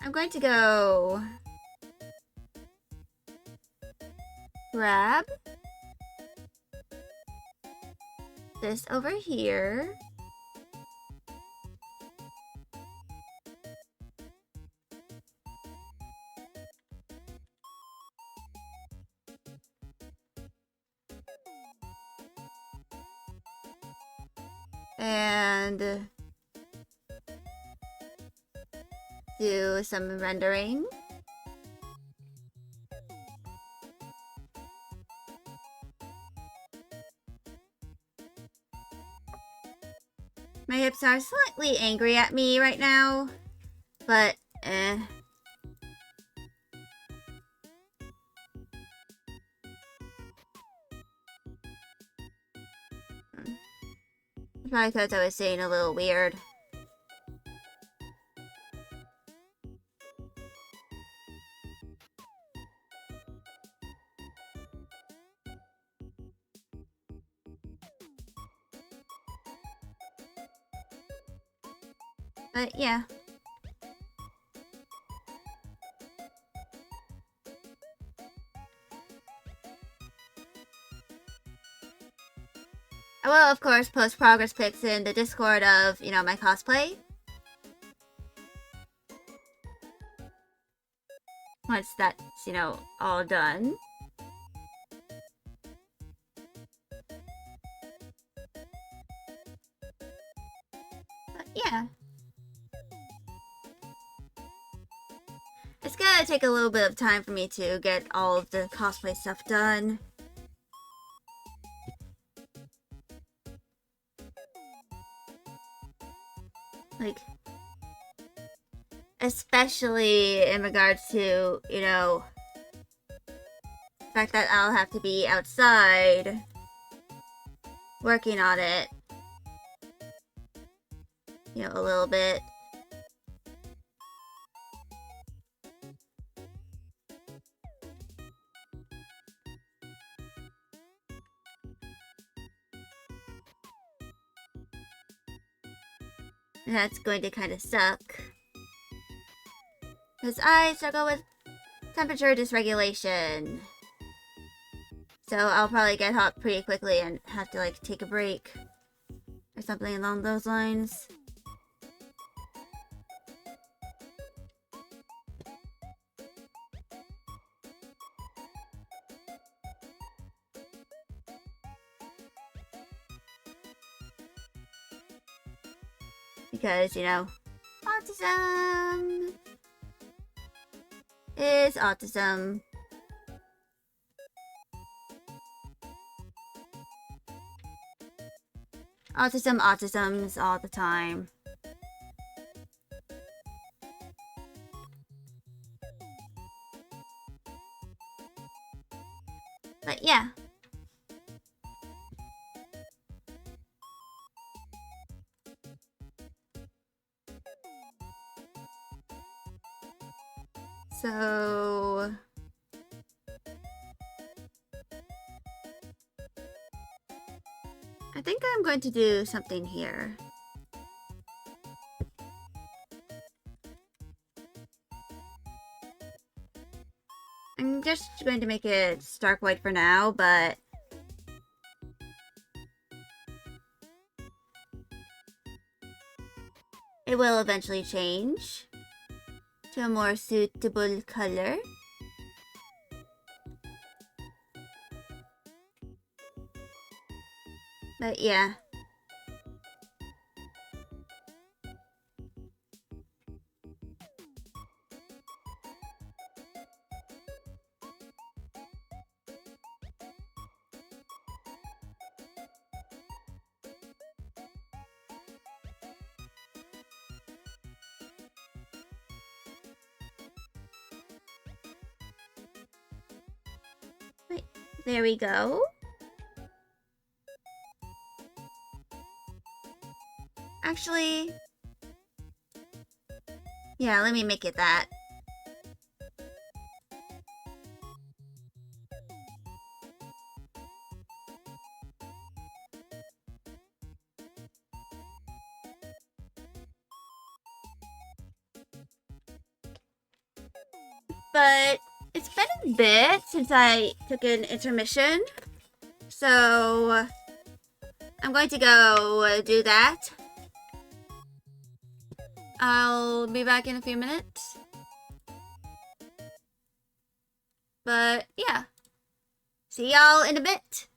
I'm going to go grab this over here. and do some rendering. My hips are slightly angry at me right now, but probably because I was sitting a little weird. But yeah. I will, of course, post progress pics in the Discord of, you know, my cosplay. Once that's, you know, all done. But yeah. It's gonna take a little bit of time for me to get all of the cosplay stuff done. Like, especially in regards to, you know, the fact that I'll have to be outside working on it, you know, a little bit. And that's going to kind of suck. Because I struggle with temperature dysregulation. So I'll probably get hot pretty quickly and have to, like, take a break. Or something along those lines. Because, you know, autism is autism. Autisms all the time. But yeah. So I think I'm going to do something here. I'm just going to make it stark white for now, but it will eventually change to a more suitable color. But yeah. Wait, there we go. Actually, yeah, let me make it that. But it's been a bit since I took an intermission, so I'm going to go do that. I'll be back in a few minutes. But yeah, see y'all in a bit.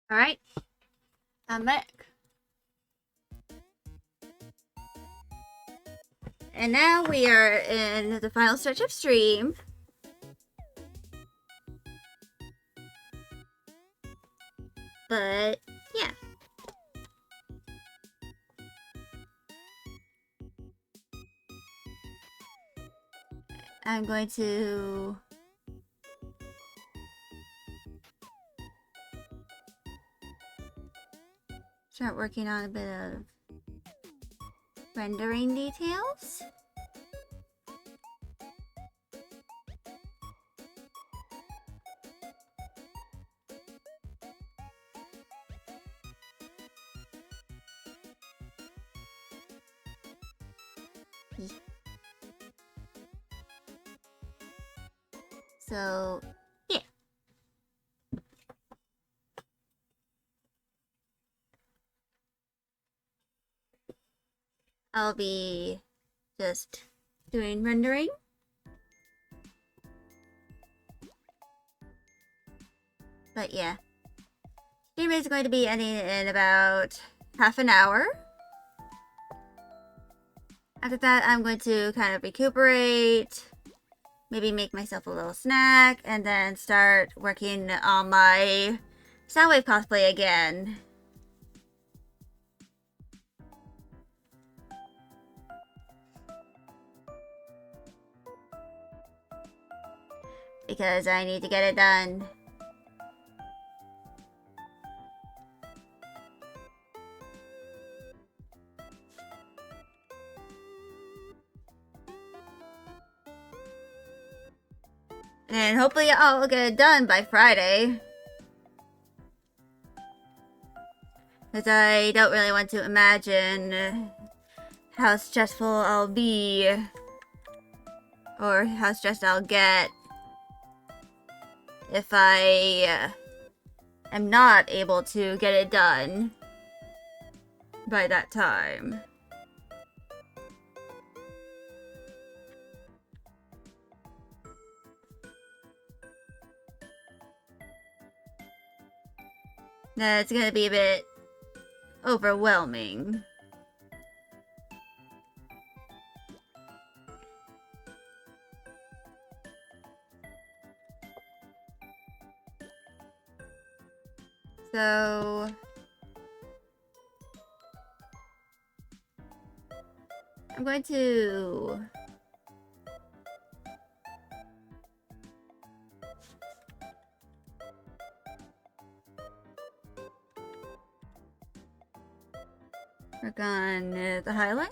Alright, I'm back. And now we are in the final stretch of stream. But, yeah. I'm going to start working on a bit of rendering details. So, yeah. I'll be just doing rendering. But yeah. Stream is going to be ending in about half an hour. After that, I'm going to kind of recuperate, maybe make myself a little snack, and then start working on my Soundwave cosplay again. Because I need to get it done. And hopefully I'll get it done by Friday. Because I don't really want to imagine how stressful I'll be. Or how stressed I'll get if I am not able to get it done by that time. That's gonna be a bit overwhelming. So I'm going to work on the highlight.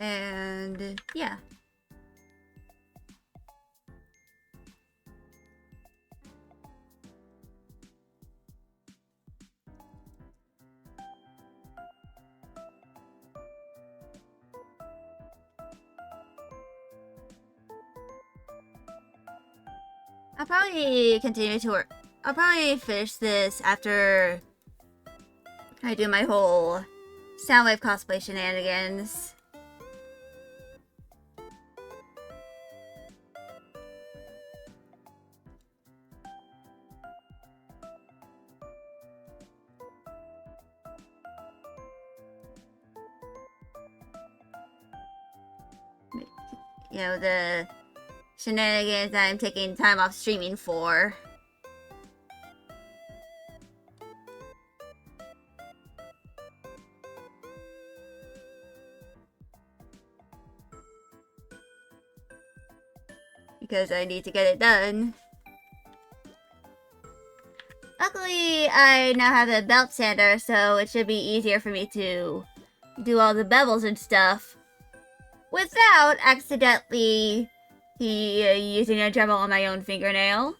And yeah. I'll probably continue to work. I'll probably finish this after I do my whole Soundwave cosplay shenanigans. You know, the shenanigans that I'm taking time off streaming for. Because I need to get it done. Luckily, I now have a belt sander, so it should be easier for me to do all the bevels and stuff without accidentally using a Dremel on my own fingernail.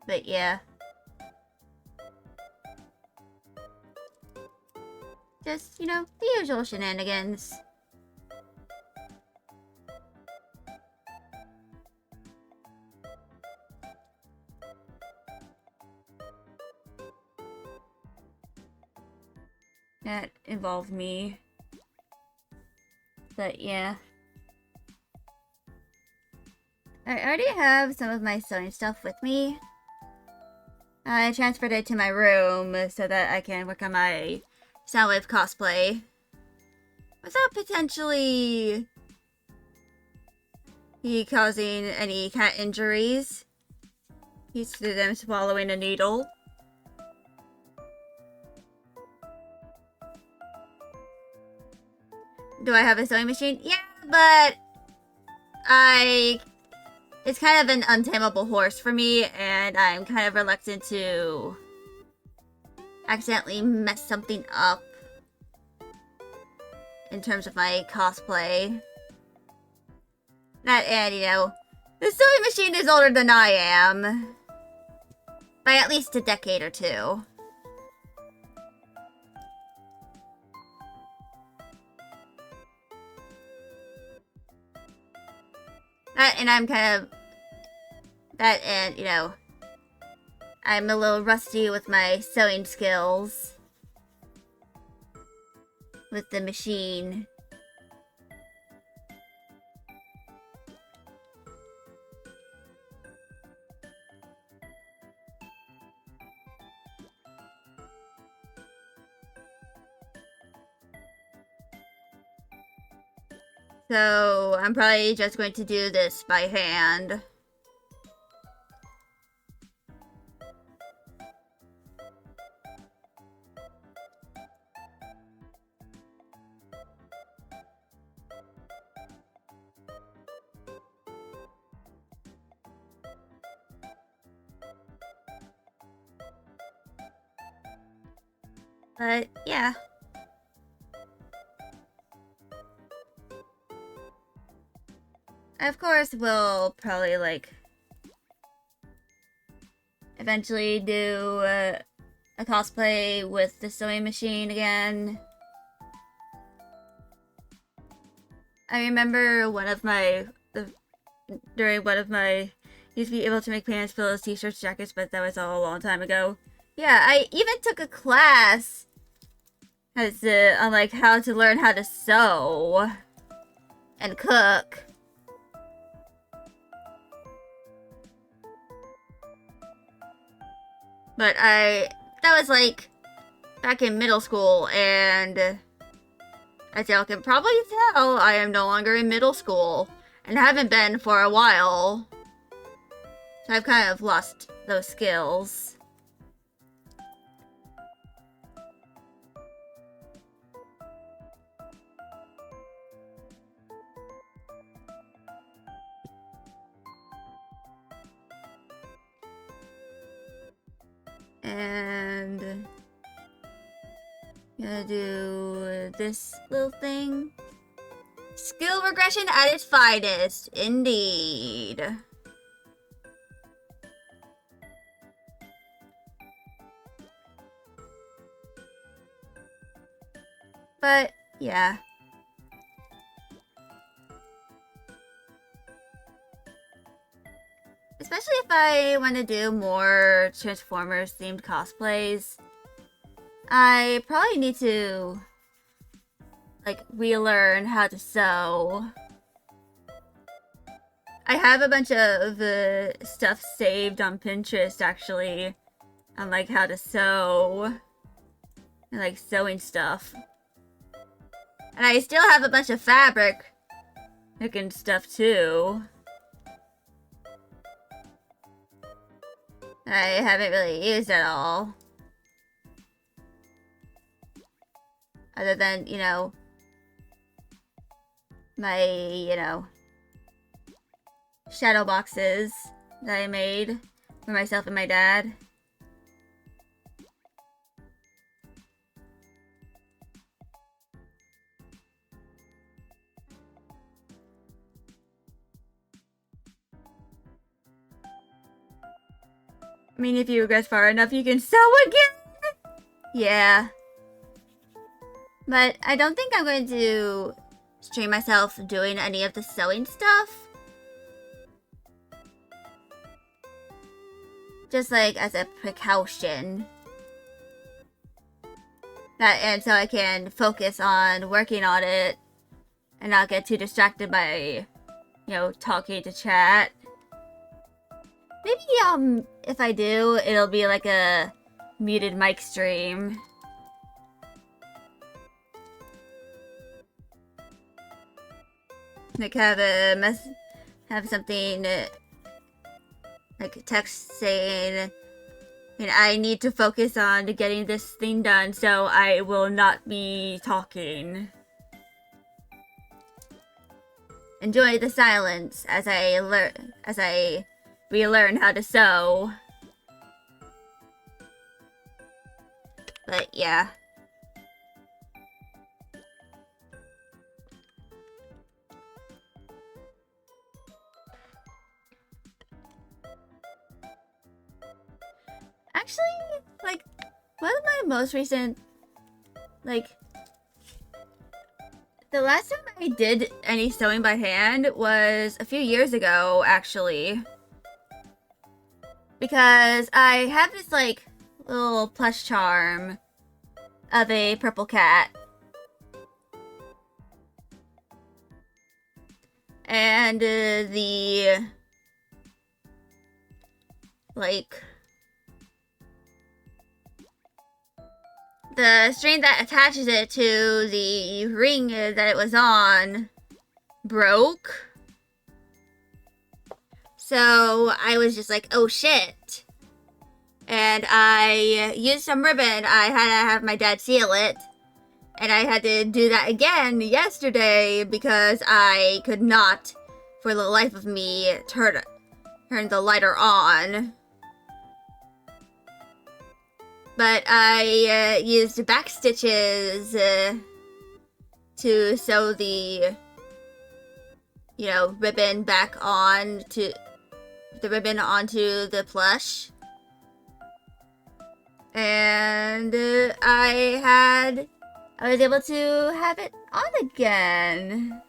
But yeah. Just, you know, the usual shenanigans. That involved me. But yeah. I already have some of my sewing stuff with me. I transferred it to my room so that I can work on my Soundwave cosplay without potentially causing any cat injuries. He's to them swallowing a needle. Do I have a sewing machine? Yeah, but it's kind of an untamable horse for me, and I'm kind of reluctant to accidentally mess something up in terms of my cosplay. That, and, you know, the sewing machine is older than I am. By at least a decade or two. That, and I'm kind of... That, and, you know... I'm a little rusty with my sewing skills. With the machine. So, I'm probably just going to do this by hand. But, yeah. Of course, we'll probably, like, eventually do a cosplay with the sewing machine again. I remember during one of my, used to be able to make pants, pillows, t-shirts, jackets, but that was all a long time ago. Yeah, I even took a class on, like, how to learn how to sew and cook. But that was, like, back in middle school, and as y'all can probably tell, I am no longer in middle school, and haven't been for a while. So I've kind of lost those skills. And gonna do this little thing. Skill regression at its finest, indeed. But, yeah. Especially if I want to do more Transformers themed cosplays, I probably need to, like, relearn how to sew. I have a bunch of stuff saved on Pinterest, actually, on, like, how to sew, and, like, sewing stuff. And I still have a bunch of fabric and stuff, too. I haven't really used at all. Other than, you know, my, you know, shadow boxes that I made for myself and my dad. I mean, if you regress far enough, you can sew again! Yeah. But I don't think I'm going to stream myself doing any of the sewing stuff. Just like as a precaution. And so I can focus on working on it and not get too distracted by, you know, talking to chat. Maybe, if I do, it'll be like a muted mic stream. Like have something, like text saying, and I need to focus on getting this thing done, so I will not be talking. Enjoy the silence as I relearn how to sew. But yeah. Actually, like, one of my most recent, like, the last time I did any sewing by hand was a few years ago, actually. Because I have this, like, little plush charm of a purple cat. And the, like, the string that attaches it to the ring that it was on broke. So I was just like, oh shit. And I used some ribbon. I had to have my dad seal it. And I had to do that again yesterday because I could not, for the life of me, turn the lighter on. But I used back stitches to sew the, you know, ribbon back on to the ribbon onto the plush. And I was able to have it on again.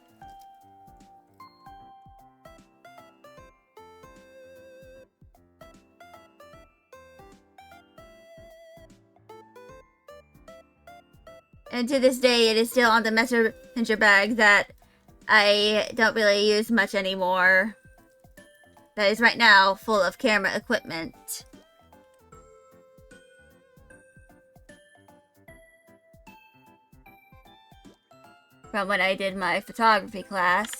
And to this day, it is still on the messenger bag that I don't really use much anymore. That is right now full of camera equipment. From when I did my photography class.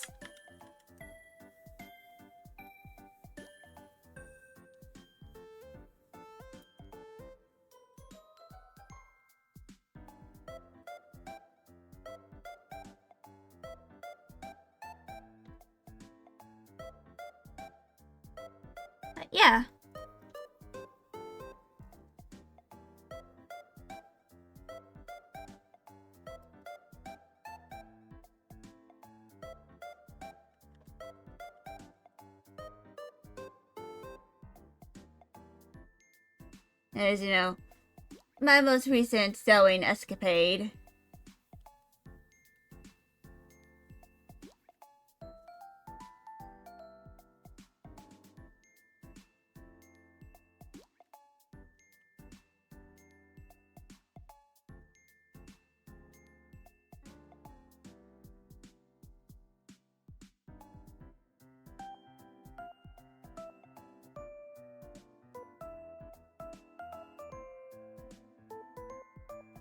Yeah. As you know, my most recent sewing escapade.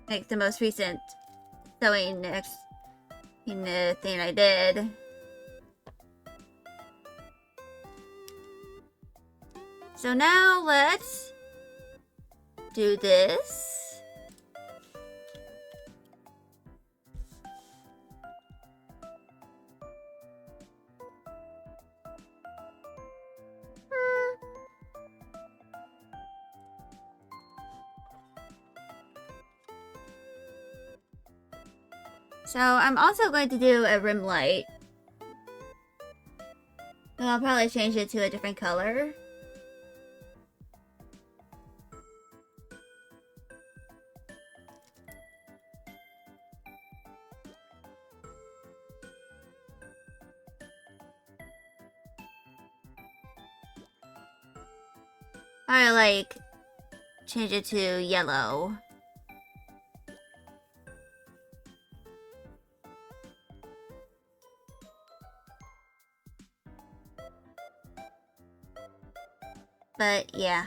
Like the most recent sewing thing I did. So now let's do this. So I'm also going to do a rim light. And I'll probably change it to a different color. I like change it to yellow. But yeah.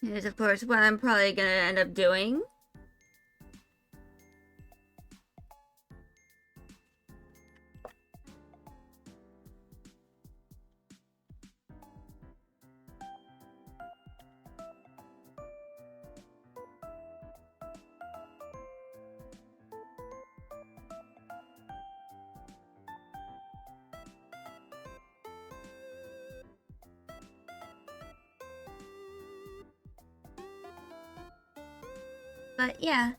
Here's of course what I'm probably gonna end up doing. But yeah.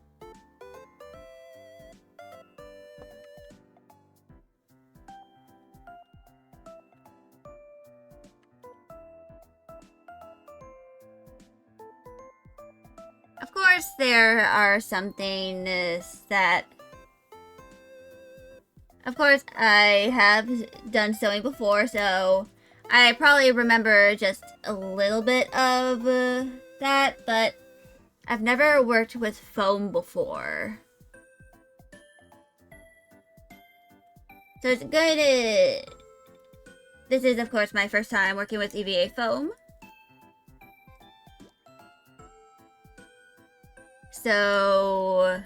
Of course, there are some things that... Of course, I have done sewing before, so I probably remember just a little bit of that, but I've never worked with foam before. So it's good to... This is, of course, my first time working with EVA foam. So...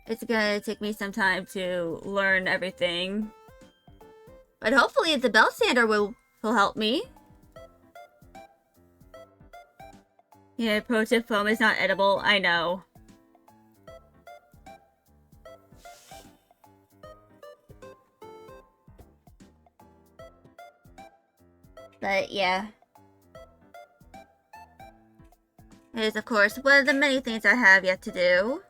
It's gonna take me some time to learn everything. But hopefully the belt sander will help me. Yeah, pro tip, foam is not edible, I know. But yeah. It is, of course, one of the many things I have yet to do.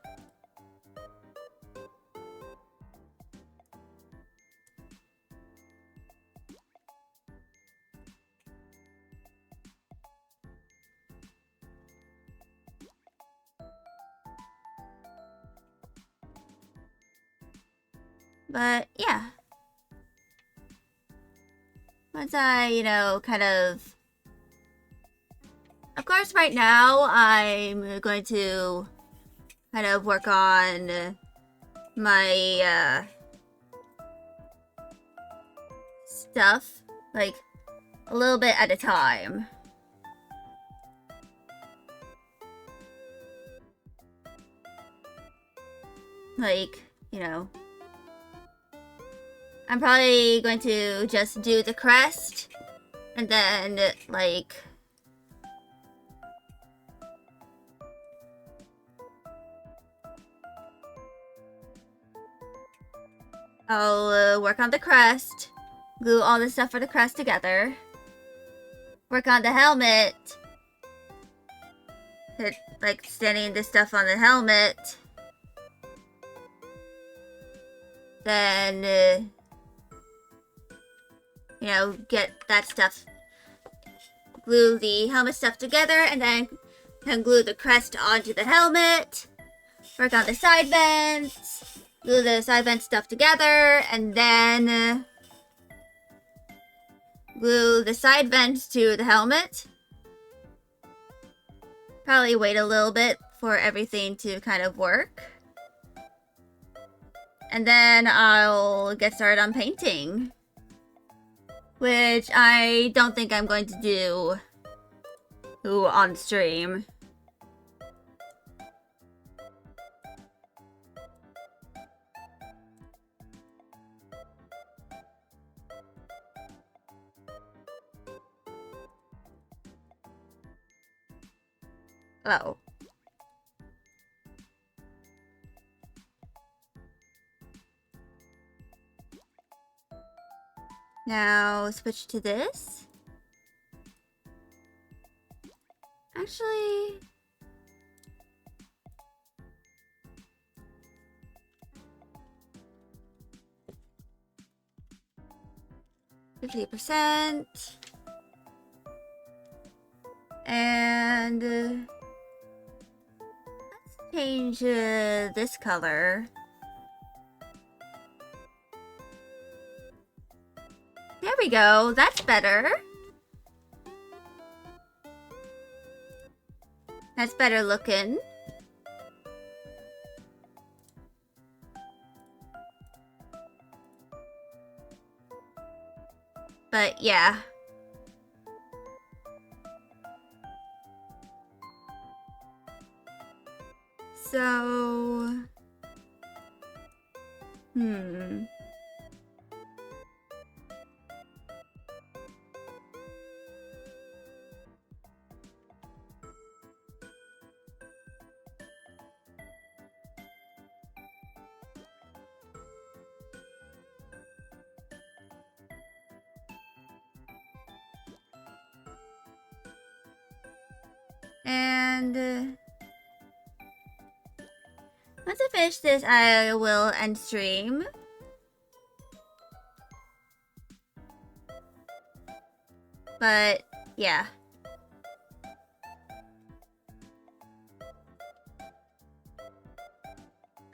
But yeah. Once I, you know, kind of... Of course, right now, I'm going to kind of work on my stuff, like, a little bit at a time. Like, you know... I'm probably going to just do the crest, and then, like... I'll work on the crest, glue all the stuff for the crest together, work on the helmet, like standing the stuff on the helmet, then, you know, get that stuff, glue the helmet stuff together, and then glue the crest onto the helmet, work on the side vents, glue the side vent stuff together, and then glue the side vents to the helmet. Probably wait a little bit for everything to kind of work. And then I'll get started on painting. Which I don't think I'm going to do on stream. Oh. Now switch to this. Actually, 50%. And let's change this color. There we go. That's better. That's better looking. But yeah. So, and once I finish this, I will end stream. But yeah.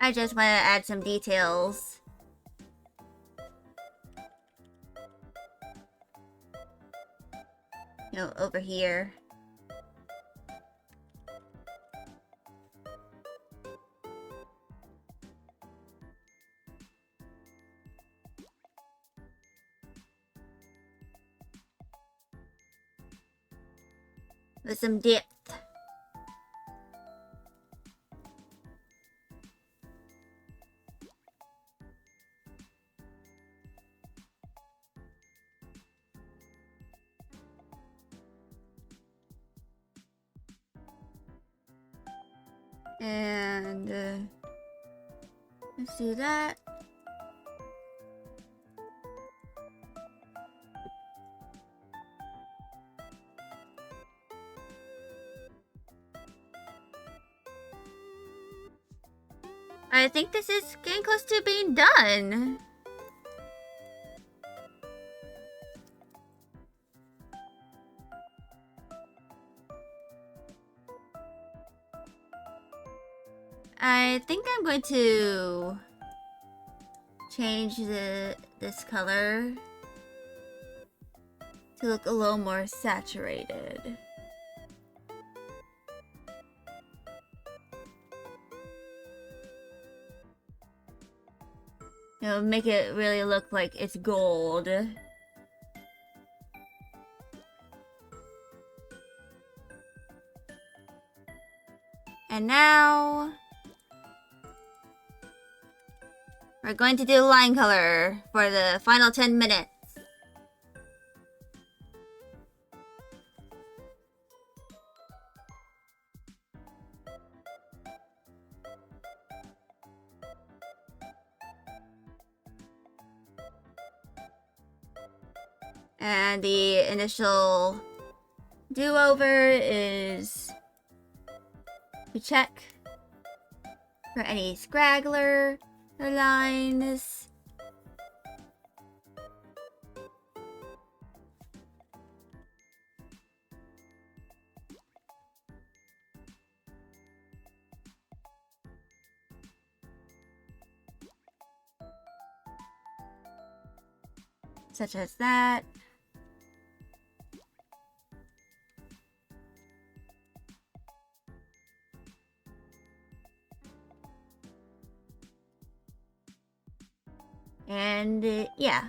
I just want to add some details. You know, over here. With some depth. And let's do that. I think this is getting close to being done. I think I'm going to change this color to look a little more saturated. You know, make it really look like it's gold. And now we're going to do line color for the final 10 minutes. And the initial do-over is to check for any scraggler lines. Such as that. And yeah.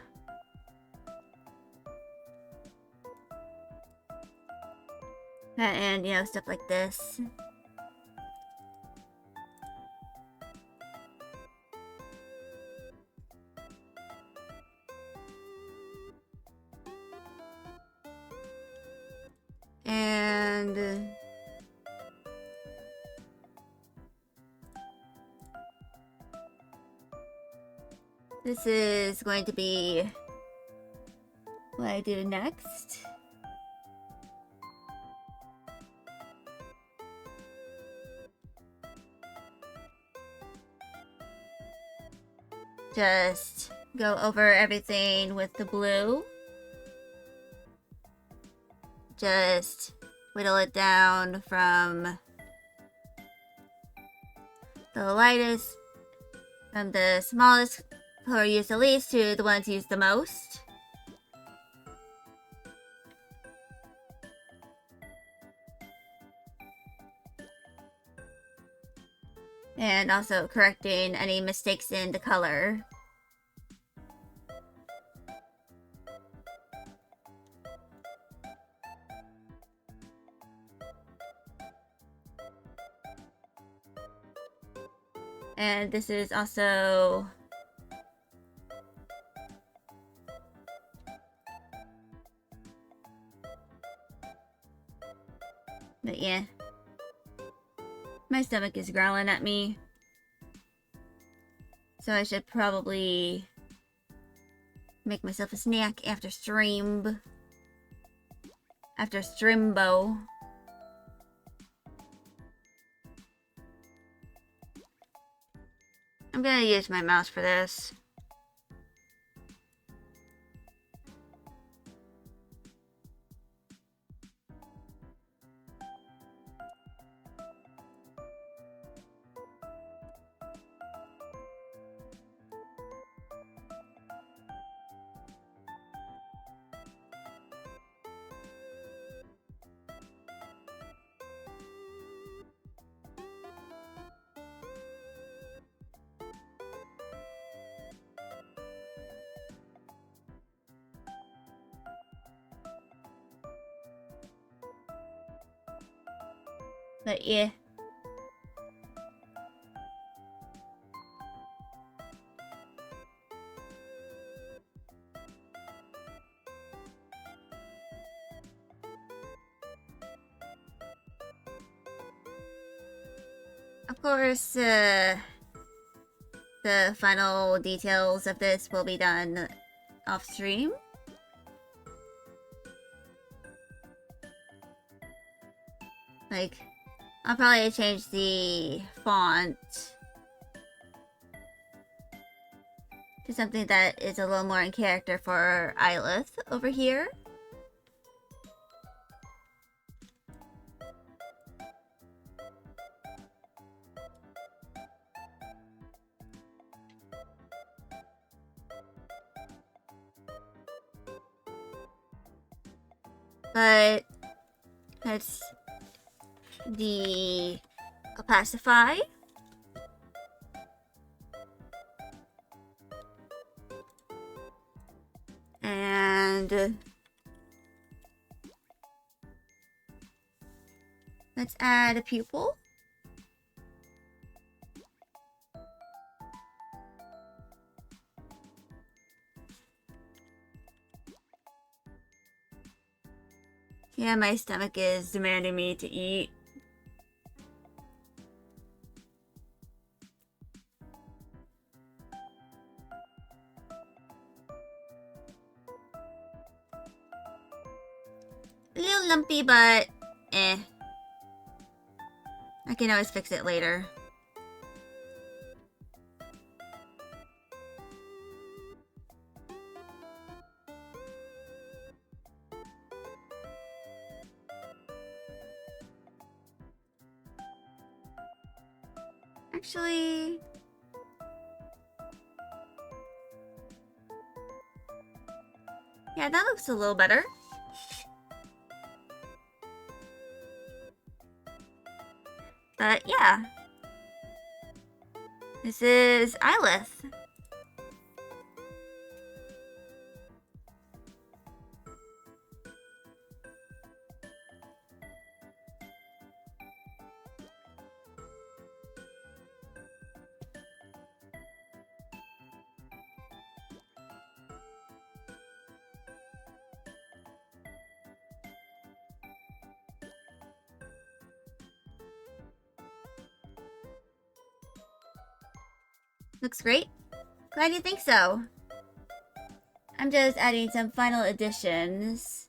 And you know, stuff like this. And this is going to be what I do next. Just go over everything with the blue. Just whittle it down from the lightest, from the smallest color used the least to the ones used the most. And also correcting any mistakes in the color. And this is also but yeah. My stomach is growling at me. So I should probably make myself a snack after stream. After Strimbo. I'm gonna use my mouse for this. But yeah. Of course, the final details of this will be done off stream. Like, I'll probably change the font to something that is a little more in character for Ylith over here. But that's the opacify. And let's add a pupil. Yeah, my stomach is demanding me to eat. A little lumpy, but eh. I can always fix it later. Actually, yeah, that looks a little better. But yeah, this is Ylith. Looks great. Glad you think so. I'm just adding some final additions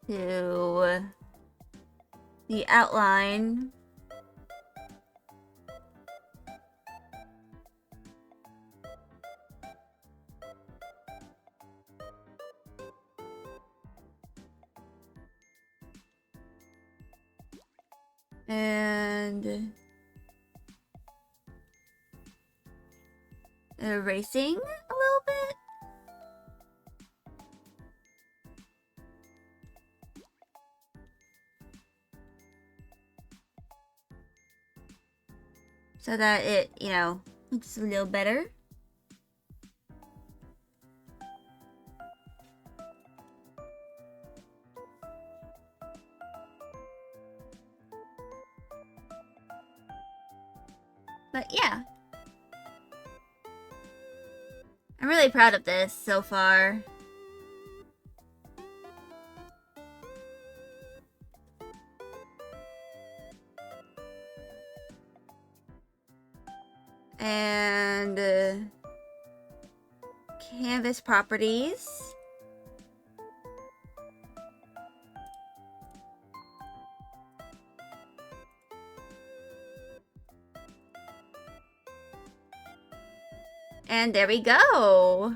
to the outline. And erasing a little bit. So that it, you know, looks a little better. But yeah. I'm really proud of this so far. And canvas properties. And there we go.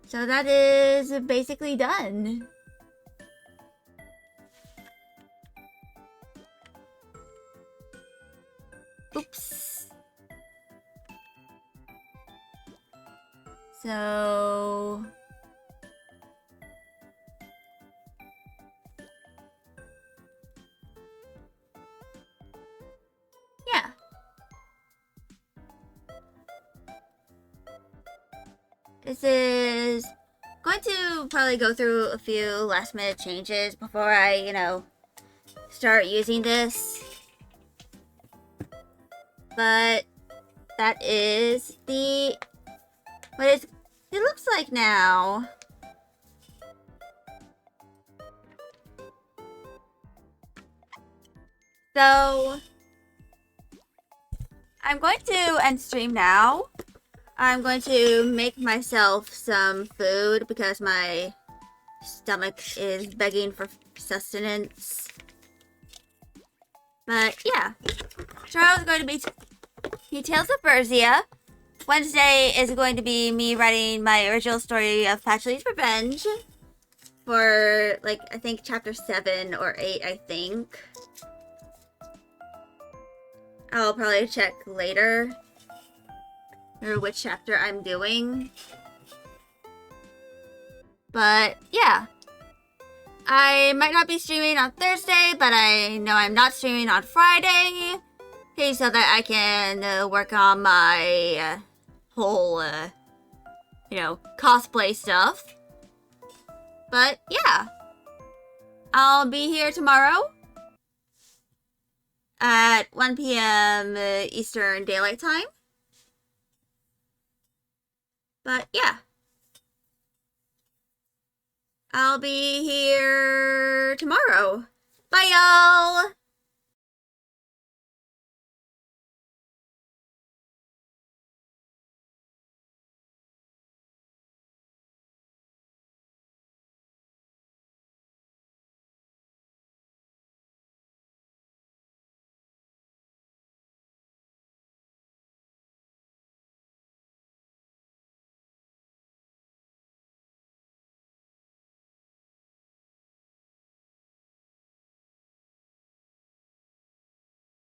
So that is basically done. Oops. So yeah. This is going to probably go through a few last minute changes before I, you know, start using this. But that is what it looks like now. So I'm going to end stream now. I'm going to make myself some food because my stomach is begging for sustenance. But yeah, tomorrow is going to be Tales of Berseria. Wednesday is going to be me writing my original story of Patchley's Revenge for, like, I think chapter 7 or 8, I think. I'll probably check later or which chapter I'm doing. But yeah, I might not be streaming on Thursday, but I know I'm not streaming on Friday. Okay, so that I can work on my whole, you know, cosplay stuff. But yeah, I'll be here tomorrow at 1 p.m. Eastern Daylight Time. But yeah, I'll be here tomorrow. Bye, y'all!